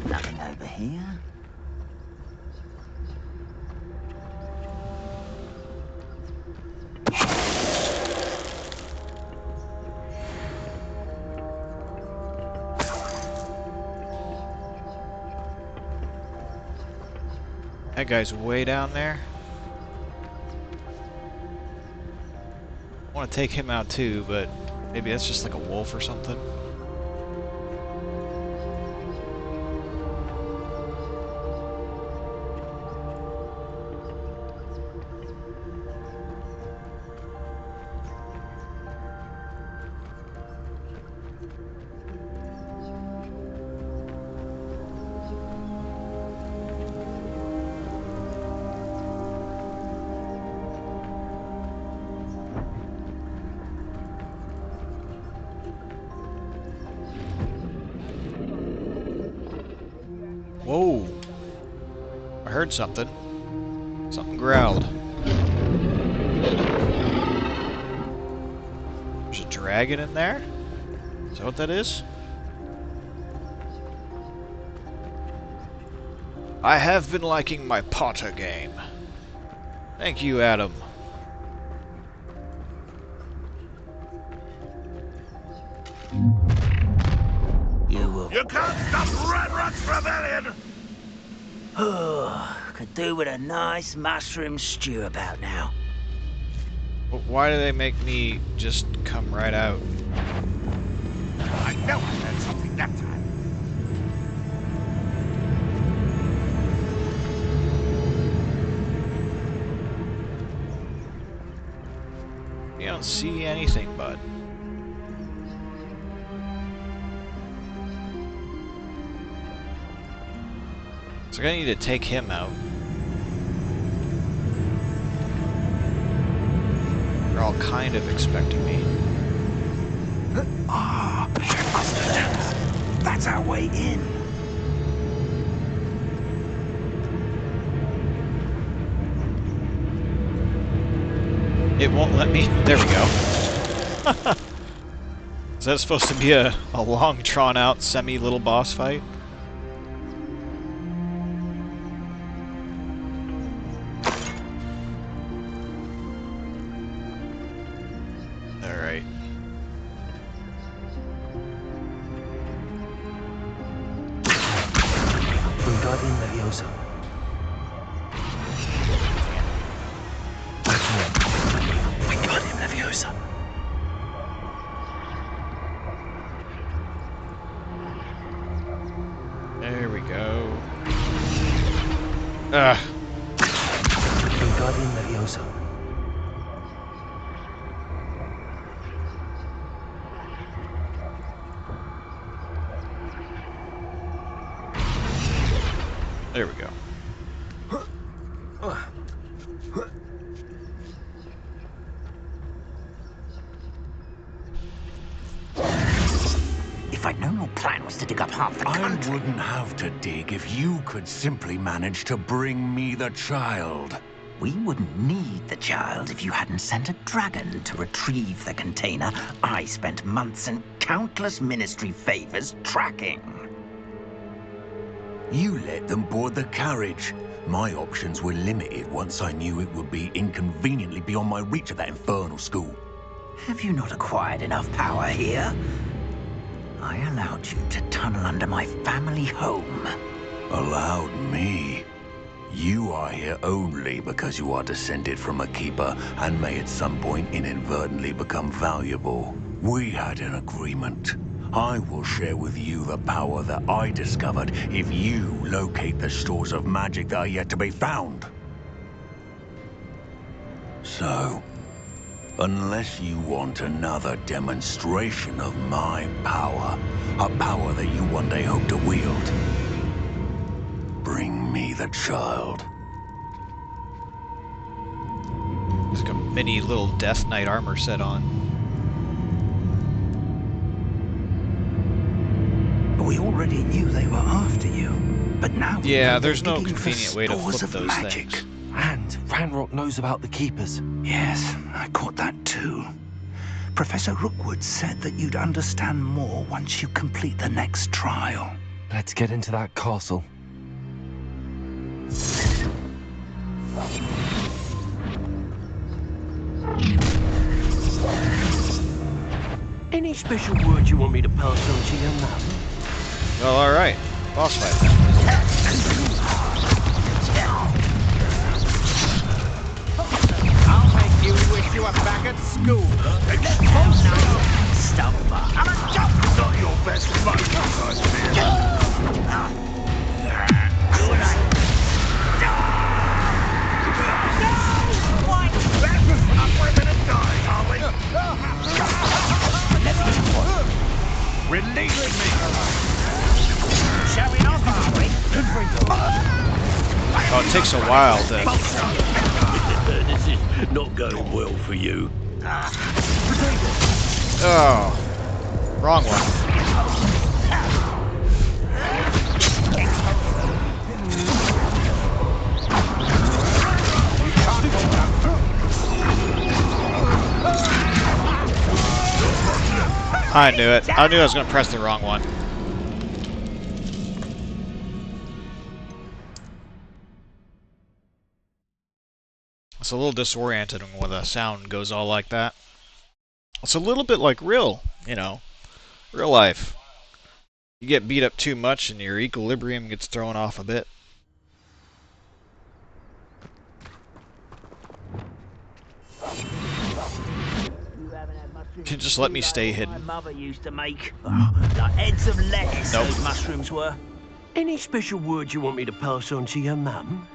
Speaker 17: Nothing over here.
Speaker 1: That guy's way down there. I want to take him out too, but maybe that's just like a wolf or something. Whoa! I heard something. Something growled. There's a dragon in there? Is that what that is? I have been liking my Potter game. Thank you, Adam.
Speaker 6: You can't stop Ranrock's rebellion!
Speaker 17: Could do with a nice mushroom stew about now.
Speaker 1: But why do they make me just come right out?
Speaker 6: I know I learned something that time.
Speaker 1: You don't see anything, bud. So I need to take him out. They're all kind of expecting me.
Speaker 14: Ah, that's our way in.
Speaker 1: It won't let me. There we go. Is that supposed to be a long, drawn-out, semi-little boss fight? Alright.
Speaker 5: Wingardium Leviosa. Wingardium Leviosa.
Speaker 1: There we go. Ugh.
Speaker 5: Wingardium Leviosa.
Speaker 1: There we go.
Speaker 14: If I'd known your plan was to dig up half the country...
Speaker 18: I wouldn't have to dig if you could simply manage to bring me the child.
Speaker 14: We wouldn't need the child if you hadn't sent a dragon to retrieve the container I spent months and countless ministry favors tracking.
Speaker 18: You let them board the carriage. My options were limited once I knew it would be inconveniently beyond my reach at that infernal school.
Speaker 14: Have you not acquired enough power here? I allowed you to tunnel under my family home.
Speaker 18: Allowed me? You are here only because you are descended from a keeper and may at some point inadvertently become valuable. We had an agreement. I will share with you the power that I discovered if you locate the stores of magic that are yet to be found. So, unless you want another demonstration of my power, a power that you one day hope to wield, bring me the child.
Speaker 1: There's like a mini little Death Knight armor set on.
Speaker 14: We already knew they were after you, but now...
Speaker 1: Yeah, there's no convenient way to flip those
Speaker 14: magic.
Speaker 1: things.
Speaker 5: And Ranrock knows about the Keepers.
Speaker 14: Yes, I caught that too. Professor Rookwood said that you'd understand more once you complete the next trial.
Speaker 5: Let's get into that castle. Any special word you want me to pass on to your mum?
Speaker 1: Well, alright. Boss fight then.
Speaker 7: I'll make you wish you were back at school.
Speaker 14: Stumper. I'm a jump!
Speaker 6: Not your best fight, I fear. We're gonna die, are we?
Speaker 7: Release me!
Speaker 14: Showing off, are we?
Speaker 1: Oh, it takes a while to...
Speaker 15: This is not going well for you.
Speaker 1: Oh. Wrong one. I knew it. I knew I was going to press the wrong one. It's a little disoriented when the sound goes all like that. It's a little bit like real life. You get beat up too much and your equilibrium gets thrown off a bit. You just let me stay hidden.
Speaker 17: My mother used to make like heads of lettuce.
Speaker 1: Nope.
Speaker 17: Those mushrooms were.
Speaker 18: Any special word you want me to pass on to your mum?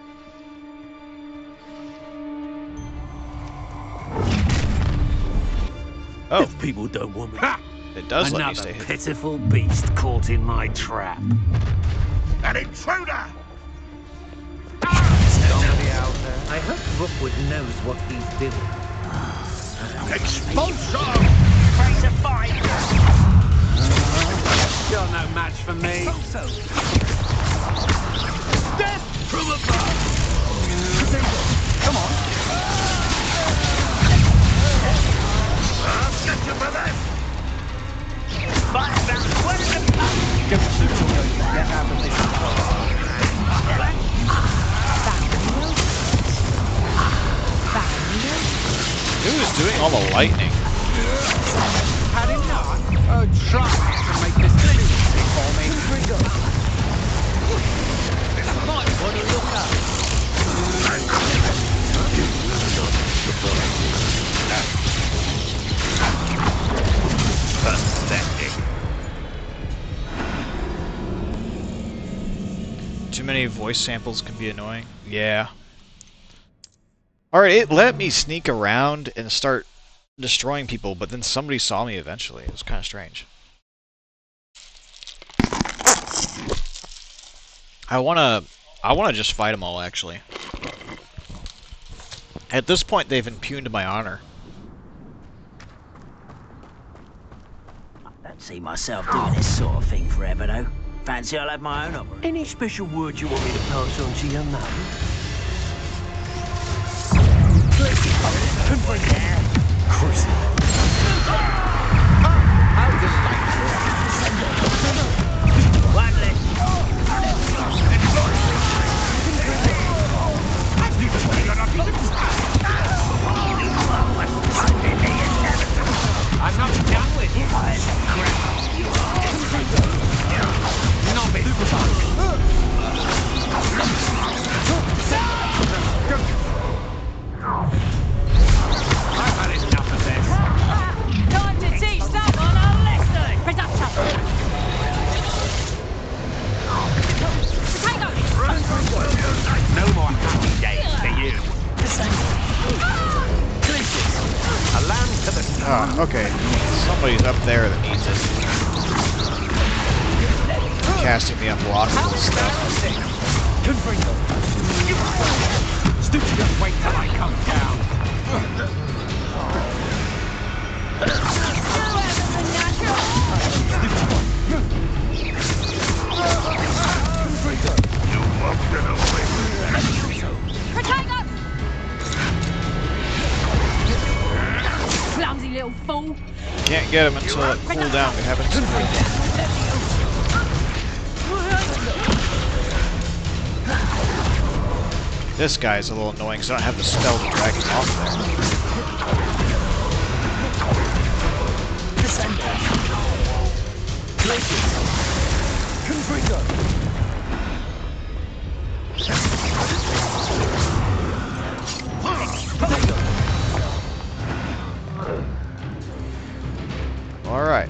Speaker 1: Oh.
Speaker 18: If people don't want me...
Speaker 1: It does let me
Speaker 18: Another
Speaker 1: stay hidden.
Speaker 18: pitiful beast caught in my trap.
Speaker 6: An intruder!
Speaker 3: Somebody out there. I hope Rookwood knows what he's doing.
Speaker 6: Expulsion!
Speaker 17: Face a fight!
Speaker 7: You're no match for me.
Speaker 6: Death from above!
Speaker 7: Come on.
Speaker 6: I'll get you for this!
Speaker 17: Fight back! Where is the punch?
Speaker 7: Just shoot all those get out of this.
Speaker 1: Who is doing all the lightning?
Speaker 7: Had enough? Try to make this easy for me.
Speaker 17: Might want to look up.
Speaker 6: Pathetic.
Speaker 1: Too many voice samples can be annoying. Yeah. Alright, it let me sneak around and start destroying people, but then somebody saw me eventually. It was kind of strange. I wanna just fight them all, actually. At this point, they've impugned my honor.
Speaker 17: I don't see myself doing this sort of thing forever, though. Fancy I'll have my own opera.
Speaker 18: Any special word you want me to pass on to your mum?
Speaker 17: One less.
Speaker 7: I'm not done with you. Not me. I've had enough of this.
Speaker 9: Time to teach someone a lesson! Production!
Speaker 7: No more happy days for you. A lamb to the
Speaker 1: Ah, okay. Somebody's up there that needs it. Casting the unblockable stuff.
Speaker 7: Stupid, just wait till I come down.
Speaker 6: You won't get away with
Speaker 9: Protect clumsy little fool!
Speaker 1: Can't get him until it cool down. It happens. This guy's a little annoying because I don't have the spell to drag him off there. Alright.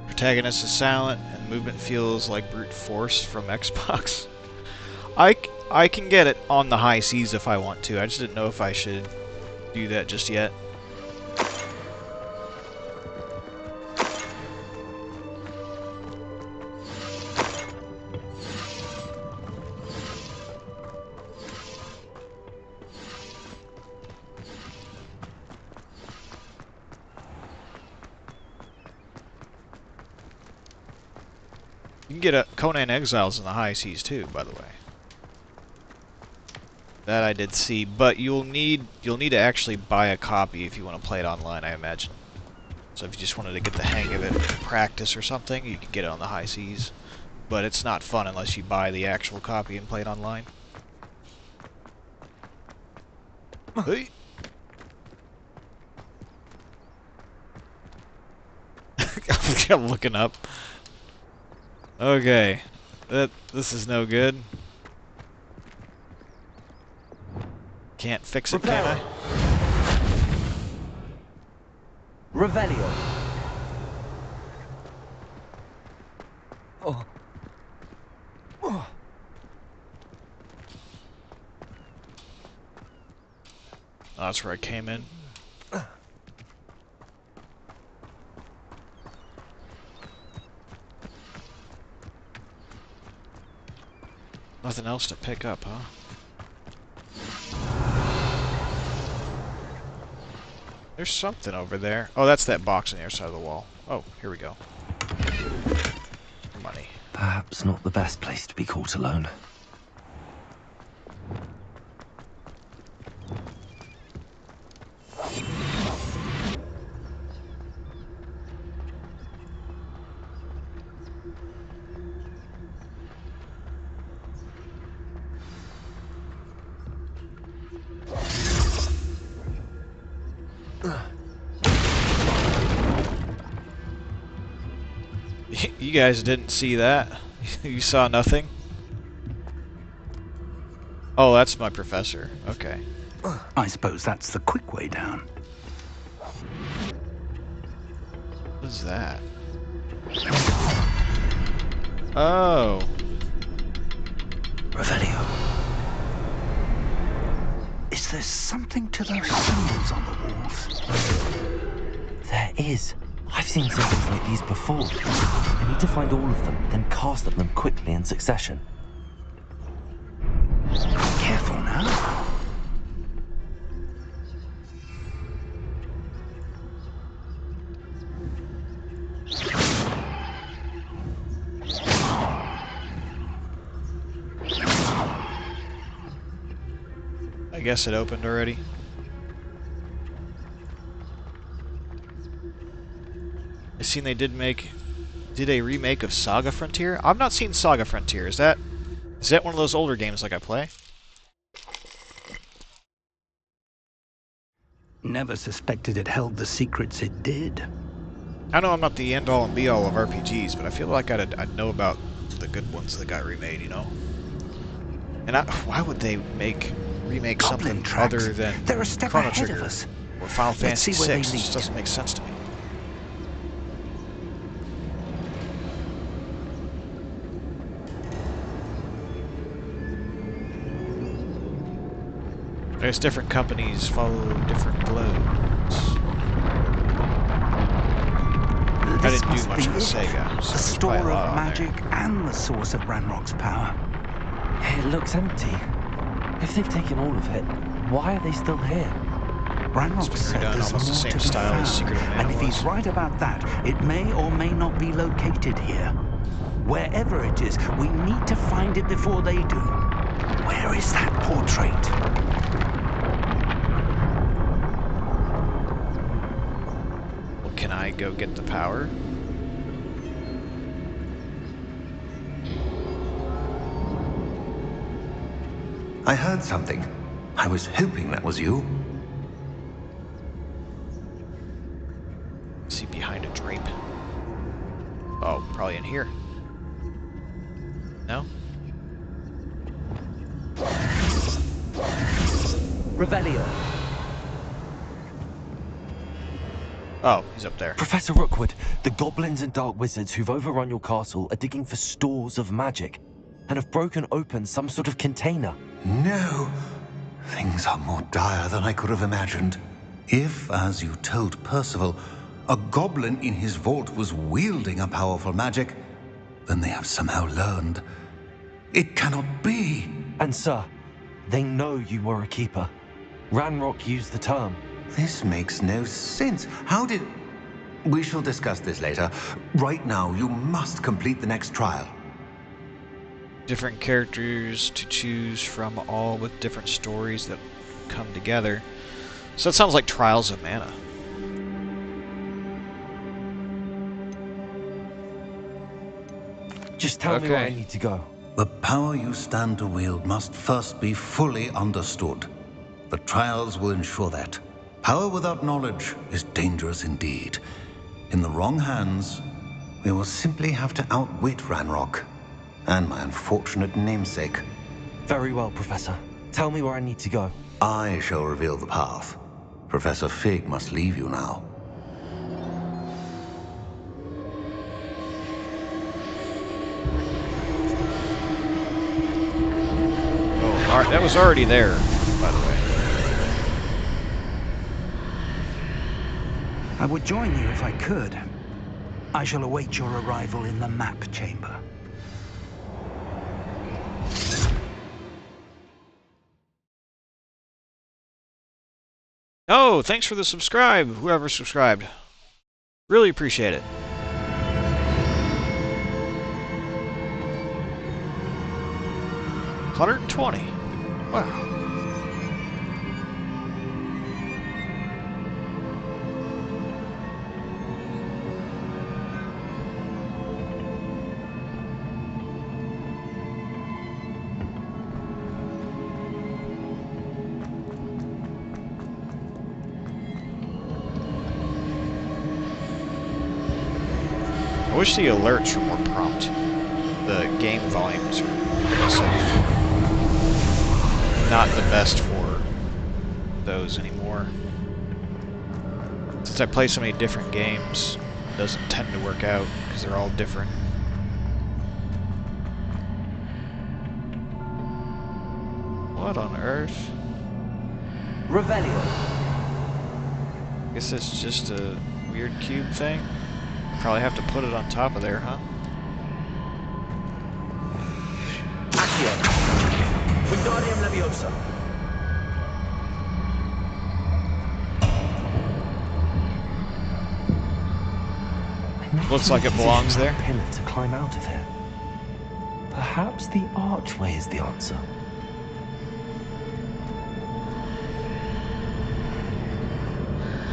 Speaker 1: Protagonist is silent, and movement feels like brute force from Xbox. I can get it on the high seas if I want to. I just didn't know if I should do that just yet. You can get a Conan Exiles in the high seas too, by the way. That I did see, but you'll need to actually buy a copy if you want to play it online, I imagine. So if you just wanted to get the hang of it, practice or something, you can get it on the high seas. But it's not fun unless you buy the actual copy and play it online. Hey. I'm looking up. Okay, this is no good. Can't fix it, can I?
Speaker 5: Revelio.
Speaker 1: Oh. Oh. That's where I came in. Nothing else to pick up, huh? There's something over there. Oh, that's that box on the other side of the wall. Oh, here we go. Money.
Speaker 5: Perhaps not the best place to be caught alone.
Speaker 1: You guys didn't see that? You saw nothing? Oh, that's my professor. Okay.
Speaker 14: I suppose that's the quick way down.
Speaker 1: What is that? Oh.
Speaker 14: Revelio. Is there something to those symbols on the walls?
Speaker 5: There is. I've seen symbols like these before. I need to find all of them, then cast at them quickly in succession.
Speaker 14: Careful now.
Speaker 1: I guess it opened already. I seen they did a remake of Saga Frontier. I've not seen Saga Frontier. Is that one of those older games like I play?
Speaker 14: Never suspected it held the secrets it did.
Speaker 1: I know I'm not the end-all and be-all of RPGs, but I feel like I'd know about the good ones that got remade, you know? And why would they remake something other than
Speaker 14: They're a step
Speaker 1: Chrono
Speaker 14: ahead of
Speaker 1: Trigger
Speaker 14: us.
Speaker 1: or Final Fantasy
Speaker 14: see where
Speaker 1: VI?
Speaker 14: they
Speaker 1: It just
Speaker 14: lead.
Speaker 1: doesn't make sense to me. I guess different companies follow different flows. I didn't do much with Sega. So
Speaker 14: The store of
Speaker 1: lot on
Speaker 14: magic and the source of Ranrock's power.
Speaker 5: It looks empty. If they've taken all of it, why are they still here?
Speaker 14: Ranrock said there's more
Speaker 1: almost the same
Speaker 14: to be
Speaker 1: style as
Speaker 14: found.
Speaker 1: Secret of Mana
Speaker 14: And if he's
Speaker 1: was.
Speaker 14: right about that, it may or may not be located here. Wherever it is, we need to find it before they do. Where is that portrait?
Speaker 1: Well, can I go get the power?
Speaker 19: I heard something. I was hoping that was you.
Speaker 1: See behind a drape. Oh, probably in here. No?
Speaker 5: Revelio.
Speaker 1: Oh, he's up there.
Speaker 5: Professor Rookwood, the goblins and dark wizards who've overrun your castle are digging for stores of magic and have broken open some sort of container.
Speaker 19: No. Things are more dire than I could have imagined. If, as you told Percival, a goblin in his vault was wielding a powerful magic, then they have somehow learned. It cannot be.
Speaker 5: And sir, they know you were a keeper. Ranrock used the term.
Speaker 19: This makes no sense. How did... We shall discuss this later. Right now, you must complete the next trial.
Speaker 1: different characters to choose from, all with different stories that come together. So it sounds like Trials of Mana.
Speaker 5: Just tell me where I need to go.
Speaker 19: The power you stand to wield must first be fully understood. The trials will ensure that. Power without knowledge is dangerous indeed. In the wrong hands, we will simply have to outwit Ranrock and my unfortunate namesake.
Speaker 5: Very well, Professor. Tell me where I need to go.
Speaker 19: I shall reveal the path. Professor Fig must leave you now.
Speaker 1: Oh, that was already there, by the way.
Speaker 14: I would join you if I could. I shall await your arrival in the map chamber.
Speaker 1: Oh, thanks for the subscribe, whoever subscribed. Really appreciate it. $120. Wow. I wish the alerts were more prompt. The game volumes are, like I said, not the best for those anymore. Since I play so many different games, it doesn't tend to work out because they're all different. What on earth?
Speaker 5: Revelio.
Speaker 1: Guess it's just a weird cube thing. Probably have to put it on top of there, huh?
Speaker 5: Accio. Wingardium Leviosa.
Speaker 1: Looks like it belongs there.
Speaker 5: Pillar to climb out of here. Perhaps the archway is the answer.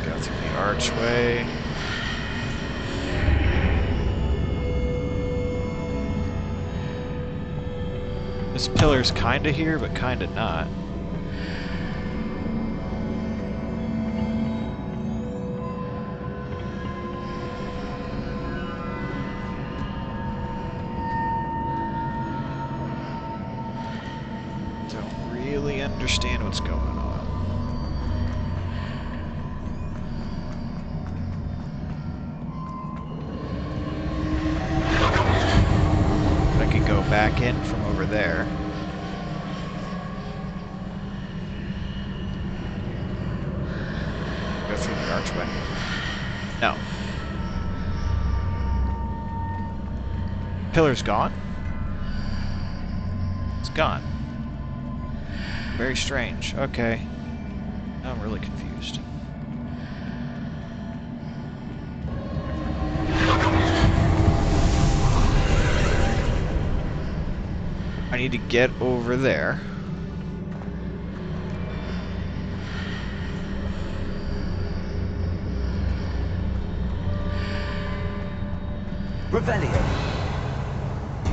Speaker 1: Go through the archway. This pillar's kinda here, but kinda not. Don't really understand what's going on. I could go back in from over there. Go through the archway. No. Pillar's gone? It's gone. Very strange. Okay. Now I'm really confused. I need to get over there.
Speaker 5: Revelio.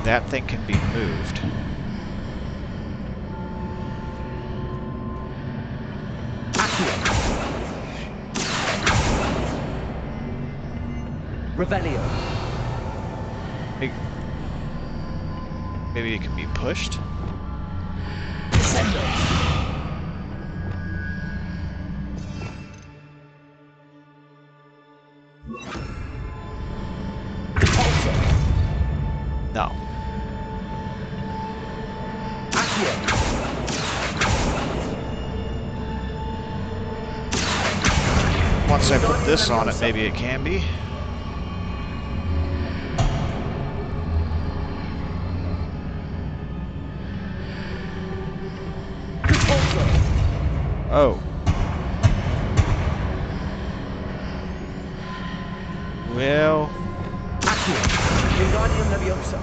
Speaker 1: That thing can be moved.
Speaker 5: Revelio.
Speaker 1: Maybe it can be pushed? No. Once I put this on it, maybe it can be. Oh. Well.
Speaker 5: Wingardium Leviosa.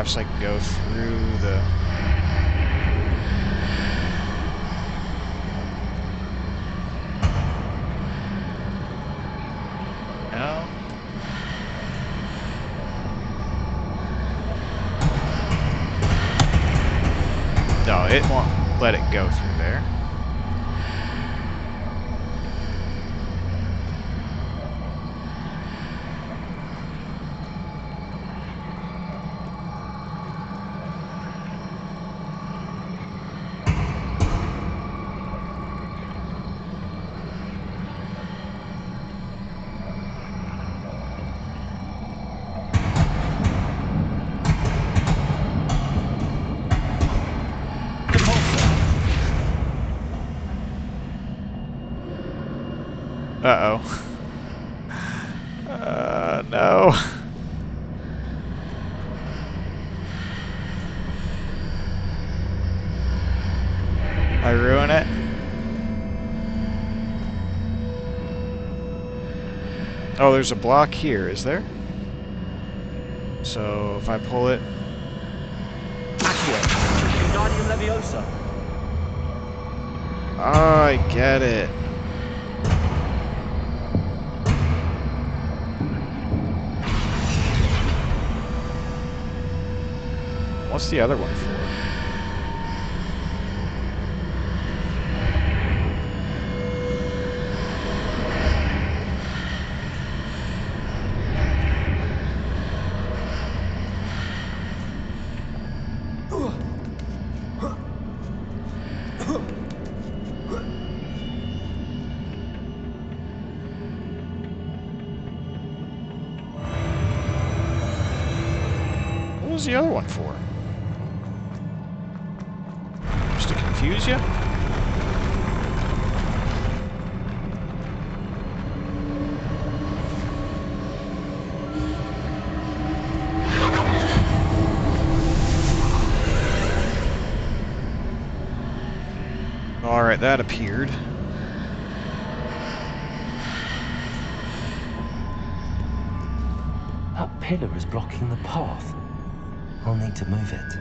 Speaker 1: perhaps I can go through the... No? No, it won't let it go through there. Uh-oh. No. I ruin it? Oh, there's a block here, is there? So, if I pull it... Oh, I get it. What's the other one for? What was the other one for? Just to confuse you? Alright, that appeared.
Speaker 5: That pillar is blocking the path. I'll need to move it.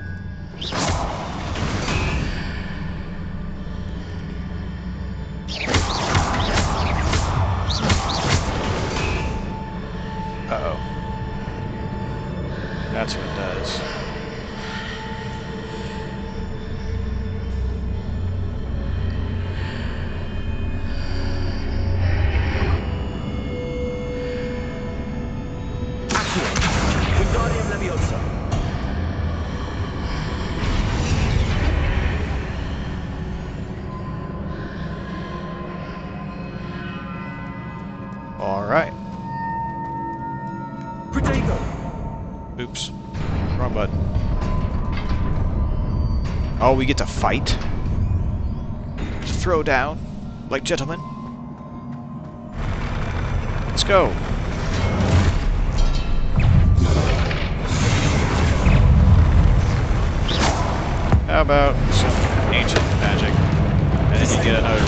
Speaker 1: Uh-oh. That's what it does. Alright. Oops. Wrong button. Oh, we get to fight? Throw down? Like gentlemen? Let's go. How about some ancient magic? And then you get another...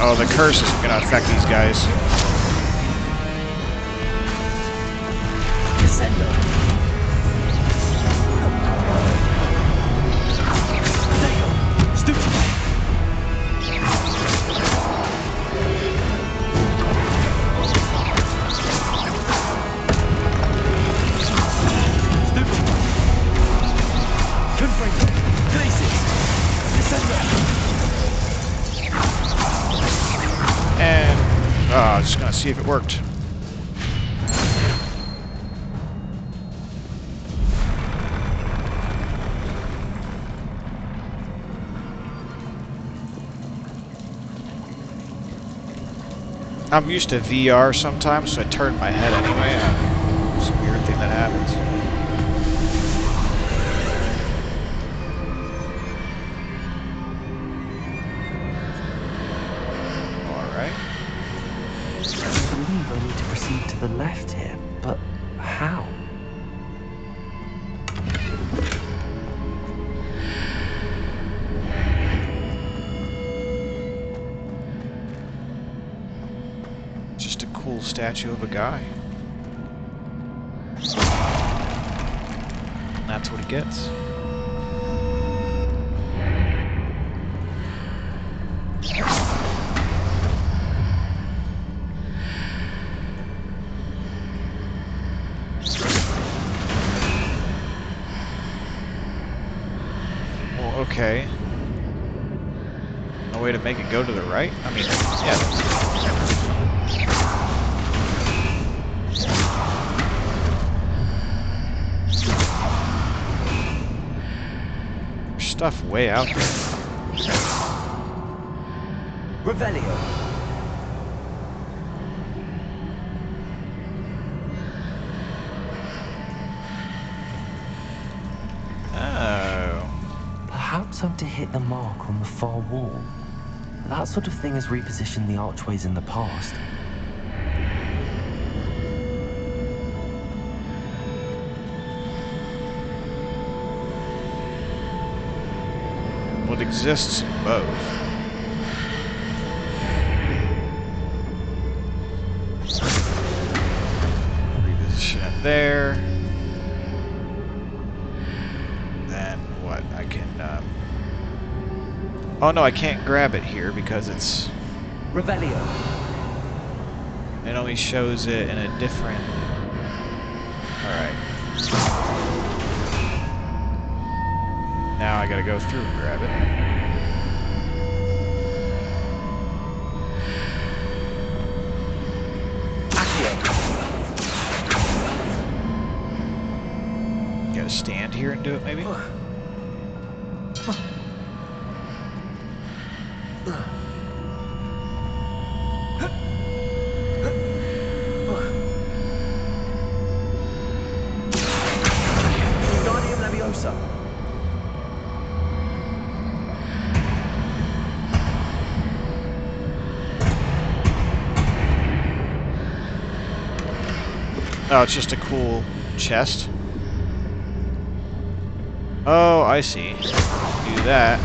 Speaker 1: Oh, the curse isn't going to affect these guys. And, just going to see if it worked. I'm used to VR sometimes, so I turn my head anyway. It's a weird thing that happens.
Speaker 5: Slither left here, but how?
Speaker 1: Just a cool statue of a guy. And that's what he gets. Well, okay. No way to make it go to the right? I mean, yeah. Stuff way out there.
Speaker 12: Revelio.
Speaker 1: Oh.
Speaker 5: Perhaps I'm to hit the mark on the far wall. That sort of thing has repositioned the archways in the past.
Speaker 1: What exists in both? Reposition it there. Then what? I can. Oh no, I can't grab it here because it's.
Speaker 12: Revelio.
Speaker 1: It only shows it in a different. Alright. Now I gotta go through and grab it. Gotta stand here and do it, maybe?
Speaker 12: Guardium Leviosa.
Speaker 1: Oh, it's just a cool chest. Oh, I see. Do that.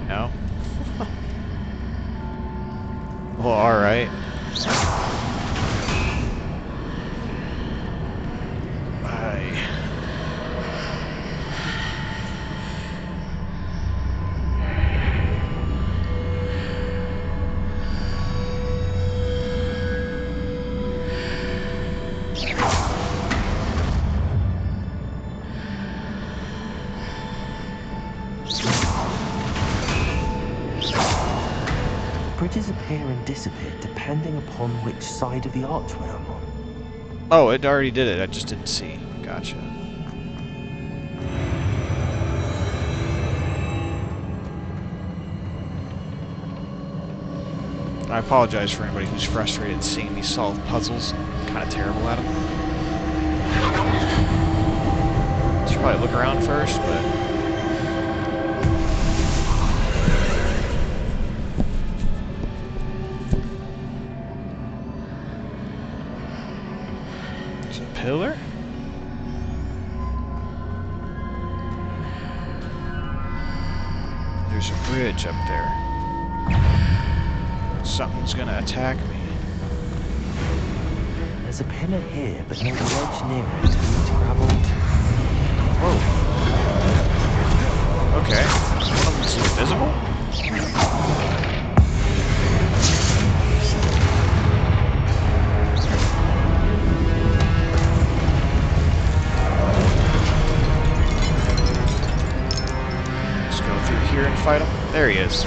Speaker 1: No? Well, alright.
Speaker 5: Bridges appear and disappear depending upon which side of the archway I'm on.
Speaker 1: Oh, it already did it. I just didn't see. Gotcha. I apologize for anybody who's frustrated seeing me solve puzzles. I'm kind of terrible at them. Should probably look around first, but... There's a pillar? There's a bridge up there. Something's gonna attack me.
Speaker 5: There's a pillar here, but no ledge near it for me to grab onto.
Speaker 1: Whoa. Okay. One of them's invisible? Let's go through here and fight him. There he is.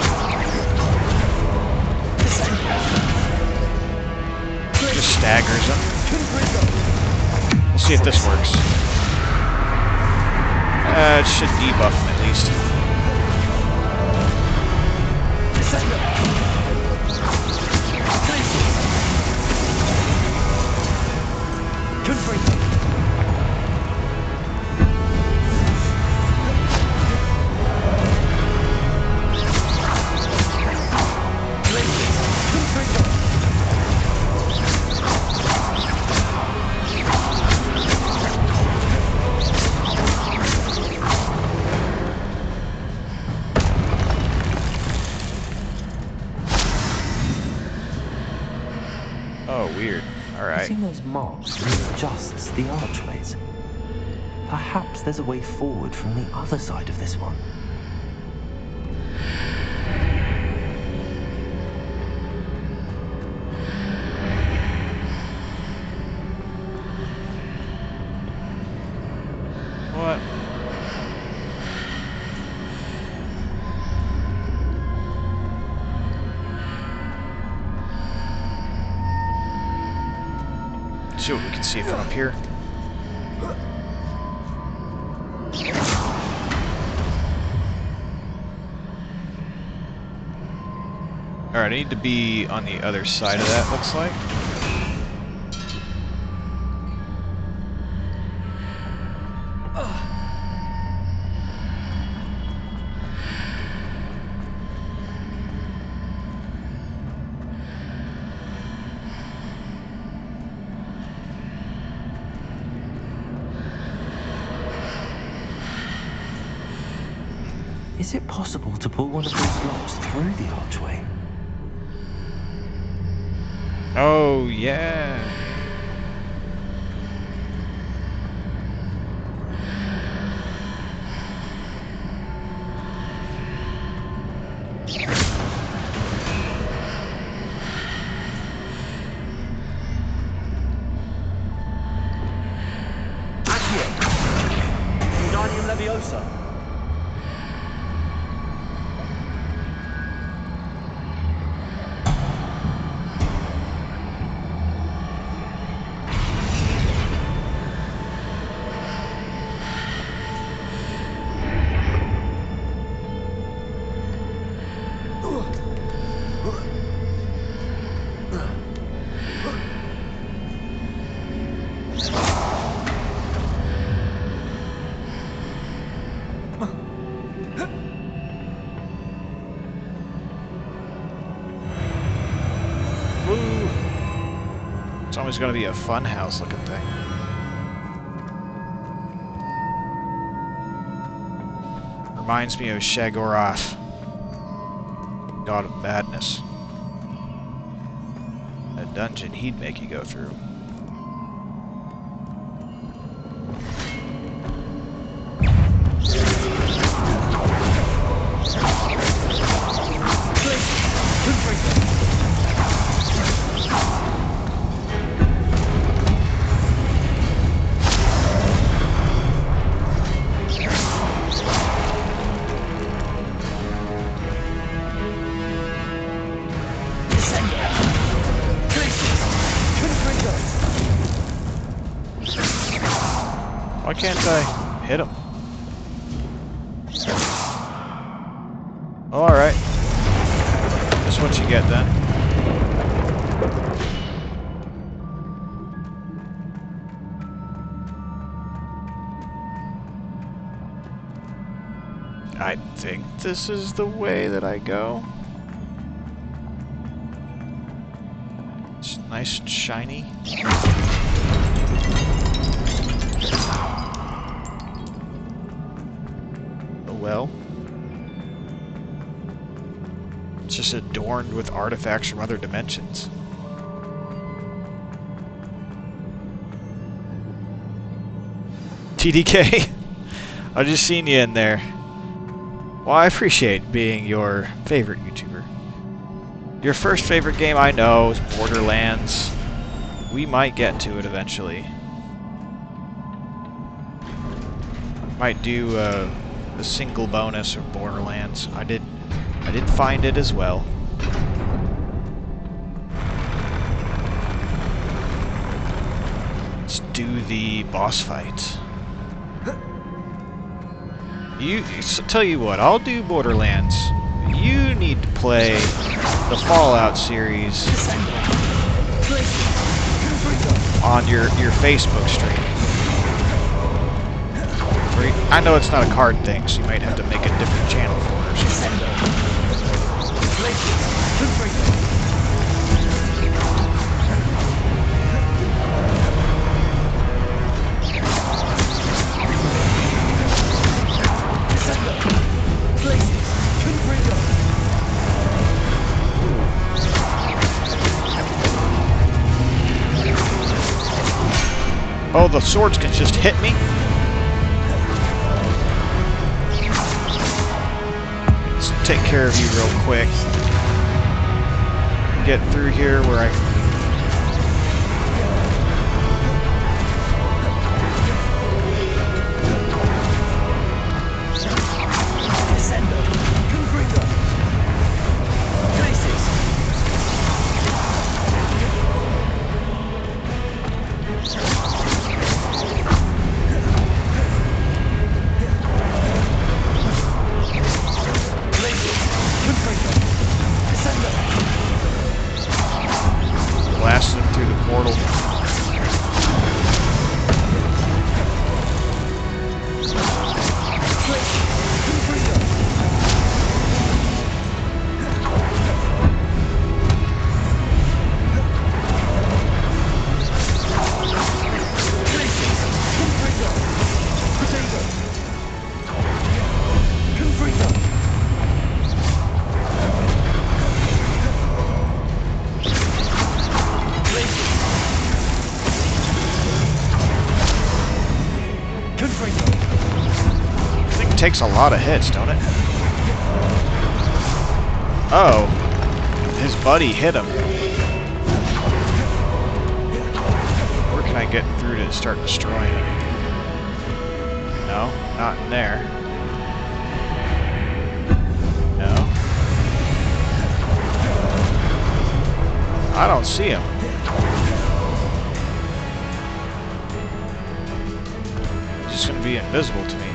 Speaker 1: Just staggers him. We'll see if this works. It should debuff him at least.
Speaker 5: Using those marks readjusts the archways. Perhaps there's a way forward from the other side of this one.
Speaker 1: What? See what we can see from up here. Alright, I need to be on the other side of that, looks like.
Speaker 5: Is it possible to pull one of those locks through the archway?
Speaker 1: Oh, yeah.
Speaker 13: Wingardium Leviosa.
Speaker 1: It's always going to be a fun house looking thing. Reminds me of Shagoroth, god of badness. A dungeon he'd make you go through. Why can't I hit him? Oh, alright. That's what you get then. I think this is the way that I go. It's nice and shiny. Oh well. It's just adorned with artifacts from other dimensions. TDK, I just seen you in there. Well, I appreciate being your favorite YouTuber. Your first favorite game, I know, is Borderlands. We might get to it eventually. Might do a single bonus of Borderlands. I did find it as well. Let's do the boss fight. Tell you what, I'll do Borderlands. You need to play the Fallout series on your Facebook stream. I know it's not a card thing, so you might have to make a different channel for it or something. Oh, the swords can just hit me? Let's take care of you real quick. Get through here where I can... Blasted him through the portal. Takes a lot of hits, don't it? Oh, his buddy hit him. Where can I get through to start destroying him? No, not in there. No. I don't see him. He's just gonna be invisible to me.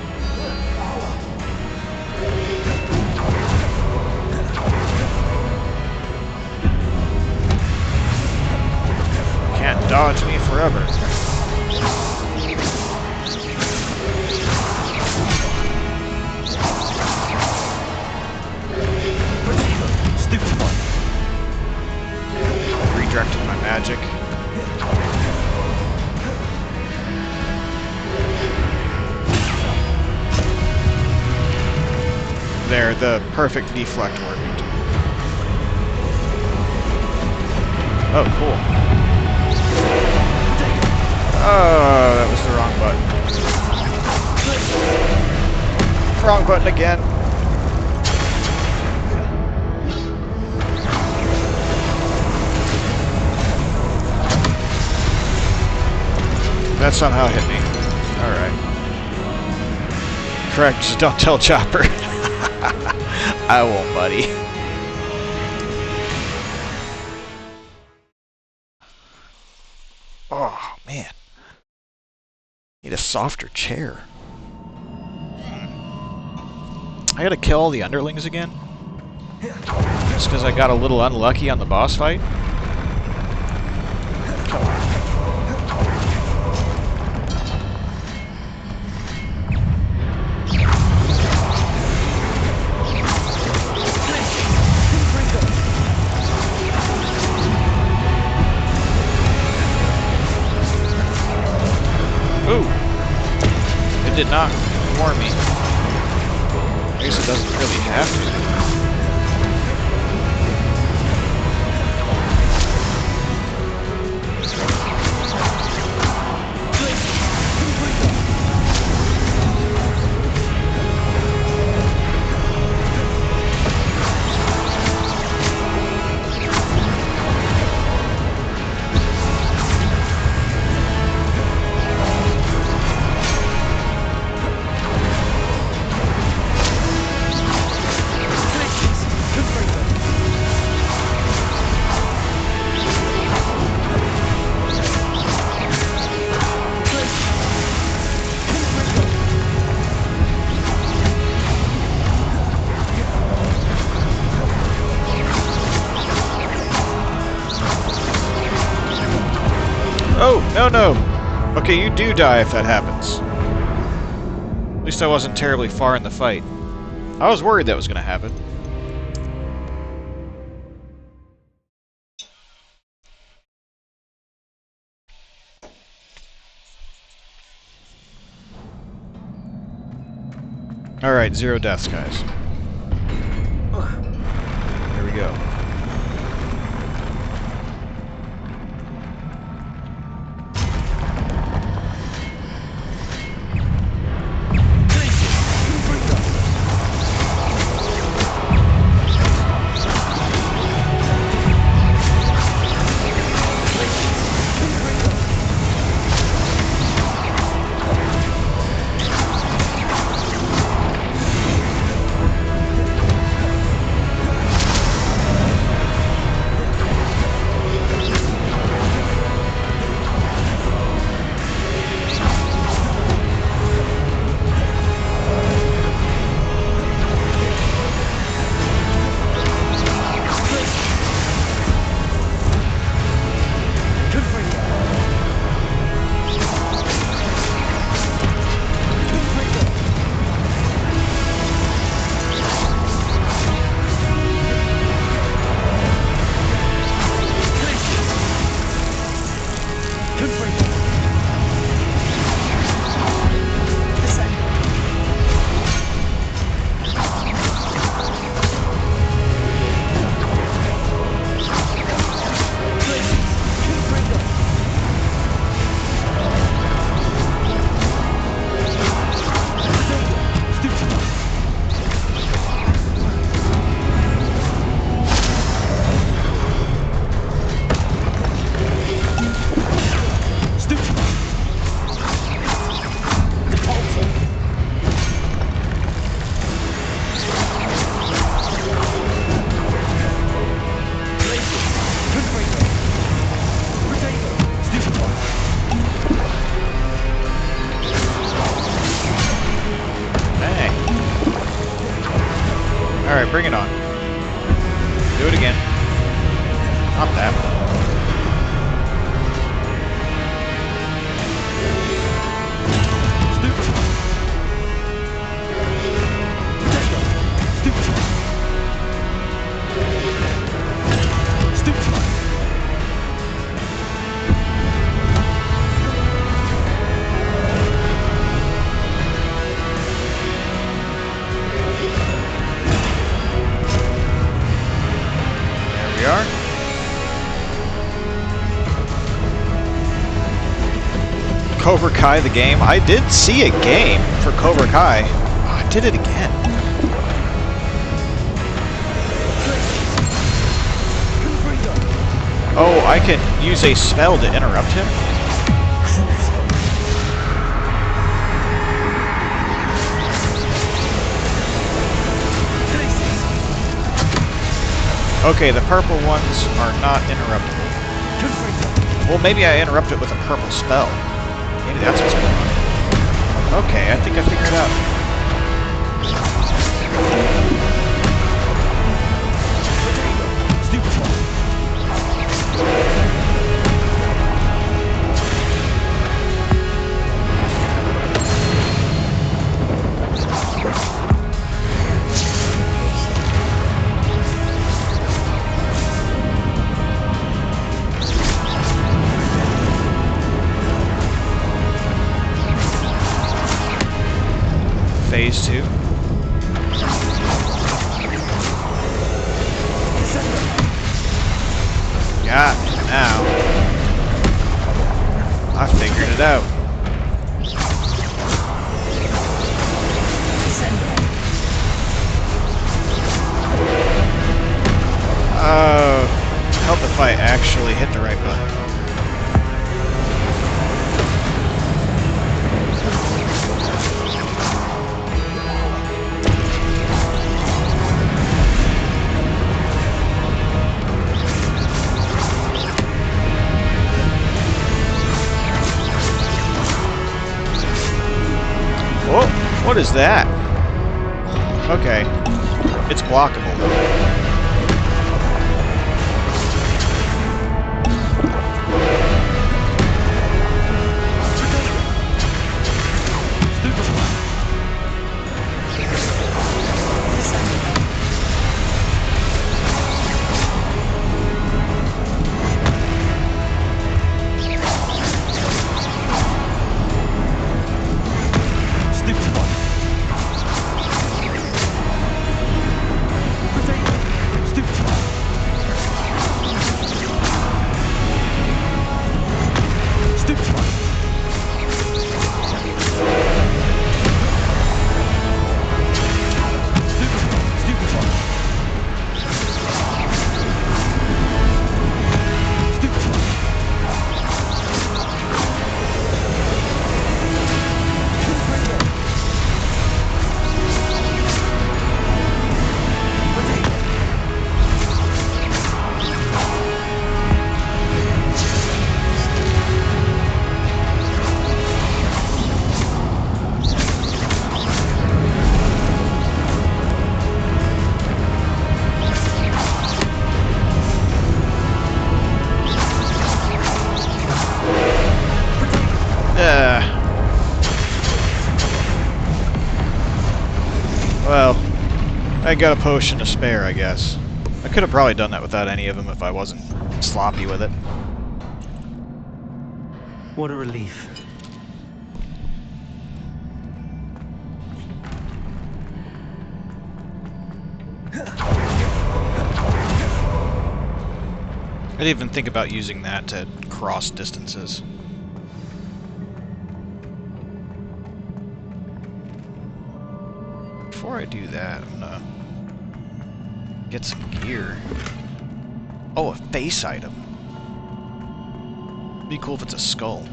Speaker 1: Can't dodge me forever.
Speaker 16: Stupid one.
Speaker 1: Redirecting my magic. There, the perfect deflect worked. Oh, cool. Oh, that was the wrong button. Wrong button again. That somehow hit me. Alright. Correct, just don't tell Chopper. I won't, buddy. Oh, man. Need a softer chair. I gotta kill all the underlings again? Just because I got a little unlucky on the boss fight? Come on. Ooh! It did not warn me. I guess it doesn't really have to. Oh, no, no. Okay, you do die if that happens. At least I wasn't terribly far in the fight. I was worried that was going to happen. Alright, 0 deaths, guys. Here we go. Alright, bring it on. Do it again. Not that one. There we are. Cobra Kai the game. I did see a game for Cobra Kai. Oh, I did it again. Oh, I can use a spell to interrupt him? Okay, the purple ones are not interruptible. Well, maybe I interrupt it with a purple spell. Maybe that's what's going on. Okay, I think I figured it out. Phase 2. Got me now. I figured it out. Help if I actually hit the right button. Whoa, what is that? Okay, it's blockable. Well, I got a potion to spare, I guess. I could have probably done that without any of them if I wasn't sloppy with it.
Speaker 5: What a relief.
Speaker 1: I didn't even think about using that to cross distances. Before I do that, I'm gonna get some gear. Oh, a face item. Be cool if it's a skull.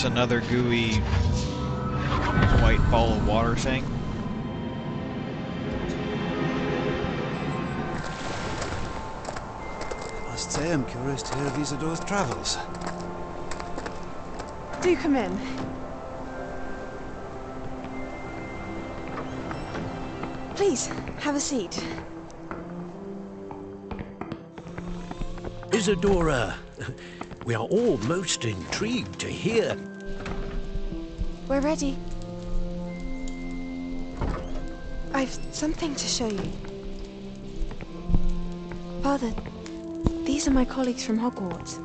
Speaker 1: It's another gooey white ball of water thing.
Speaker 20: I must say I'm curious to hear of Isadore's travels.
Speaker 21: Do come in. Please, have a seat.
Speaker 22: Isadora, we are all most intrigued to hear.
Speaker 21: We're ready. I've something to show you. Father, these are my colleagues from Hogwarts.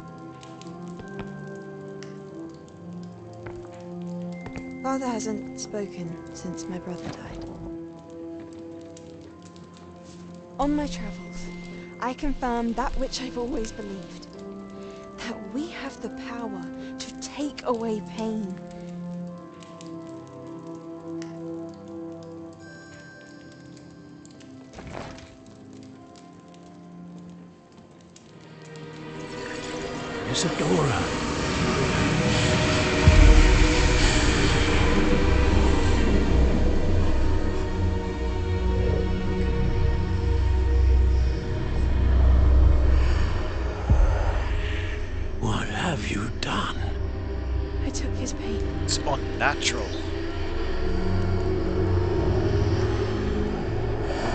Speaker 21: Father hasn't spoken since my brother died. On my travels, I confirmed that which I've always believed. That we have the power to take away pain.
Speaker 22: Isadora. What have you done?
Speaker 21: I took his pain.
Speaker 1: It's unnatural.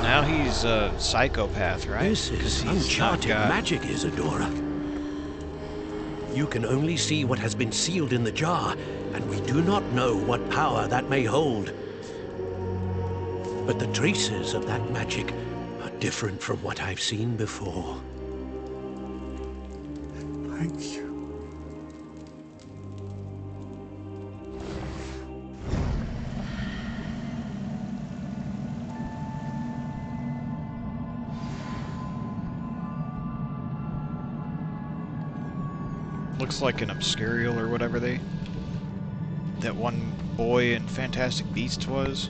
Speaker 1: Now he's a psychopath, right?
Speaker 22: This is uncharted magic, Isadora. You can only see what has been sealed in the jar, and we do not know what power that may hold. But the traces of that magic are different from what I've seen before.
Speaker 20: Thank you.
Speaker 1: Looks like an Obscurial or whatever that one boy in Fantastic Beasts was.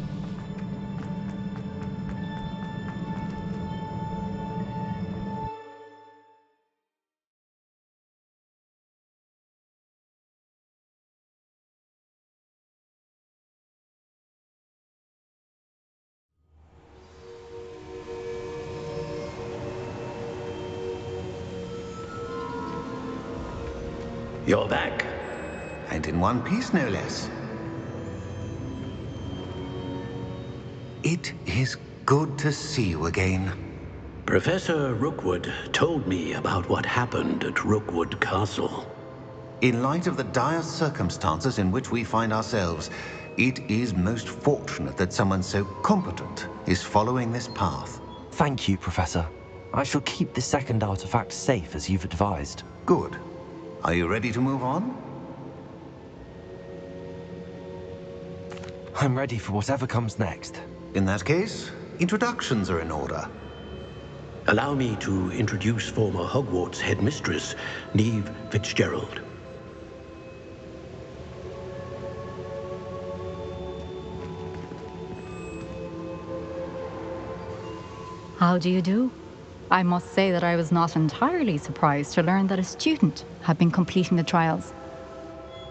Speaker 22: You're back.
Speaker 19: And in one piece, no less. It is good to see you again.
Speaker 22: Professor Rookwood told me about what happened at Rookwood Castle.
Speaker 19: In light of the dire circumstances in which we find ourselves, it is most fortunate that someone so competent is following this path.
Speaker 5: Thank you, Professor. I shall keep the second artifact safe as you've advised.
Speaker 19: Good. Are you ready to move on?
Speaker 5: I'm ready for whatever comes next.
Speaker 19: In that case, introductions are in order.
Speaker 22: Allow me to introduce former Hogwarts headmistress, Neve Fitzgerald.
Speaker 9: How do you do? I must say that I was not entirely surprised to learn that a student had been completing the trials.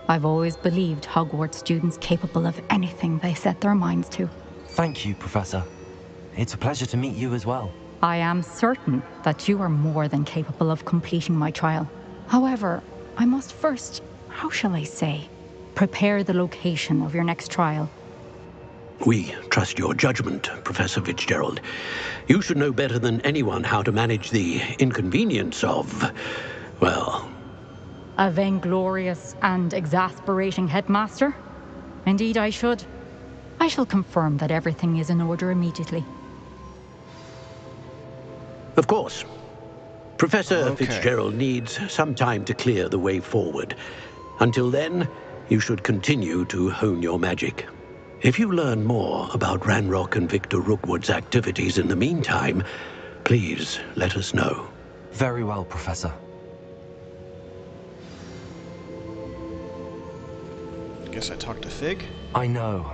Speaker 9: I've always believed Hogwarts students capable of anything they set their minds to.
Speaker 5: Thank you, Professor. It's a pleasure to meet you as well.
Speaker 9: I am certain that you are more than capable of completing my trial. However, I must first, how shall I say, prepare the location of your next trial.
Speaker 22: We trust your judgment, Professor Fitzgerald. You should know better than anyone how to manage the inconvenience of, well...
Speaker 9: A vainglorious and exasperating headmaster? Indeed I should. I shall confirm that everything is in order immediately.
Speaker 22: Of course. Professor Fitzgerald needs some time to clear the way forward. Until then, you should continue to hone your magic. If you learn more about Ranrock and Victor Rookwood's activities in the meantime, please let us know.
Speaker 5: Very well, Professor.
Speaker 1: Guess I talked to Fig?
Speaker 5: I know.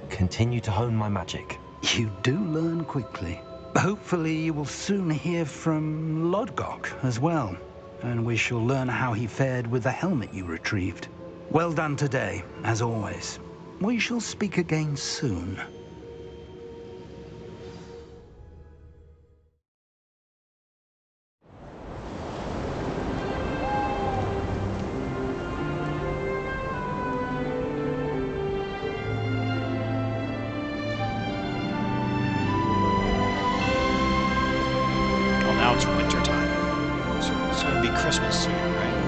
Speaker 5: Continue to hone my magic.
Speaker 14: You do learn quickly. Hopefully you will soon hear from Lodgok as well, and we shall learn how he fared with the helmet you retrieved. Well done today, as always. We shall speak again soon.
Speaker 1: Well, now it's winter time, so it's going to be Christmas soon, right?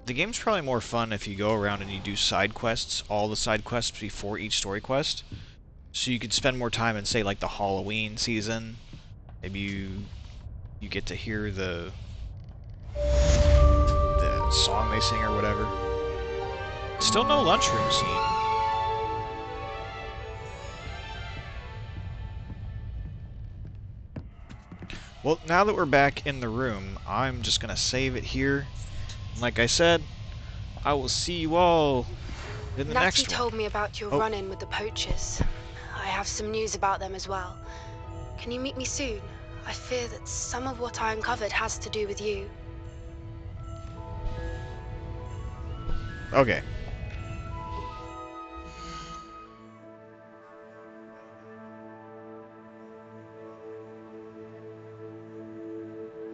Speaker 1: The game's probably more fun if you go around and you do side quests, all the side quests before each story quest. So you could spend more time in, say, like the Halloween season. Maybe you get to hear the song they sing or whatever. Still no lunchroom scene. Well, now that we're back in the room, I'm just gonna save it here. Like I said, I will see you all in the next one.
Speaker 2: Natty told me about your run-in with the poachers. I have some news about them as well. Can you meet me soon? I fear that some of what I uncovered has to do with you.
Speaker 1: Okay.